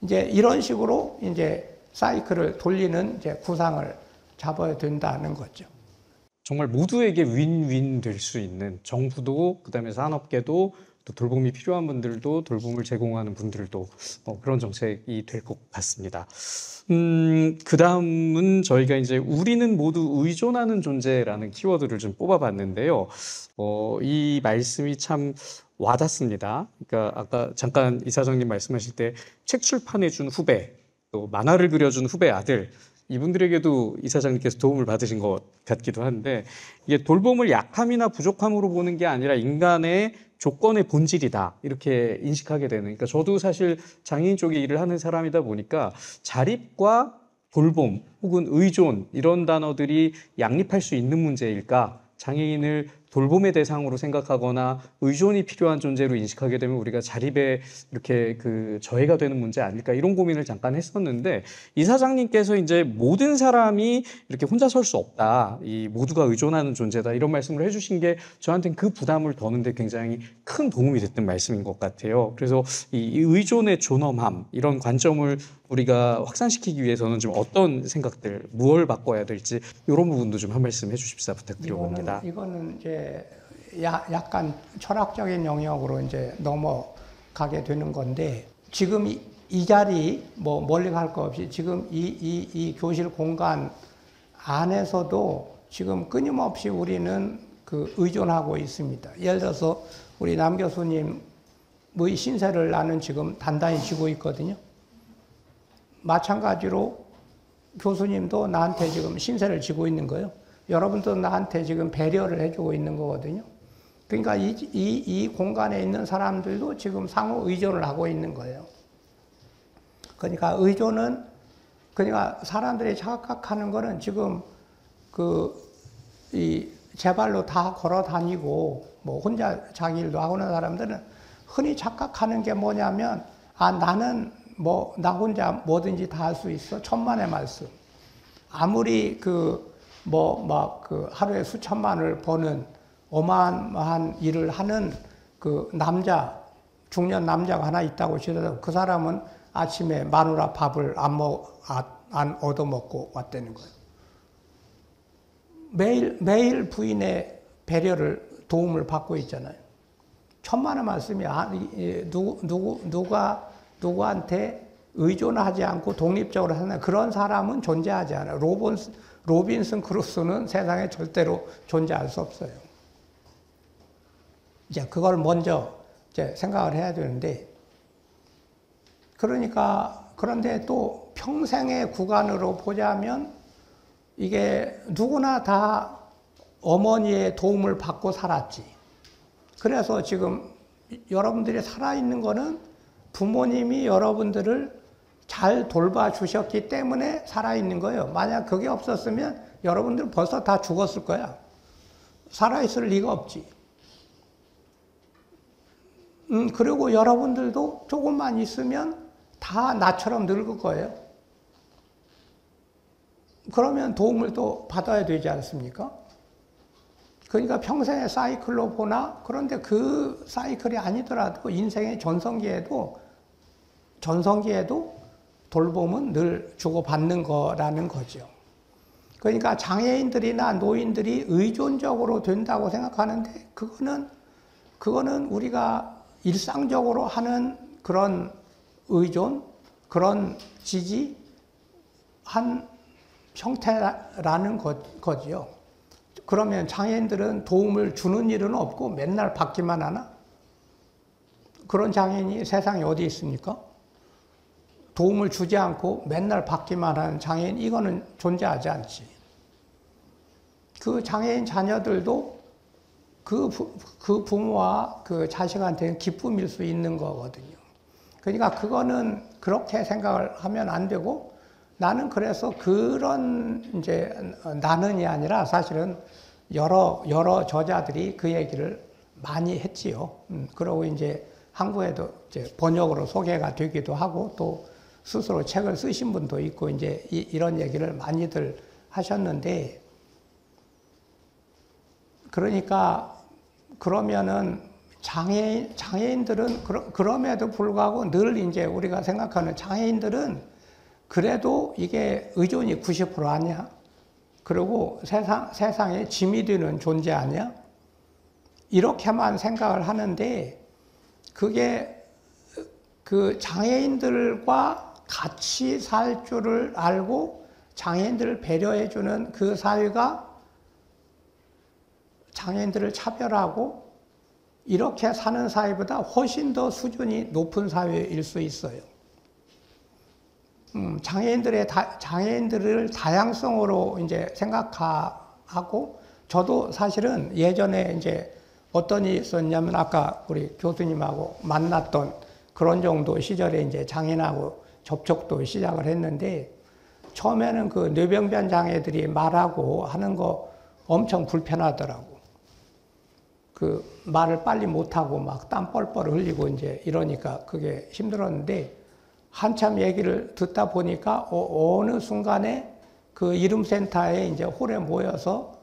이제 이런 식으로 이제 사이클을 돌리는 이제 구상을 잡아야 된다는 거죠. 정말 모두에게 윈윈 될 수 있는, 정부도 그다음에 산업계도 또 돌봄이 필요한 분들도 돌봄을 제공하는 분들도 그런 정책이 될 것 같습니다. 그 다음은 저희가 이제 우리는 모두 의존하는 존재라는 키워드를 좀 뽑아봤는데요. 이 말씀이 참 와닿습니다. 그러니까 아까 잠깐 이사장님 말씀하실 때 책 출판해준 후배, 또 만화를 그려준 후배 아들, 이분들에게도 이사장님께서 도움을 받으신 것 같기도 한데 이게 돌봄을 약함이나 부족함으로 보는 게 아니라 인간의 조건의 본질이다 이렇게 인식하게 되는. 그러니까 저도 사실 장애인 쪽에 일을 하는 사람이다 보니까 자립과 돌봄 혹은 의존 이런 단어들이 양립할 수 있는 문제일까? 장애인을 돌봄의 대상으로 생각하거나 의존이 필요한 존재로 인식하게 되면 우리가 자립에 이렇게 그 저해가 되는 문제 아닐까 이런 고민을 잠깐 했었는데 이사장님께서 이제 모든 사람이 이렇게 혼자 설 수 없다. 이 모두가 의존하는 존재다. 이런 말씀을 해주신 게 저한테는 그 부담을 더는데 굉장히 큰 도움이 됐던 말씀인 것 같아요. 그래서 이 의존의 존엄함 이런 관점을 우리가 확산시키기 위해서는 좀 어떤 생각들, 무엇을 바꿔야 될지 이런 부분도 좀 한 말씀 해주십사 부탁드려봅니다. 이거는 이제 약간 철학적인 영역으로 이제 넘어가게 되는 건데 지금 이 자리 뭐 멀리 갈 거 없이 지금 이 교실 공간 안에서도 지금 끊임없이 우리는 그 의존하고 있습니다. 예를 들어서 우리 남 교수님의 신세를 나는 지금 단단히 지고 있거든요. 마찬가지로 교수님도 나한테 지금 신세를 지고 있는 거예요. 여러분도 나한테 지금 배려를 해주고 있는 거거든요. 그러니까 이 공간에 있는 사람들도 지금 상호 의존을 하고 있는 거예요. 그러니까 의존은, 그러니까 사람들이 착각하는 거는 지금 제 발로 다 걸어 다니고 뭐 혼자 자기 일도 하고 있는 사람들은 흔히 착각하는 게 뭐냐면, 나는 뭐 나 혼자 뭐든지 다 할 수 있어. 천만의 말씀. 아무리 하루에 수천만을 버는 어마어마한 일을 하는 그 중년 남자가 하나 있다고 치더라도 그 사람은 아침에 마누라 밥을 안 얻어먹고 왔다는 거예요. 매일 부인의 배려를, 도움을 받고 있잖아요. 천만의 말씀이 누구한테 의존하지 않고 독립적으로 사는 그런 사람은 존재하지 않아요. 로빈슨 크루소는 세상에 절대로 존재할 수 없어요. 이제 그걸 먼저 이제 생각을 해야 되는데, 그런데 또 평생의 구간으로 보자면 이게 누구나 다 어머니의 도움을 받고 살았지. 그래서 지금 여러분들이 살아있는 거는 부모님이 여러분들을 잘 돌봐주셨기 때문에 살아있는 거예요. 만약 그게 없었으면 여러분들은 벌써 다 죽었을 거야. 살아있을 리가 없지. 그리고 여러분들도 조금만 있으면 다 나처럼 늙을 거예요. 그러면 도움을 또 받아야 되지 않습니까? 그러니까 평생의 사이클로 보나, 그런데 그 사이클이 아니더라도 인생의 전성기에도 돌봄은 늘 주고받는 거라는 거죠. 그러니까 장애인들이나 노인들이 의존적으로 된다고 생각하는데 그거는 우리가 일상적으로 하는 그런 의존, 그런 지지 한 형태라는 거지요. 그러면 장애인들은 도움을 주는 일은 없고 맨날 받기만 하나? 그런 장애인이 세상에 어디 있습니까? 도움을 주지 않고 맨날 받기만 하는 장애인, 이거는 존재하지 않지. 그 장애인 자녀들도 그 부모와 그 자식한테는 기쁨일 수 있는 거거든요. 그러니까 그거는 그렇게 생각을 하면 안 되고, 나는 그래서 그런 나는이 아니라 사실은 여러 저자들이 그 얘기를 많이 했지요. 그러고 한국에도 번역으로 소개가 되기도 하고 또 스스로 책을 쓰신 분도 있고 이런 얘기를 많이들 하셨는데, 그러니까 그러면은 장애인들은 그럼에도 불구하고 늘 우리가 생각하는 장애인들은 그래도 이게 의존이 90% 아니야? 그리고 세상에 짐이 되는 존재 아니야? 이렇게만 생각을 하는데, 그게 그 장애인들과 같이 살 줄을 알고 장애인들을 배려해주는 그 사회가 장애인들을 차별하고 이렇게 사는 사회보다 훨씬 더 수준이 높은 사회일 수 있어요. 장애인들을 다양성으로 이제 생각하고, 저도 사실은 예전에 이제 어떤 일이 있었냐면, 아까 우리 교수님하고 만났던 그런 정도 시절에 이제 장애인하고 접촉도 시작을 했는데, 처음에는 그 뇌병변 장애들이 말하고 하는 거 엄청 불편하더라고. 그 말을 빨리 못하고 막 땀 뻘뻘 흘리고 이제 이러니까 그게 힘들었는데, 한참 얘기를 듣다 보니까 어느 순간에 그 이름센터에 이제 홀에 모여서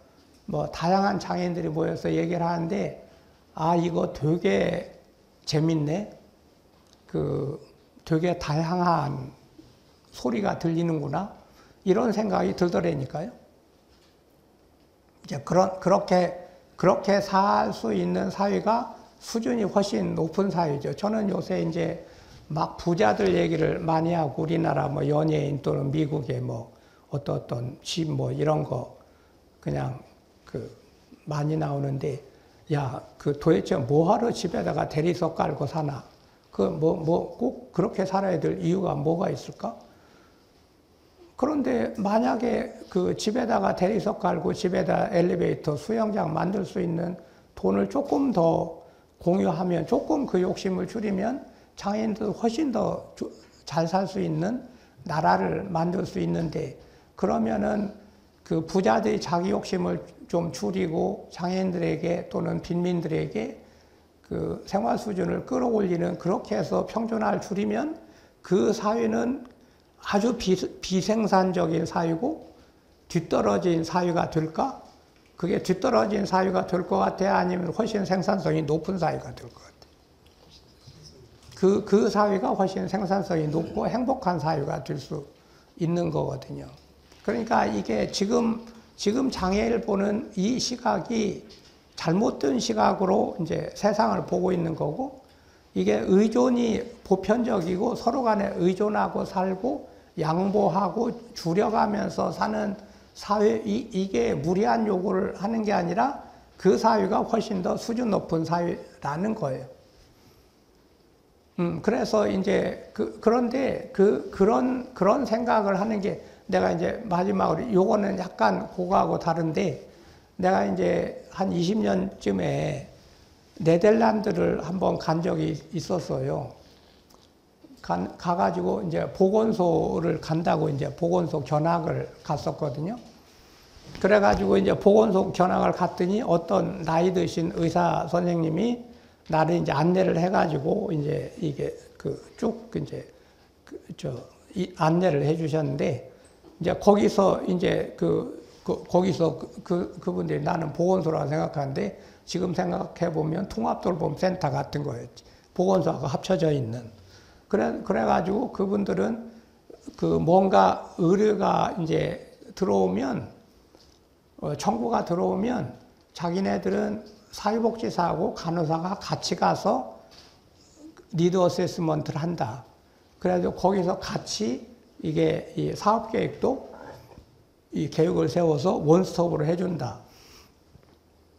뭐 다양한 장애인들이 모여서 얘기를 하는데, 아, 이거 되게 재밌네. 그 되게 다양한 소리가 들리는구나. 이런 생각이 들더라니까요. 이제 그렇게 살 수 있는 사회가 수준이 훨씬 높은 사회죠. 저는 요새 이제 막 부자들 얘기를 많이 하고, 우리나라 뭐 연예인 또는 미국의 뭐 어떤 집 뭐 이런 거 그냥 그 많이 나오는데, 야, 그 도대체 뭐하러 집에다가 대리석 깔고 사나? 그 꼭 그렇게 살아야 될 이유가 뭐가 있을까? 그런데 만약에 그 집에다가 대리석 깔고 집에다 엘리베이터, 수영장 만들 수 있는 돈을 조금 더 공유하면, 조금 그 욕심을 줄이면 장애인들 훨씬 더 잘 살 수 있는 나라를 만들 수 있는데, 그러면은 그 부자들이 자기 욕심을 좀 줄이고 장애인들에게 또는 빈민들에게 그 생활 수준을 끌어올리는, 그렇게 해서 평준화를 줄이면 그 사회는 아주 비생산적인 사회고 뒤떨어진 사회가 될까? 그게 뒤떨어진 사회가 될 것 같아요? 아니면 훨씬 생산성이 높은 사회가 될 것 같아요? 그 사회가 훨씬 생산성이 높고 행복한 사회가 될 수 있는 거거든요. 그러니까 이게 지금 장애를 보는 이 시각이 잘못된 시각으로 이제 세상을 보고 있는 거고, 이게 의존이 보편적이고 서로 간에 의존하고 살고 양보하고 줄여가면서 사는 사회, 이게 무리한 요구를 하는 게 아니라 그 사회가 훨씬 더 수준 높은 사회라는 거예요. 그래서 이제 그런데 그런 생각을 하는 게, 내가 이제 마지막으로, 요거는 약간 그거하고 다른데, 내가 이제 한 20년쯤에 네덜란드를 한번 간 적이 있었어요. 가가지고 이제 보건소를 간다고 이제 보건소 견학을 갔었거든요. 그래가지고 이제 보건소 견학을 갔더니 어떤 나이 드신 의사 선생님이 나를 이제 안내를 해가지고 이제 이게 쭉 이제 안내를 해주셨는데, 이제 거기서 이제 거기서 그분들이, 나는 보건소라고 생각하는데 지금 생각해 보면 통합돌봄센터 같은 거였지. 보건소하고 합쳐져 있는. 그래가지고 그분들은 뭔가 의료가 이제 들어오면, 정부가 들어오면 자기네들은 사회복지사하고 간호사가 같이 가서 리드 어세스먼트를 한다. 그래서 거기서 같이 이게 이 사업 계획도 이 계획을 세워서 원스톱으로 해준다.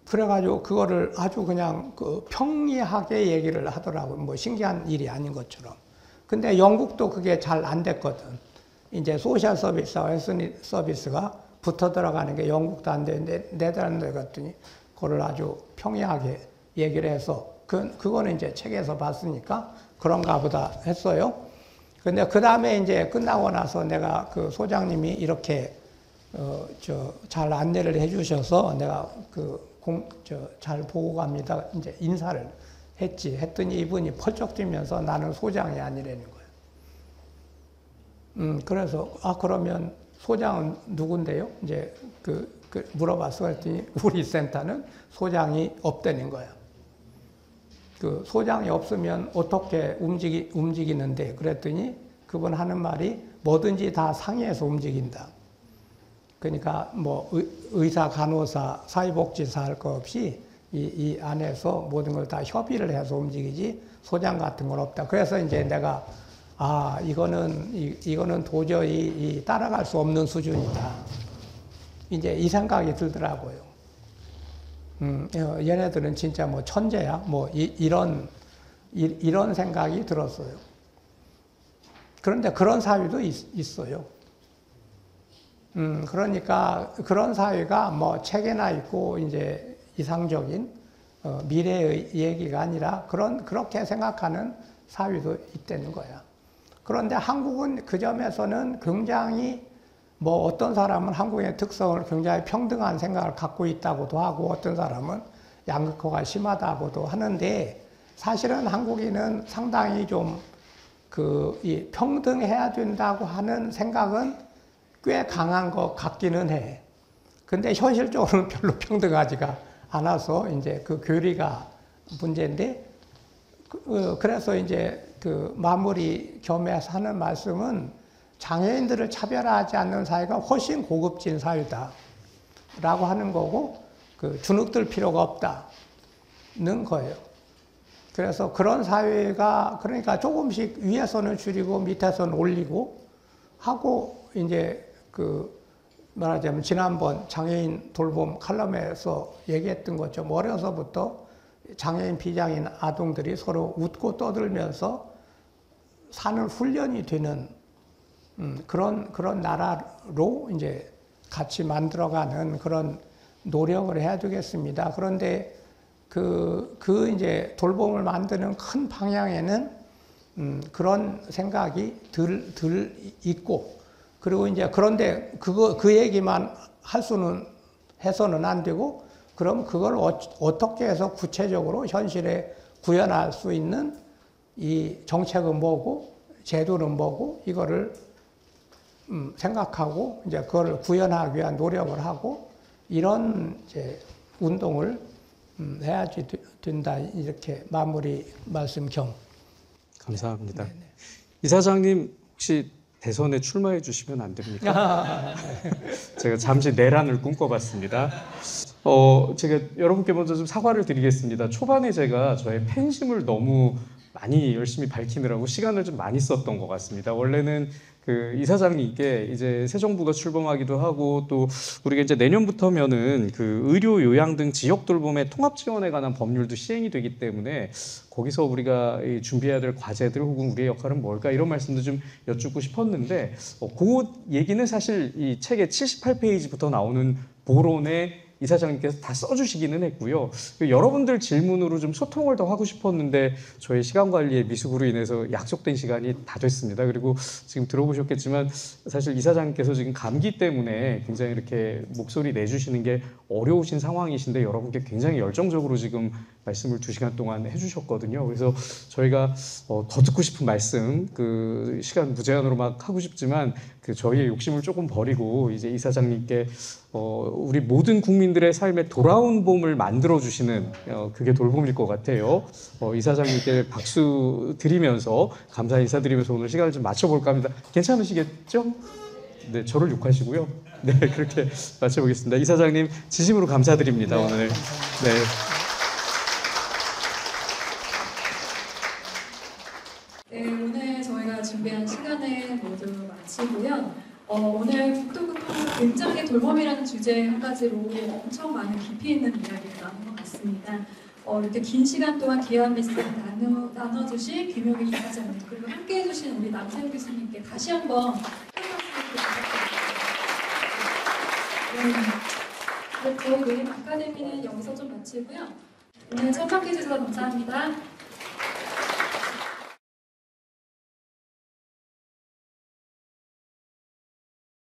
그래가지고 그거를 아주 그냥 평이하게 얘기를 하더라고요. 뭐 신기한 일이 아닌 것처럼. 근데 영국도 그게 잘 안 됐거든. 이제 소셜 서비스와 헬스 서비스가 붙어 들어가는 게 영국도 안 되는데, 네덜란드 갔더니 그걸 아주 평이하게 얘기를 해서, 그거는 이제 책에서 봤으니까 그런가 보다 했어요. 근데 그 다음에 이제 끝나고 나서 내가 그 소장님이 이렇게 잘 안내를 해주셔서 내가 잘 보고 갑니다. 이제 인사를 했더니 이분이 펄쩍 뛰면서 나는 소장이 아니라는 거예요. 그래서, 그러면 소장은 누군데요? 이제 물어봤어. 그랬더니 우리 센터는 소장이 없다는 거야. 소장이 없으면 어떻게 움직이는데? 그랬더니 그분 하는 말이 뭐든지 다 상의해서 움직인다. 그러니까 뭐 의사, 간호사, 사회복지사 할 거 없이 이 안에서 모든 걸 다 협의를 해서 움직이지 소장 같은 건 없다. 그래서 이제 내가 이거는 도저히 따라갈 수 없는 수준이다. 이제 이 생각이 들더라고요. 얘네들은 진짜 뭐 천재야. 뭐 이런 생각이 들었어요. 그런데 그런 사회도 있어요. 그러니까 그런 사회가 뭐 책에나 있고 이제 이상적인 미래의 얘기가 아니라 그렇게 생각하는 사회도 있다는 거야. 그런데 한국은 그 점에서는 굉장히 뭐 어떤 사람은 한국의 특성을 굉장히 평등한 생각을 갖고 있다고도 하고 어떤 사람은 양극화가 심하다고도 하는데 사실은 한국인은 상당히 좀 이 평등해야 된다고 하는 생각은 꽤 강한 것 같기는 해. 근데 현실적으로는 별로 평등하지가 않아서 이제 그 교리가 문제인데 그래서 이제 그 마무리 겸해서 하는 말씀은 장애인들을 차별하지 않는 사회가 훨씬 고급진 사회다 라고 하는 거고 그 주눅들 필요가 없다는 거예요. 그래서 그런 사회가 그러니까 조금씩 위에서는 줄이고 밑에서는 올리고 하고 이제 그 말하자면 지난번 장애인 돌봄 칼럼에서 얘기했던 것처럼 어려서부터 장애인 비장애인 아동들이 서로 웃고 떠들면서 사는 훈련이 되는 그런 나라로 이제 같이 만들어가는 그런 노력을 해야 되겠습니다. 그런데 그 이제 돌봄을 만드는 큰 방향에는 그런 생각이 들 있고 그리고 이제 그런데 그 얘기만 해서는 안 되고 그럼 그걸 어떻게 해서 구체적으로 현실에 구현할 수 있는 이 정책은 뭐고 제도는 뭐고 이거를 생각하고 이제 그걸 구현하기 위한 노력을 하고 이런 이제 운동을 해야지 된다 이렇게 마무리 말씀 겸. 감사합니다. 네네. 이사장님 혹시 대선에 출마해 주시면 안 됩니까? 제가 잠시 내란을 꿈꿔봤습니다. 제가 여러분께 먼저 좀 사과를 드리겠습니다. 초반에 제가 저의 팬심을 너무 많이 열심히 밝히느라고 시간을 좀 많이 썼던 것 같습니다. 원래는 그 이사장님께 이제 새 정부가 출범하기도 하고 또 우리가 이제 내년부터면은 그 의료 요양 등 지역 돌봄의 통합 지원에 관한 법률도 시행이 되기 때문에 거기서 우리가 준비해야 될 과제들 혹은 우리의 역할은 뭘까 이런 말씀도 좀 여쭙고 싶었는데 그 얘기는 사실 이 책의 78페이지부터 나오는 보론에 이사장님께서 다 써주시기는 했고요. 여러분들 질문으로 좀 소통을 더 하고 싶었는데 저희 시간 관리의 미숙으로 인해서 약속된 시간이 다 됐습니다. 그리고 지금 들어보셨겠지만 사실 이사장님께서 지금 감기 때문에 굉장히 이렇게 목소리 내주시는 게 어려우신 상황이신데 여러분께 굉장히 열정적으로 지금 말씀을 2시간 동안 해주셨거든요. 그래서 저희가 더 듣고 싶은 말씀 그 시간 무제한으로 막 하고 싶지만 그 저희의 욕심을 조금 버리고 이제 이사장님께 우리 모든 국민들의 삶에 돌아온 봄을 만들어 주시는 그게 돌봄일 것 같아요. 이사장님께 박수 드리면서 감사 인사드리면서 오늘 시간을 좀 맞춰볼까 합니다. 괜찮으시겠죠? 네, 저를 욕하시고요. 네, 그렇게 맞춰보겠습니다. 이사장님 진심으로 감사드립니다. 네, 오늘. 네. 네, 오늘 저희가 준비한 시간을 모두 마치고요. 오늘 북토크토 굉장히 돌봄이라는 주제 한 가지로 엄청 많은 깊이 있는 이야기를 나눈 것 같습니다. 이렇게 긴 시간 동안 귀한 메시지를 나눠주신 김용희 이사장님 그리고 함께해 주신 우리 남세훈 교수님께 다시 한번 큰 박수 드리겠습니다. 저희 노임 아카데미는 여기서 좀 마치고요. 오늘 참석해 주셔서 감사합니다.